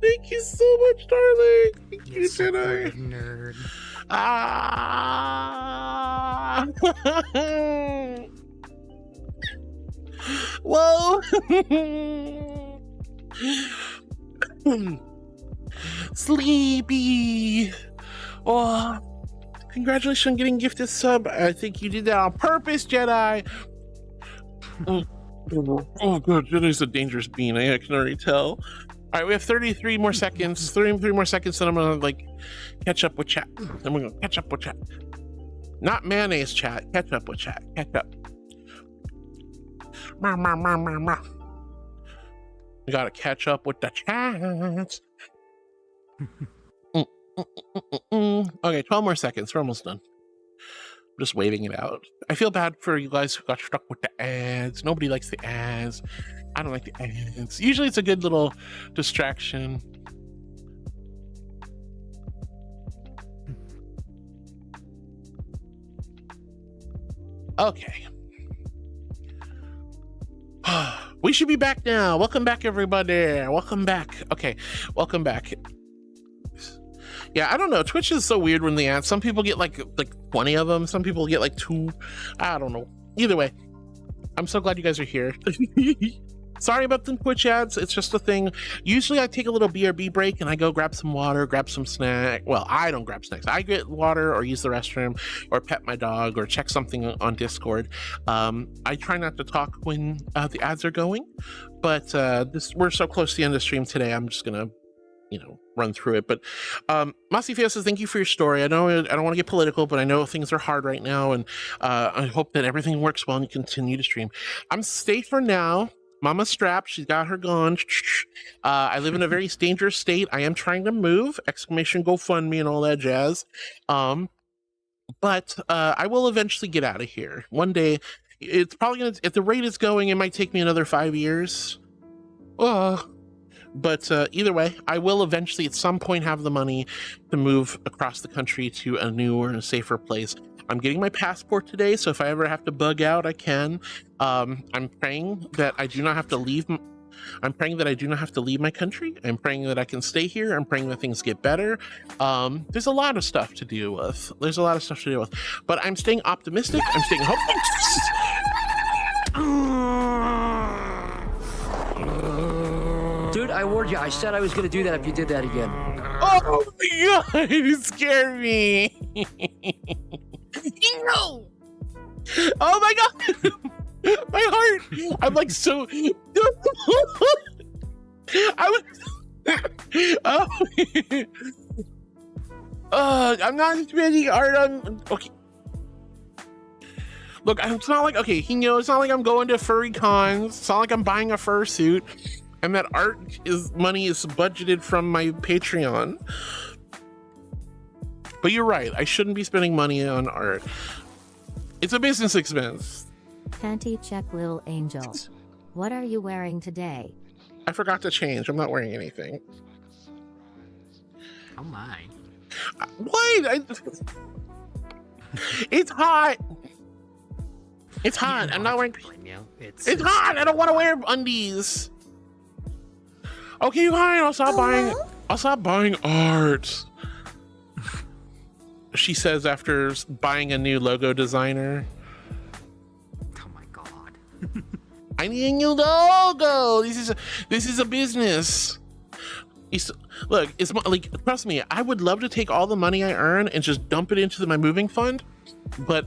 S2: Thank you so much, darling. Thank you, Jedi.
S18: Nerd.
S2: Whoa. Sleepy. Oh, congratulations on getting gifted sub. I think you did that on purpose, Jedi. Oh god, Jedi's a dangerous being. I can already tell. All right, we have 33 more seconds. 33 more seconds, and I'm gonna like catch up with chat. Then we're gonna catch up with chat. Not mayonnaise chat. Catch up with chat. Catch up. We gotta catch up with the chats. Okay, 12 more seconds. We're almost done. I'm just waving it out. I feel bad for you guys who got stuck with the ads. Nobody likes the ads. I don't like the ads. Usually it's a good little distraction. Okay. We should be back now. Welcome back, everybody. Welcome back. Okay, welcome back. Yeah, I don't know. Twitch is so weird when the ads. Some people get like 20 of them. Some people get like 2. I don't know. Either way, I'm so glad you guys are here. Sorry about the Twitch ads. It's just a thing. Usually I take a little BRB break and I go grab some water, grab some snack. Well, I don't grab snacks. I get water or use the restroom or pet my dog or check something on Discord. I try not to talk when the ads are going, but we're so close to the end of the stream today. I'm just gonna, run through it. But Masifia says, thank you for your story. I know I don't want to get political, but I know things are hard right now, and I hope that everything works well and you continue to stream. I'm stay for now. Mama's strapped. She's got her gun. I live in a very dangerous state. I am trying to move. Exclamation GoFundMe and all that jazz. But I will eventually get out of here. One day, it's probably gonna, at the rate it's going, it might take me another 5 years. But either way, I will eventually at some point have the money to move across the country to a newer and safer place. I'm getting my passport today, so if I ever have to bug out, I can. I'm praying that I do not have to leave. I'm praying that I do not have to leave my country. I'm praying that I can stay here. I'm praying that things get better. There's a lot of stuff to deal with. But I'm staying optimistic. I'm staying hopeful.
S6: Dude, I warned you. I said I was gonna do that if you did that again.
S2: Oh my god, you scared me. No. Oh my god. My heart. I'm like so. I'm not spending art on. Okay. Look, it's not like, okay, it's not like I'm going to furry cons. It's not like I'm buying a fursuit. And that money is budgeted from my Patreon. But you're right. I shouldn't be spending money on art. It's a business expense.
S13: Panty check, little angel. What are you wearing today?
S2: I forgot to change. I'm not wearing anything.
S17: Oh my.
S2: What? It's hot. It's hot. I'm not wearing. It's hot. I don't want to wear undies. Okay, fine. I'll stop buying art. She says after buying a new logo designer.
S17: Oh my god.
S2: I need a new logo. This is a business. Look, it's like, trust me, I would love to take all the money I earn and just dump it into my moving fund, but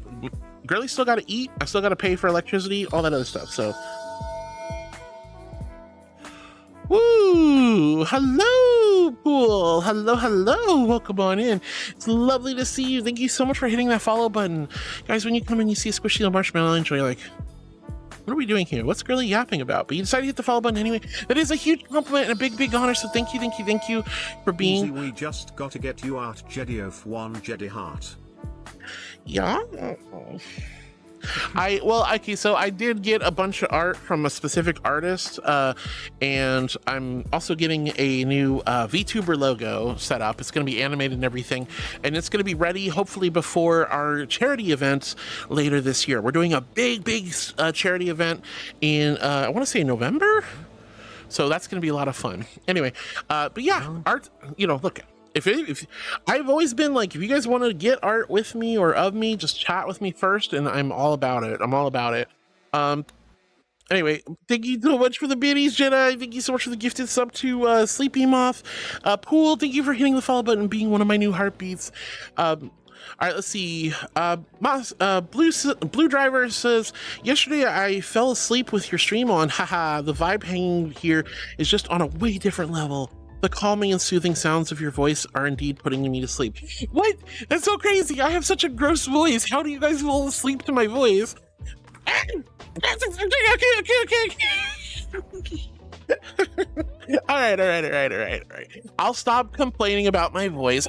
S2: Girlie still got to eat. I still got to pay for electricity, all that other stuff. So, woo! Hello, Pool. Hello. Welcome on in. It's lovely to see you. Thank you so much for hitting that follow button, guys. When you come in, you see a squishy little marshmallow, and you're like, what are we doing here? What's Girlie yapping about? But you decided to hit the follow button anyway. That is a huge compliment and a big honor. So thank you for being.
S5: Easy, we just got to get you out, Jedi of one Jedi heart.
S2: Yeah. So I did get a bunch of art from a specific artist, and I'm also getting a new Vtuber logo set up. It's going to be animated and everything, and it's going to be ready hopefully before our charity event later this year. We're doing a big charity event in I want to say November, so that's going to be a lot of fun. Anyway, but yeah, art. Look. If I've always been like, if you guys want to get art with me or of me, just chat with me first, and I'm all about it. Anyway, thank you so much for the biddies, Jedi. Thank you so much for the gifted sub to Sleepy Moth. Pool, thank you for hitting the follow button and being one of my new heartbeats. All right, let's see. Blue Driver says, yesterday I fell asleep with your stream on. Haha, the vibe hanging here is just on a way different level. The calming and soothing sounds of your voice are indeed putting me to sleep. What? That's so crazy. I have such a gross voice. How do you guys fall asleep to my voice? All right. I'll stop complaining about my voice.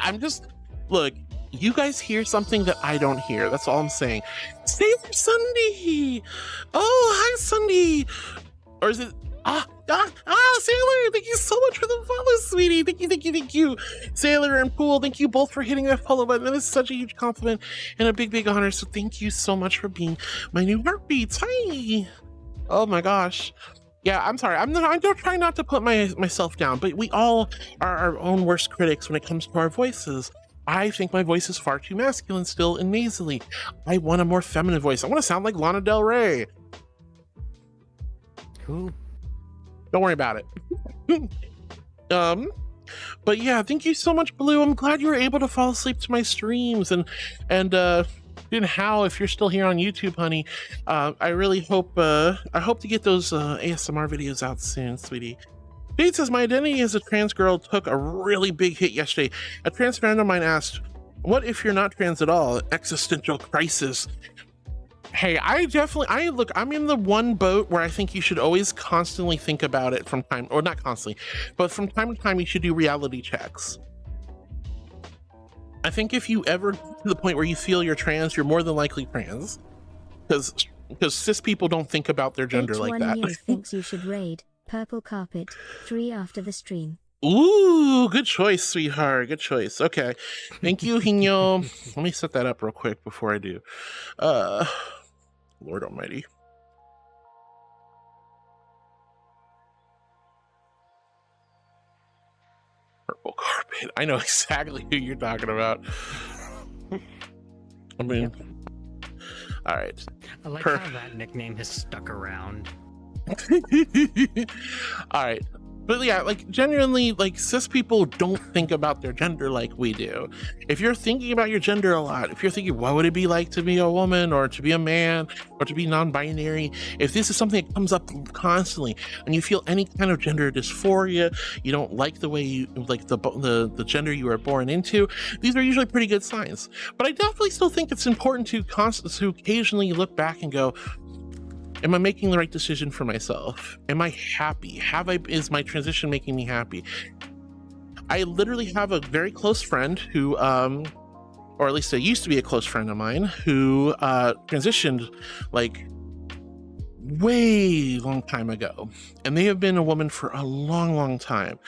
S2: Look, you guys hear something that I don't hear. That's all I'm saying. Sailor Sunday. Oh, hi, Sunday. Or is it... Sailor, thank you so much for the follow, sweetie. Thank you. Sailor and Pool, thank you both for hitting that follow button. That is such a huge compliment and a big honor. So thank you so much for being my new heartbeats. Hi. Oh my gosh. Yeah, I'm sorry. I'm trying not to put myself down, but we all are our own worst critics when it comes to our voices. I think my voice is far too masculine still and nasally. I want a more feminine voice. I want to sound like Lana Del Rey.
S18: Cool.
S2: Don't worry about it. But yeah, thank you so much, Blue. I'm glad you were able to fall asleep to my streams and how, if you're still here on YouTube, honey. I really hope I hope to get those ASMR videos out soon, sweetie. Jade says, my identity as a trans girl took a really big hit yesterday. A trans friend of mine asked, what if you're not trans at all? Existential crisis. Hey, I'm in the one boat where I think you should always constantly think about it from time, or not constantly, but from time to time you should do reality checks. I think if you ever get to the point where you feel you're trans, you're more than likely trans. Because cis people don't think about their gender like that.
S19: Which one you thinks you should raid? Purple carpet, 3 after the stream.
S2: Ooh, good choice, sweetheart. Good choice. Okay. Thank you, Hino. Let me set that up real quick before I do. Lord almighty. Purple carpet. I know exactly who you're talking about. I mean, all right.
S18: I like how that nickname has stuck around.
S2: All right. But yeah, like genuinely, like cis people don't think about their gender like we do. If you're thinking about your gender a lot, if you're thinking, what would it be like to be a woman or to be a man or to be non-binary? If this is something that comes up constantly and you feel any kind of gender dysphoria, you don't like the way you like the gender you were born into, these are usually pretty good signs. But I definitely still think it's important to occasionally look back and go, am I making the right decision for myself? Am I happy? Is my transition making me happy? I literally have a very close friend who, or at least it used to be a close friend of mine, who transitioned like way long time ago. And they have been a woman for a long, long time.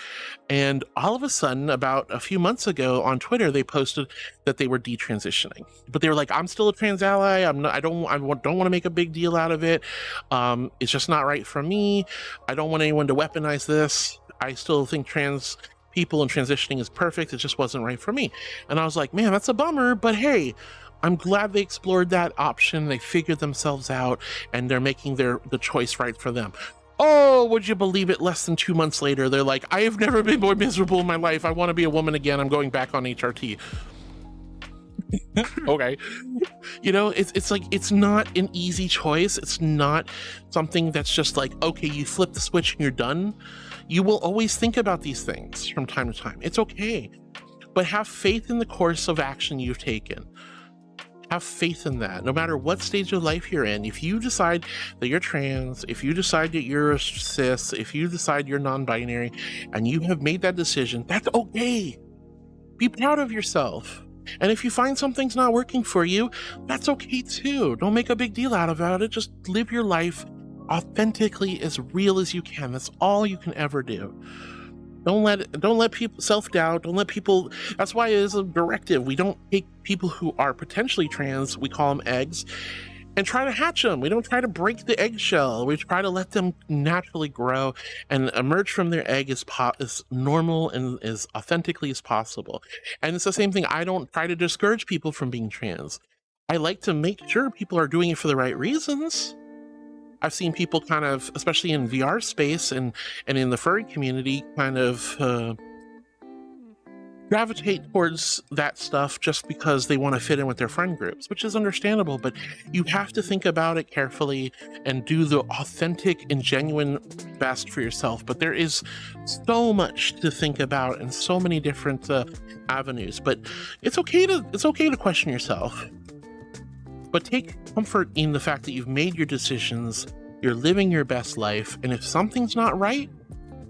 S2: And all of a sudden, about a few months ago on Twitter, they posted that they were detransitioning. But they were like, I'm still a trans ally. I don't want to make a big deal out of it. It's just not right for me. I don't want anyone to weaponize this. I still think trans people and transitioning is perfect. It just wasn't right for me. And I was like, man, that's a bummer. But hey, I'm glad they explored that option. They figured themselves out and they're making the choice right for them. Oh, would you believe it? Less than 2 months later, they're like, I have never been more miserable in my life. I want to be a woman again. I'm going back on HRT. Okay. You know, it's like, it's not an easy choice. It's not something that's just like, okay, you flip the switch and you're done. You will always think about these things from time to time. It's okay. But have faith in the course of action you've taken. Have faith in that, no matter what stage of life you're in. If you decide that you're trans, if you decide that you're a cis, if you decide you're non-binary, and you have made that decision, that's okay. Be proud of yourself. And if you find something's not working for you, that's okay too. Don't make a big deal out about it. Just live your life authentically, as real as you can. That's all you can ever do. Don't let people self-doubt. Don't let people, that's why it is a directive. We don't take people who are potentially trans, we call them eggs, and try to hatch them. We don't try to break the eggshell. We try to let them naturally grow and emerge from their egg as normal and as authentically as possible. And it's the same thing. I don't try to discourage people from being trans. I like to make sure people are doing it for the right reasons. I've seen people kind of, especially in VR space and in the furry community, kind of gravitate towards that stuff just because they want to fit in with their friend groups, which is understandable, but you have to think about it carefully and do the authentic and genuine best for yourself. But there is so much to think about and so many different avenues, but it's okay to question yourself. But take comfort in the fact that you've made your decisions, you're living your best life, and if something's not right,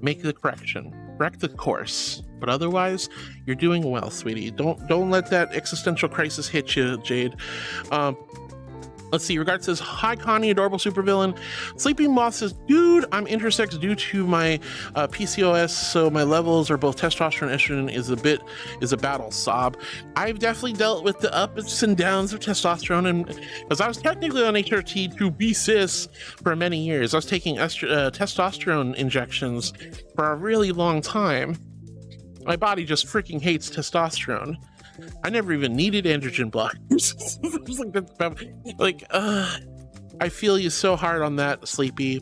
S2: make the correction, correct the course. But otherwise, you're doing well, sweetie. Don't let that existential crisis hit you, Jade. Let's see, Regard says, hi Connie, adorable supervillain. Sleeping Moth says, dude, I'm intersex due to my PCOS, so my levels are both testosterone and estrogen is a battle, sob. I've definitely dealt with the ups and downs of testosterone, and because I was technically on HRT to be cis for many years. I was taking testosterone injections for a really long time. My body just freaking hates testosterone. I never even needed androgen blockers. I feel you so hard on that, Sleepy.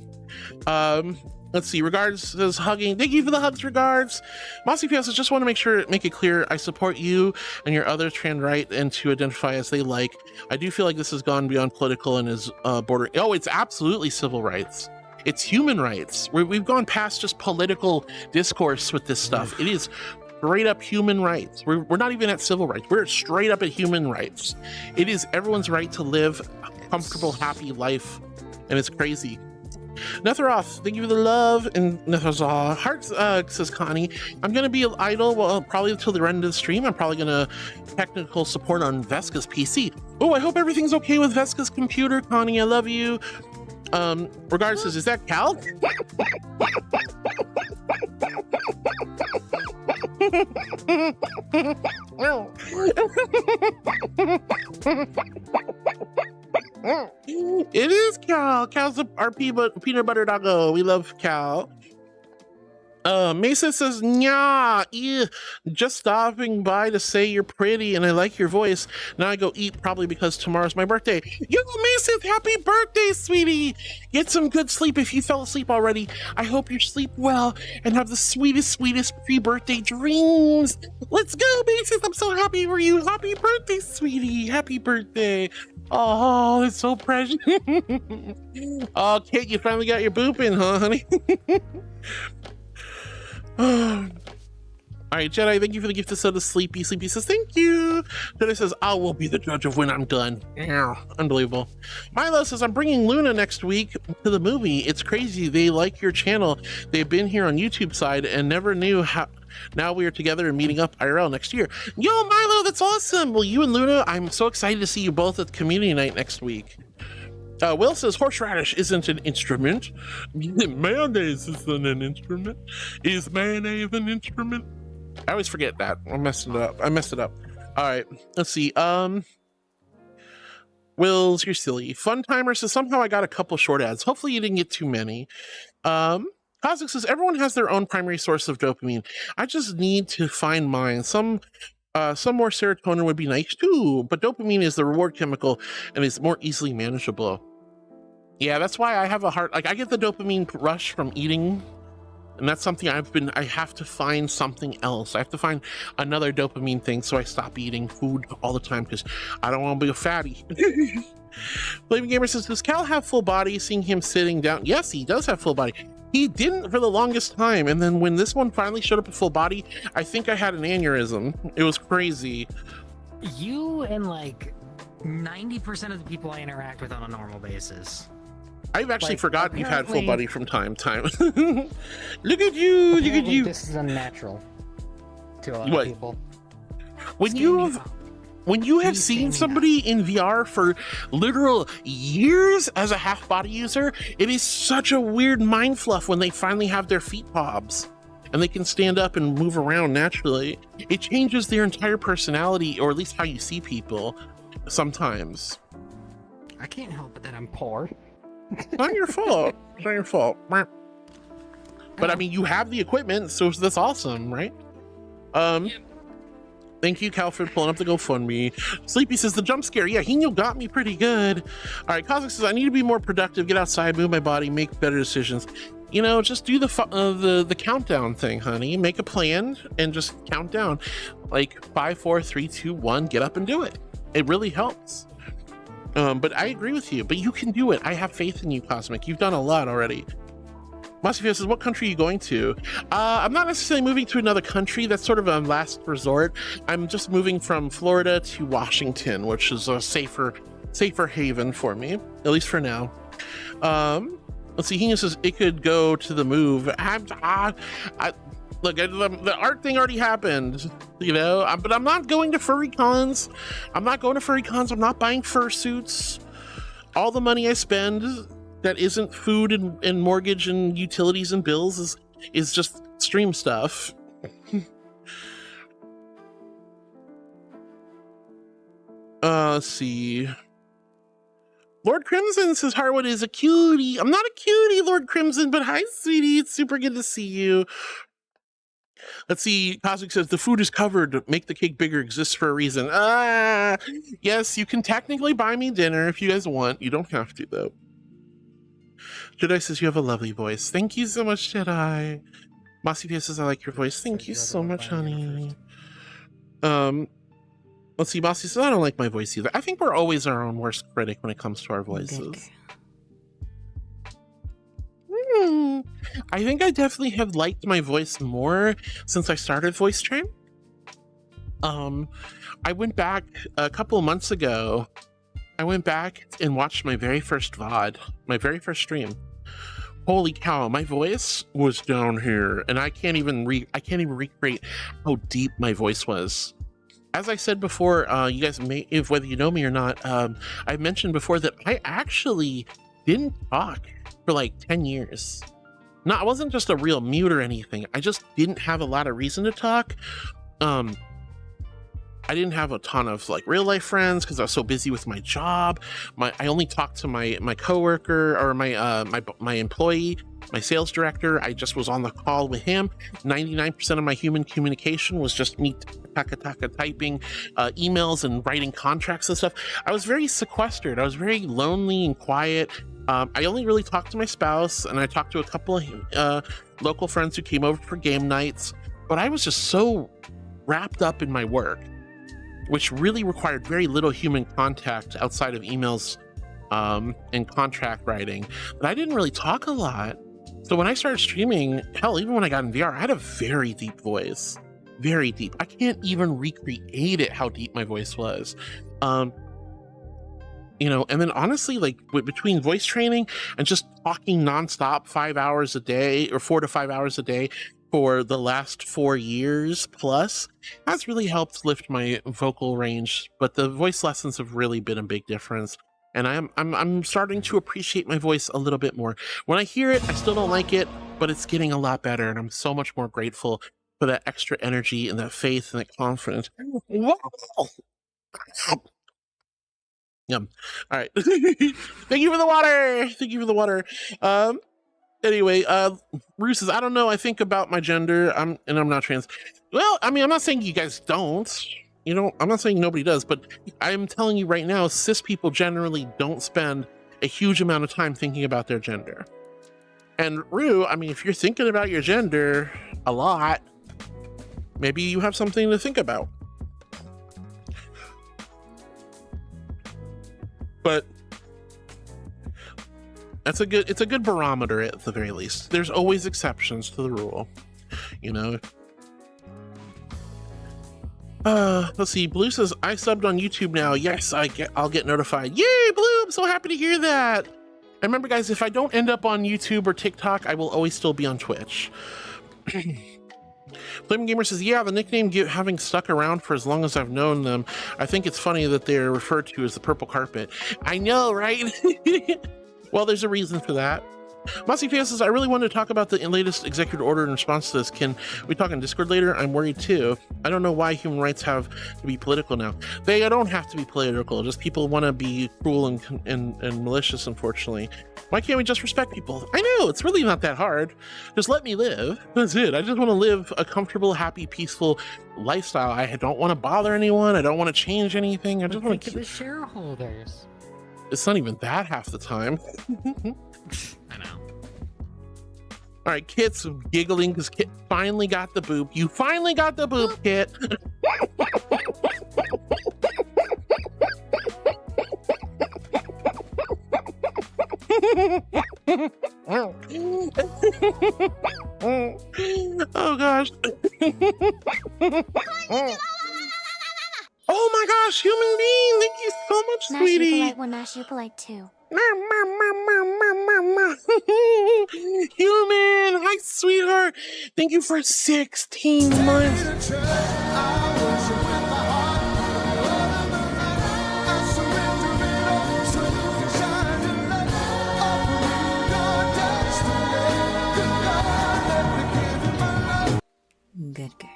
S2: Let's see, Regards says, hugging. Thank you for the hugs, Regards. Mossy P.S. says, just want to make it clear, I support you and your other trans right and to identify as they like. I do feel like this has gone beyond political and is bordering. Oh, it's absolutely civil rights. It's human rights. We've gone past just political discourse with this stuff. It is straight up human rights. We're not even at civil rights. We're straight up at human rights. It is everyone's right to live comfortable, happy life, and it's crazy. Netheroth, thank you for the love. And Netheroth Hearts says Connie, I'm gonna be idle probably until the end of the stream. I'm probably gonna technical support on Veska's PC. Oh, I hope everything's okay with Veska's computer, Connie. I love you. Regardless, is that Cal? It is Cal. Cal's our peanut butter doggo. We love Cal. Mesa says, "Nya, just stopping by to say you're pretty and I like your voice. Now I go eat, probably because tomorrow's my birthday." Yo, Mesa, happy birthday, sweetie. Get some good sleep if you fell asleep already. I hope you sleep well and have the sweetest pre-birthday dreams. Let's go, Mesa. I'm so happy for you. Happy birthday, sweetie. Happy birthday. Oh, it's so precious. Oh, Kate, you finally got your boop in, huh, honey? All right, Jedi, thank you for the gift of soda. Sleepy says thank you. Jedi says I will be the judge of when I'm done. Yeah, unbelievable. Milo says I'm bringing Luna next week to the movie. It's crazy, they like your channel. They've been here on YouTube side and never knew how. Now we are together and meeting up IRL next year. Yo, Milo, that's awesome. Well, you and Luna, I'm so excited to see you both at community night next week. Will says horseradish isn't an instrument. Mayonnaise isn't an instrument. Is mayonnaise an instrument? I always forget that. I messed it up. All right, let's see. Wills, you're silly. Fun Timer says somehow I got a couple short ads. Hopefully you didn't get too many. Cosmic says everyone has their own primary source of dopamine. I just need to find mine. Some more serotonin would be nice too, but dopamine is the reward chemical and is more easily manageable. Yeah, that's why I have a hard, like I get the dopamine rush from eating, and that's something I have to find something else. I have to find another dopamine thing, so I stop eating food all the time because I don't want to be a fatty. Flaming Gamer says, does Cal have full body? Seeing him sitting down. Yes, he does have full body. He didn't for the longest time, and then when this one finally showed up at full body, I think I had an aneurysm. It was crazy.
S18: You and like 90% of the people I interact with on a normal basis.
S2: I've actually forgotten you've had full body from time to time. Look at you, look at you.
S18: This is unnatural to a lot of people.
S2: When you have seen somebody in VR for literal years as a half body user, it is such a weird mind fluff when they finally have their feet pobs and they can stand up and move around naturally. It changes their entire personality, or at least how you see people sometimes.
S18: I can't help it that I'm poor.
S2: Not your fault. It's not your fault. But I mean, you have the equipment, so that's awesome, right? Thank you, Cal, for pulling up the GoFundMe. Sleepy says the jump scare. Yeah, Hino got me pretty good. All right, Cosmic says I need to be more productive, get outside, move my body, make better decisions. You know, just do the countdown thing, honey. Make a plan and just count down, like 5, 4, 3, 2, 1. Get up and do it. It really helps. But I agree with you. But you can do it. I have faith in you, Cosmic. You've done a lot already. Masifio says, what country are you going to? I'm not necessarily moving to another country. That's sort of a last resort. I'm just moving from Florida to Washington, which is a safer haven for me, at least for now. Let's see. He says it could go to the move. Look, the art thing already happened, you know, but I'm not going to furry cons. I'm not buying fursuits. All the money I spend that isn't food and mortgage and utilities and bills is just stream stuff. Let's see. Lord Crimson says Harwood is a cutie. I'm not a cutie, Lord Crimson, but hi, sweetie. It's super good to see you. Let's see. Cosmic says the food is covered. Make the cake bigger. Exists for a reason. Yes, you can technically buy me dinner if you guys want. You don't have to, though. Jedi says you have a lovely voice. Thank you so much, Jedi. Masifia says I like your voice. Thank you so much, honey. Let's see. Masi says I don't like my voice either. I think we're always our own worst critic when it comes to our voices. I think I definitely have liked my voice more since I started voice train. I went back a couple of months ago I went back and watched my very first VOD, my very first stream. Holy cow, my voice was down here, and I can't even recreate how deep my voice was. As I said before, you guys may, if whether you know me or not, I mentioned before that I actually didn't talk for like 10 years. No, I wasn't just a real mute or anything. I just didn't have a lot of reason to talk. I didn't have a ton of like real life friends because I was so busy with my job. I only talked to my coworker or my employee, my sales director. I just was on the call with him. 99% of my human communication was just me typing emails and writing contracts and stuff. I was very sequestered. I was very lonely and quiet. I only really talked to my spouse, and I talked to a couple of local friends who came over for game nights, but I was just so wrapped up in my work, which really required very little human contact outside of emails and contract writing, but I didn't really talk a lot. So when I started streaming, hell, even when I got in VR, I had a very deep voice, very deep. I can't even recreate it, how deep my voice was. You know, and then honestly, like between voice training and just talking nonstop 5 hours a day or 4 to 5 hours a day for the last 4 years plus, has really helped lift my vocal range. But the voice lessons have really been a big difference, and I'm starting to appreciate my voice a little bit more. When I hear it, I still don't like it, but it's getting a lot better, and I'm so much more grateful for that extra energy and that faith and that confidence. Wow. Yum. All right. Thank you for the water. Thank you for the water. Anyway, Rue says, I don't know. I think about my gender. I'm not trans. Well, I mean, I'm not saying you guys don't. You know, I'm not saying nobody does, but I'm telling you right now, cis people generally don't spend a huge amount of time thinking about their gender. And Rue, I mean, if you're thinking about your gender a lot, maybe you have something to think about. But it's a good barometer at the very least. There's always exceptions to the rule, you know. Let's see. Blue says, I subbed on YouTube now. Yes, I'll get notified. Yay, Blue! I'm so happy to hear that. And remember, guys, if I don't end up on YouTube or TikTok, I will always still be on Twitch. Flaming Gamer says, yeah, the nickname having stuck around for as long as I've known them, I think it's funny that they're referred to as the purple carpet. I know, right? Well, there's a reason for that. Mossy Fan says, I really wanted to talk about the latest executive order in response to this. Can we talk on Discord later? I'm worried too. I don't know why human rights have to be political now. They don't have to be political. Just people want to be cruel and malicious, unfortunately. Why can't we just respect people? I know, it's really not that hard. Just let me live. That's it. I just want to live a comfortable, happy, peaceful lifestyle. I don't want to bother anyone. I don't want to change anything. I just want to keep
S18: the shareholders.
S2: It's not even that half the time.
S18: I know.
S2: All right, Kit's giggling because Kit finally got the boob. You finally got the boob, Kit. Oh gosh. Oh my gosh, human being, thank you so much, sweetie.
S8: Nash, you polite 1, Nash, you polite 2.
S2: Human, hi sweetheart. Thank you for 16 months.
S13: Good girl.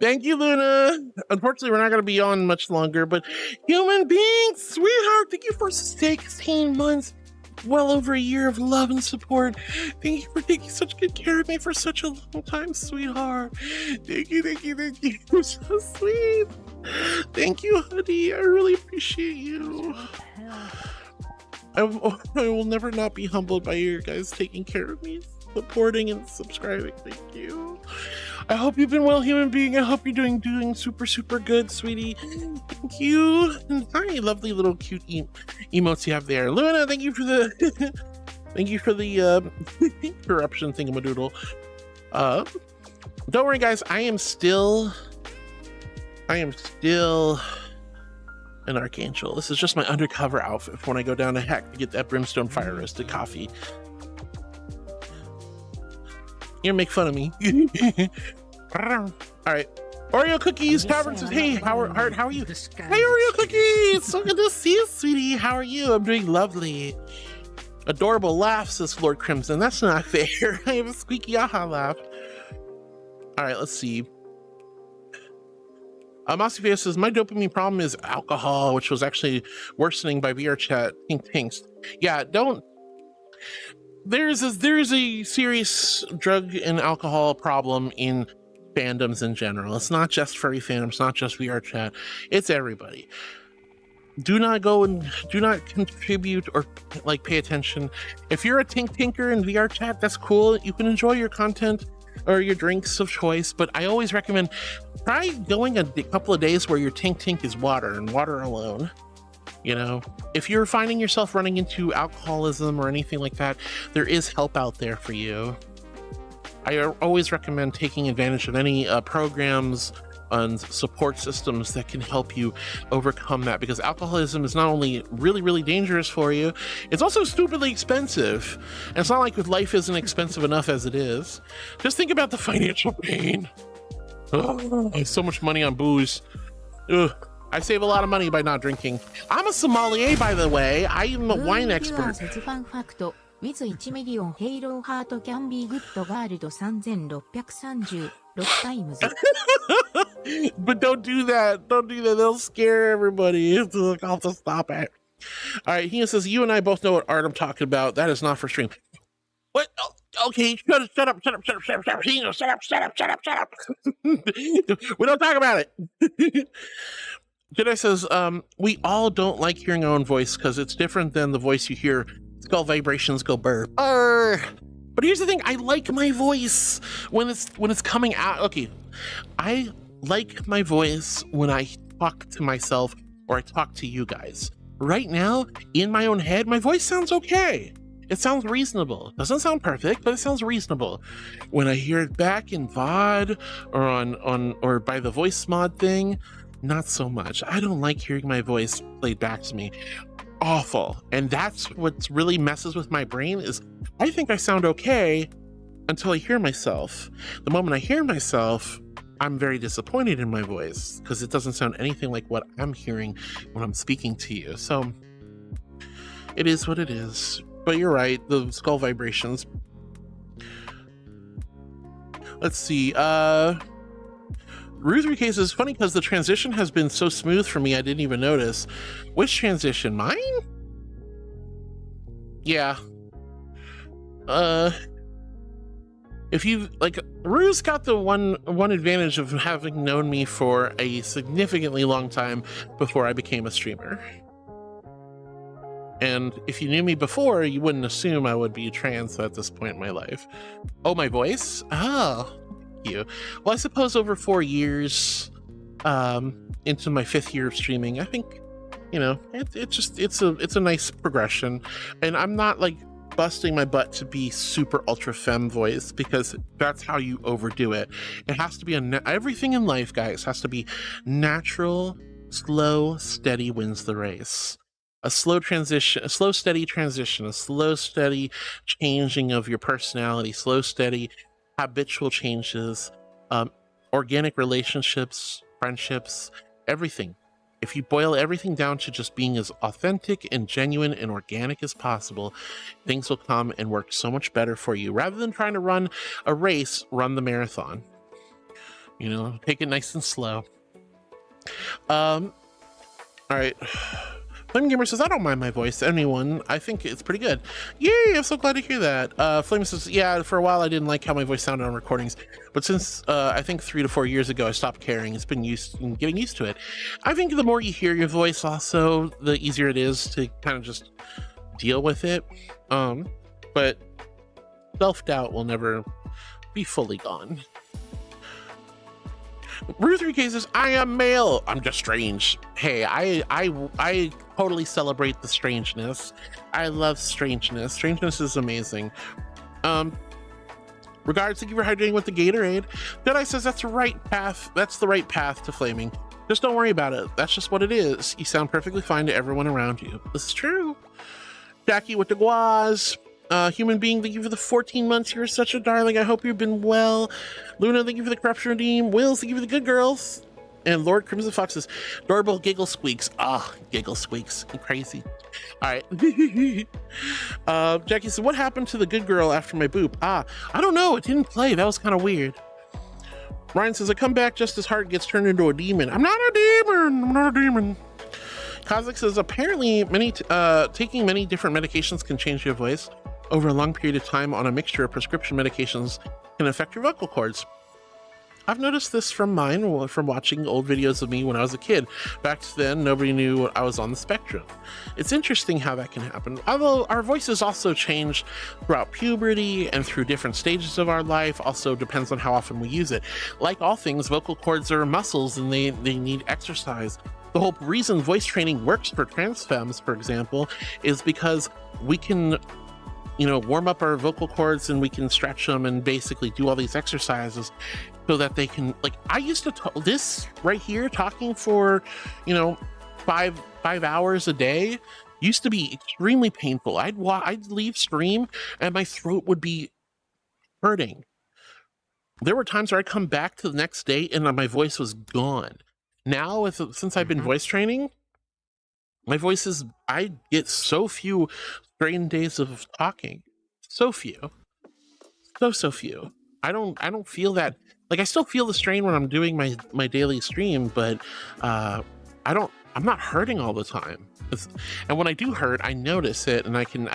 S2: Thank you, Luna. Unfortunately, we're not going to be on much longer, but human being, sweetheart, thank you for 16 months. Well over a year of love and support. Thank you for taking such good care of me for such a long time, sweetheart. Thank you, thank you, thank you. You're so sweet. Thank you, honey. I really appreciate you. I will never not be humbled by you guys taking care of me, supporting and subscribing. Thank you. I hope you've been well, human being. I hope you're doing super good, sweetie. Thank you. And hi, lovely little cute emotes you have there. Luna, thank you for the thank you for the corruption thingamadoodle. Don't worry, guys. I am still an archangel. This is just my undercover outfit for when I go down to Heck to get that brimstone fire roasted coffee. You make fun of me. All right. Oreo Cookies Tavern says, hey, Heart, how are you? Hey, Oreo Cookies! So good to see you, sweetie. How are you? I'm doing lovely. Adorable laugh, says Lord Crimson. That's not fair. I have a squeaky aha laugh. All right, let's see. Masifia says, my dopamine problem is alcohol, which was actually worsening by VR chat. Tinks. Yeah, don't. There's a serious drug and alcohol problem in fandoms in general. It's not just furry fandoms, not just VR chat. It's everybody. Do not go and do not contribute or like pay attention. If you're a tinker in VR chat, that's cool. You can enjoy your content or your drinks of choice, but I always recommend try going a couple of days where your tink is water and water alone. You know, if you're finding yourself running into alcoholism or anything like that, there is help out there for you. I always recommend taking advantage of any programs and support systems that can help you overcome that, because alcoholism is not only really dangerous for you, it's also stupidly expensive. And it's not like life isn't expensive enough as it is. Just think about the financial pain. Ugh, so much money on booze. Ugh. I save a lot of money by not drinking. I'm a sommelier, by the way. I am a wine expert.
S17: With 1 million Halo Heart can be good guard 3636 times.
S2: But don't do that. Don't do that. They'll scare everybody. I'll have to stop it. All right. He says, you and I both know what art I'm talking about. That is not for stream. What? Oh, okay. Shut up. We don't talk about it. Jedi says, we all don't like hearing our own voice because it's different than the voice you hear. Skull vibrations go burr. But here's the thing, I like my voice when it's coming out. Okay, I like my voice when I talk to myself or I talk to you guys. Right now, in my own head, my voice sounds okay. It sounds reasonable. Doesn't sound perfect, but it sounds reasonable. When I hear it back in VOD or on or by the voice mod thing, not so much. I don't like hearing my voice played back to me. Awful. And that's what really messes with my brain is I think I sound okay until I hear myself. The moment I hear myself, I'm very disappointed in my voice because it doesn't sound anything like what I'm hearing when I'm speaking to you. So it is what it is. But you're right, the skull vibrations. Let's see. Ruth Case is funny because the transition has been so smooth for me I didn't even notice. Which transition? Mine? Yeah. If you like, Ruth's got the one advantage of having known me for a significantly long time before I became a streamer. And if you knew me before, you wouldn't assume I would be trans at this point in my life. Oh, my voice? Oh. You. Well, I suppose over 4 years into my 5th year of streaming, I think, you know, it's a nice progression. And I'm not like busting my butt to be super ultra femme voice because that's how you overdo it. It has to be everything in life, guys, has to be natural, slow, steady wins the race. A slow transition, a slow, steady transition, a slow, steady changing of your personality, slow, steady habitual changes, organic relationships, friendships, everything. If you boil everything down to just being as authentic and genuine and organic as possible, things will come and work so much better for you. Rather than trying to run a race, run the marathon. You know, take it nice and slow. All right. Flame Gamer says, I don't mind my voice. Anyone, I think it's pretty good. Yay, I'm so glad to hear that. Flame says, yeah, for a while I didn't like how my voice sounded on recordings, but since I think 3 to 4 years ago, I stopped caring. It's been getting used to it. I think the more you hear your voice also, the easier it is to kind of just deal with it. But self-doubt will never be fully gone. Ruth says, I am male. I'm just strange. Hey, I totally celebrate the strangeness. I love strangeness. Strangeness is amazing. Regards, thank you for hydrating with the Gatorade. Jedi says that's the right path. That's the right path to flaming. Just don't worry about it. That's just what it is. You sound perfectly fine to everyone around you. This is true. Jackie with the guaz. Human being, thank you for the 14 months. You're such a darling. I hope you've been well. Luna, thank you for the corruption redeem. Wills, thank you for the good girls. And Lord Crimson Fox's adorable giggle squeaks. Giggle squeaks. I'm crazy. All right. Jackie said, what happened to the good girl after my boop? I don't know. It didn't play. That was kind of weird. Ryan says, I come back just as Heart gets turned into a demon. I'm not a demon. I'm not a demon. Kozak says, apparently taking many different medications can change your voice. Over a long period of time on a mixture of prescription medications can affect your vocal cords. I've noticed this from watching old videos of me when I was a kid. Back then, nobody knew I was on the spectrum. It's interesting how that can happen. Although our voices also change throughout puberty and through different stages of our life, also depends on how often we use it. Like all things, vocal cords are muscles and they need exercise. The whole reason voice training works for trans femmes, for example, is because we can warm up our vocal cords and we can stretch them and basically do all these exercises so that they can, like, I used to this right here, talking for, 5 hours a day used to be extremely painful. I'd leave stream and my throat would be hurting. There were times where I'd come back to the next day and my voice was gone. Now, since I've been voice training, my voice is, I get so few strained days of talking. So few. So few. I don't feel that, like, I still feel the strain when I'm doing my daily stream, but I'm not hurting all the time. And when I do hurt, I notice it and I can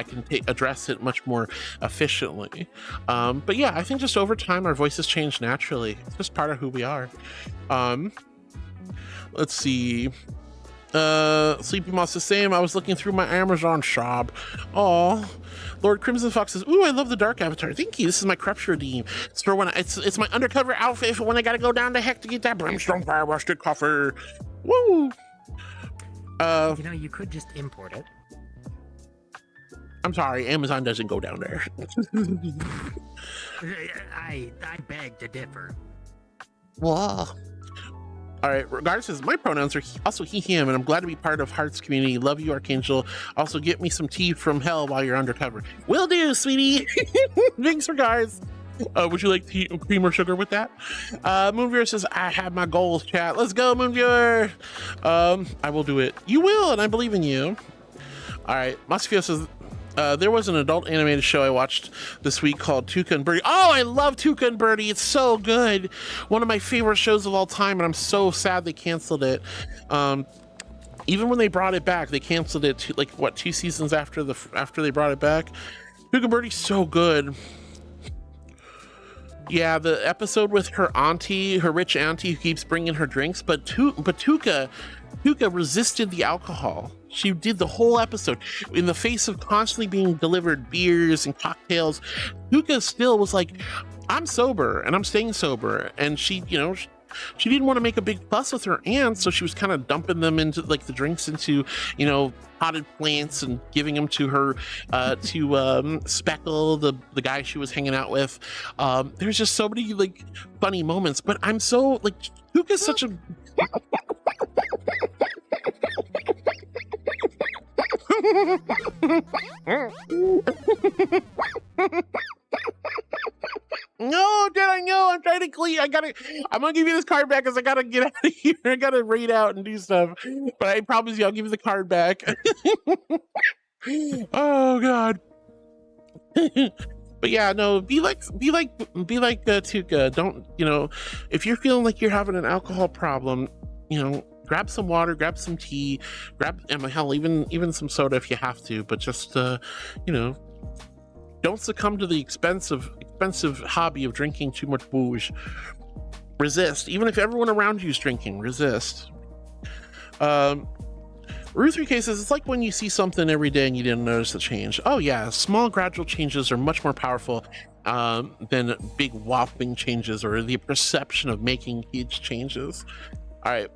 S2: address it much more efficiently. But yeah, I think just over time our voices change naturally. It's just part of who we are. Let's see. Sleepy Moss the same. I was looking through my Amazon shop. Oh, Lord Crimson Fox says, ooh, I love the dark avatar. Thank you. This is my corruption redeem. It's for when it's my undercover outfit for when I gotta go down to heck to get that brimstone fire rusted coffer. Woo!
S18: You could just import it.
S2: I'm sorry, Amazon doesn't go down there.
S18: I beg to differ.
S2: Whoa. All right, regardless, says, my pronouns are also he, him, and I'm glad to be part of Heart's community. Love you, Archangel. Also, get me some tea from hell while you're undercover. Will do, sweetie. Thanks, regards. Would you like tea, cream or sugar with that? Moonviewer says, I have my goals, chat. Let's go, Moonviewer. I will do it. You will, and I believe in you. All right, Masafio says, there was an adult animated show I watched this week called Tuca and Birdie. Oh, I love Tuca and Birdie. It's so good. One of my favorite shows of all time, and I'm so sad they canceled it. Even when they brought it back, they canceled it 2 seasons after they brought it back. Tuca and Birdie's so good. Yeah, the episode with her auntie, her rich auntie who keeps bringing her drinks, but Tuca resisted the alcohol. She did the whole episode in the face of constantly being delivered beers and cocktails. Tuca still was like, I'm sober and I'm staying sober. And she didn't want to make a big fuss with her aunt, so she was kind of dumping them into the drinks into, potted plants and giving them to her, to Speckle, the guy she was hanging out with. There's just so many funny moments, but I'm so Tuca's such a No, Dad, I know. I'm trying to clean. I'm gonna give you this card back because I gotta get out of here. I gotta raid out and do stuff. But I promise you, I'll give you the card back. Oh God. But yeah, no, be like Tuca. Don't, if you're feeling like you're having an alcohol problem, grab some water, grab some tea, hell, even some soda if you have to, but just don't succumb to the expensive hobby of drinking too much booze. Resist. Even if everyone around you is drinking, resist. Ruthie cases, it's like when you see something every day and you didn't notice the change. Oh yeah, small gradual changes are much more powerful than big whopping changes or the perception of making huge changes. All right.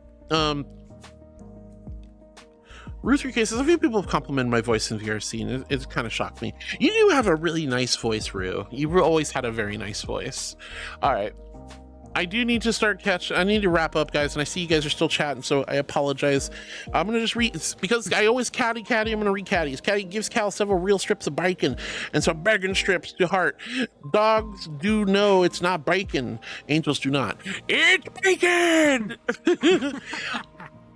S2: Ruthie cases, a few people have complimented my voice in VRC, and it's kind of shocked me. You do have a really nice voice, Rue. You've always had a very nice voice. All right. I do need to start I need to wrap up, guys, and I see you guys are still chatting, so I apologize. I'm gonna just read, because I always catty, I'm gonna read Caddy's. Caddy gives Cal several real strips of bacon and some bacon strips to heart. Dogs do know it's not bacon. Angels do not. It's bacon!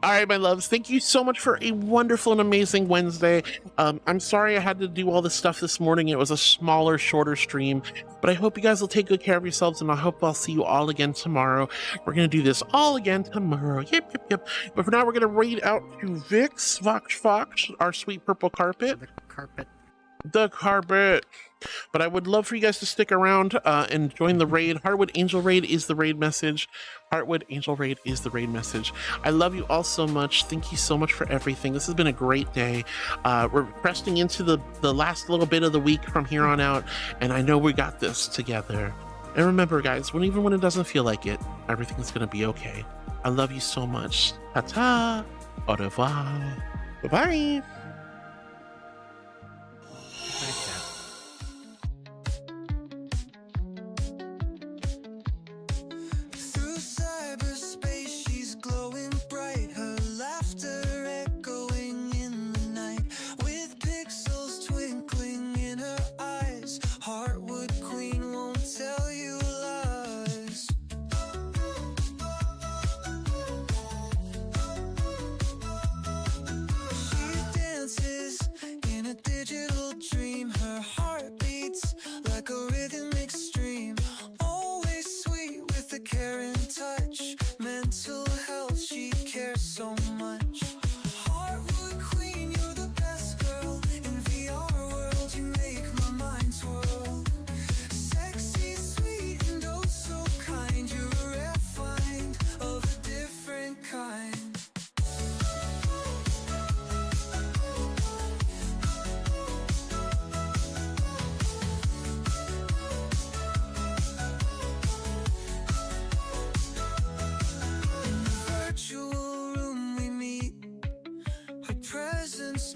S2: All right, my loves, thank you so much for a wonderful and amazing Wednesday. I'm sorry I had to do all this stuff this morning. It was a smaller, shorter stream, but I hope you guys will take good care of yourselves, and I hope I'll see you all again tomorrow. We're going to do this all again tomorrow. Yep. But for now, we're going to raid out to Vix, Fox, our sweet purple carpet. The carpet. But I would love for you guys to stick around and join the raid. Heartwood Angel Raid is the raid message. Heartwood Angel Raid is the raid message. I love you all so much. Thank you so much for everything. This has been a great day. We're cresting into the last little bit of the week from here on out, and I know we got this together. And remember, guys, even when it doesn't feel like it, everything's gonna be okay. I love you so much. Ta-ta. Au revoir. Bye-bye.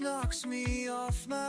S1: knocks me off my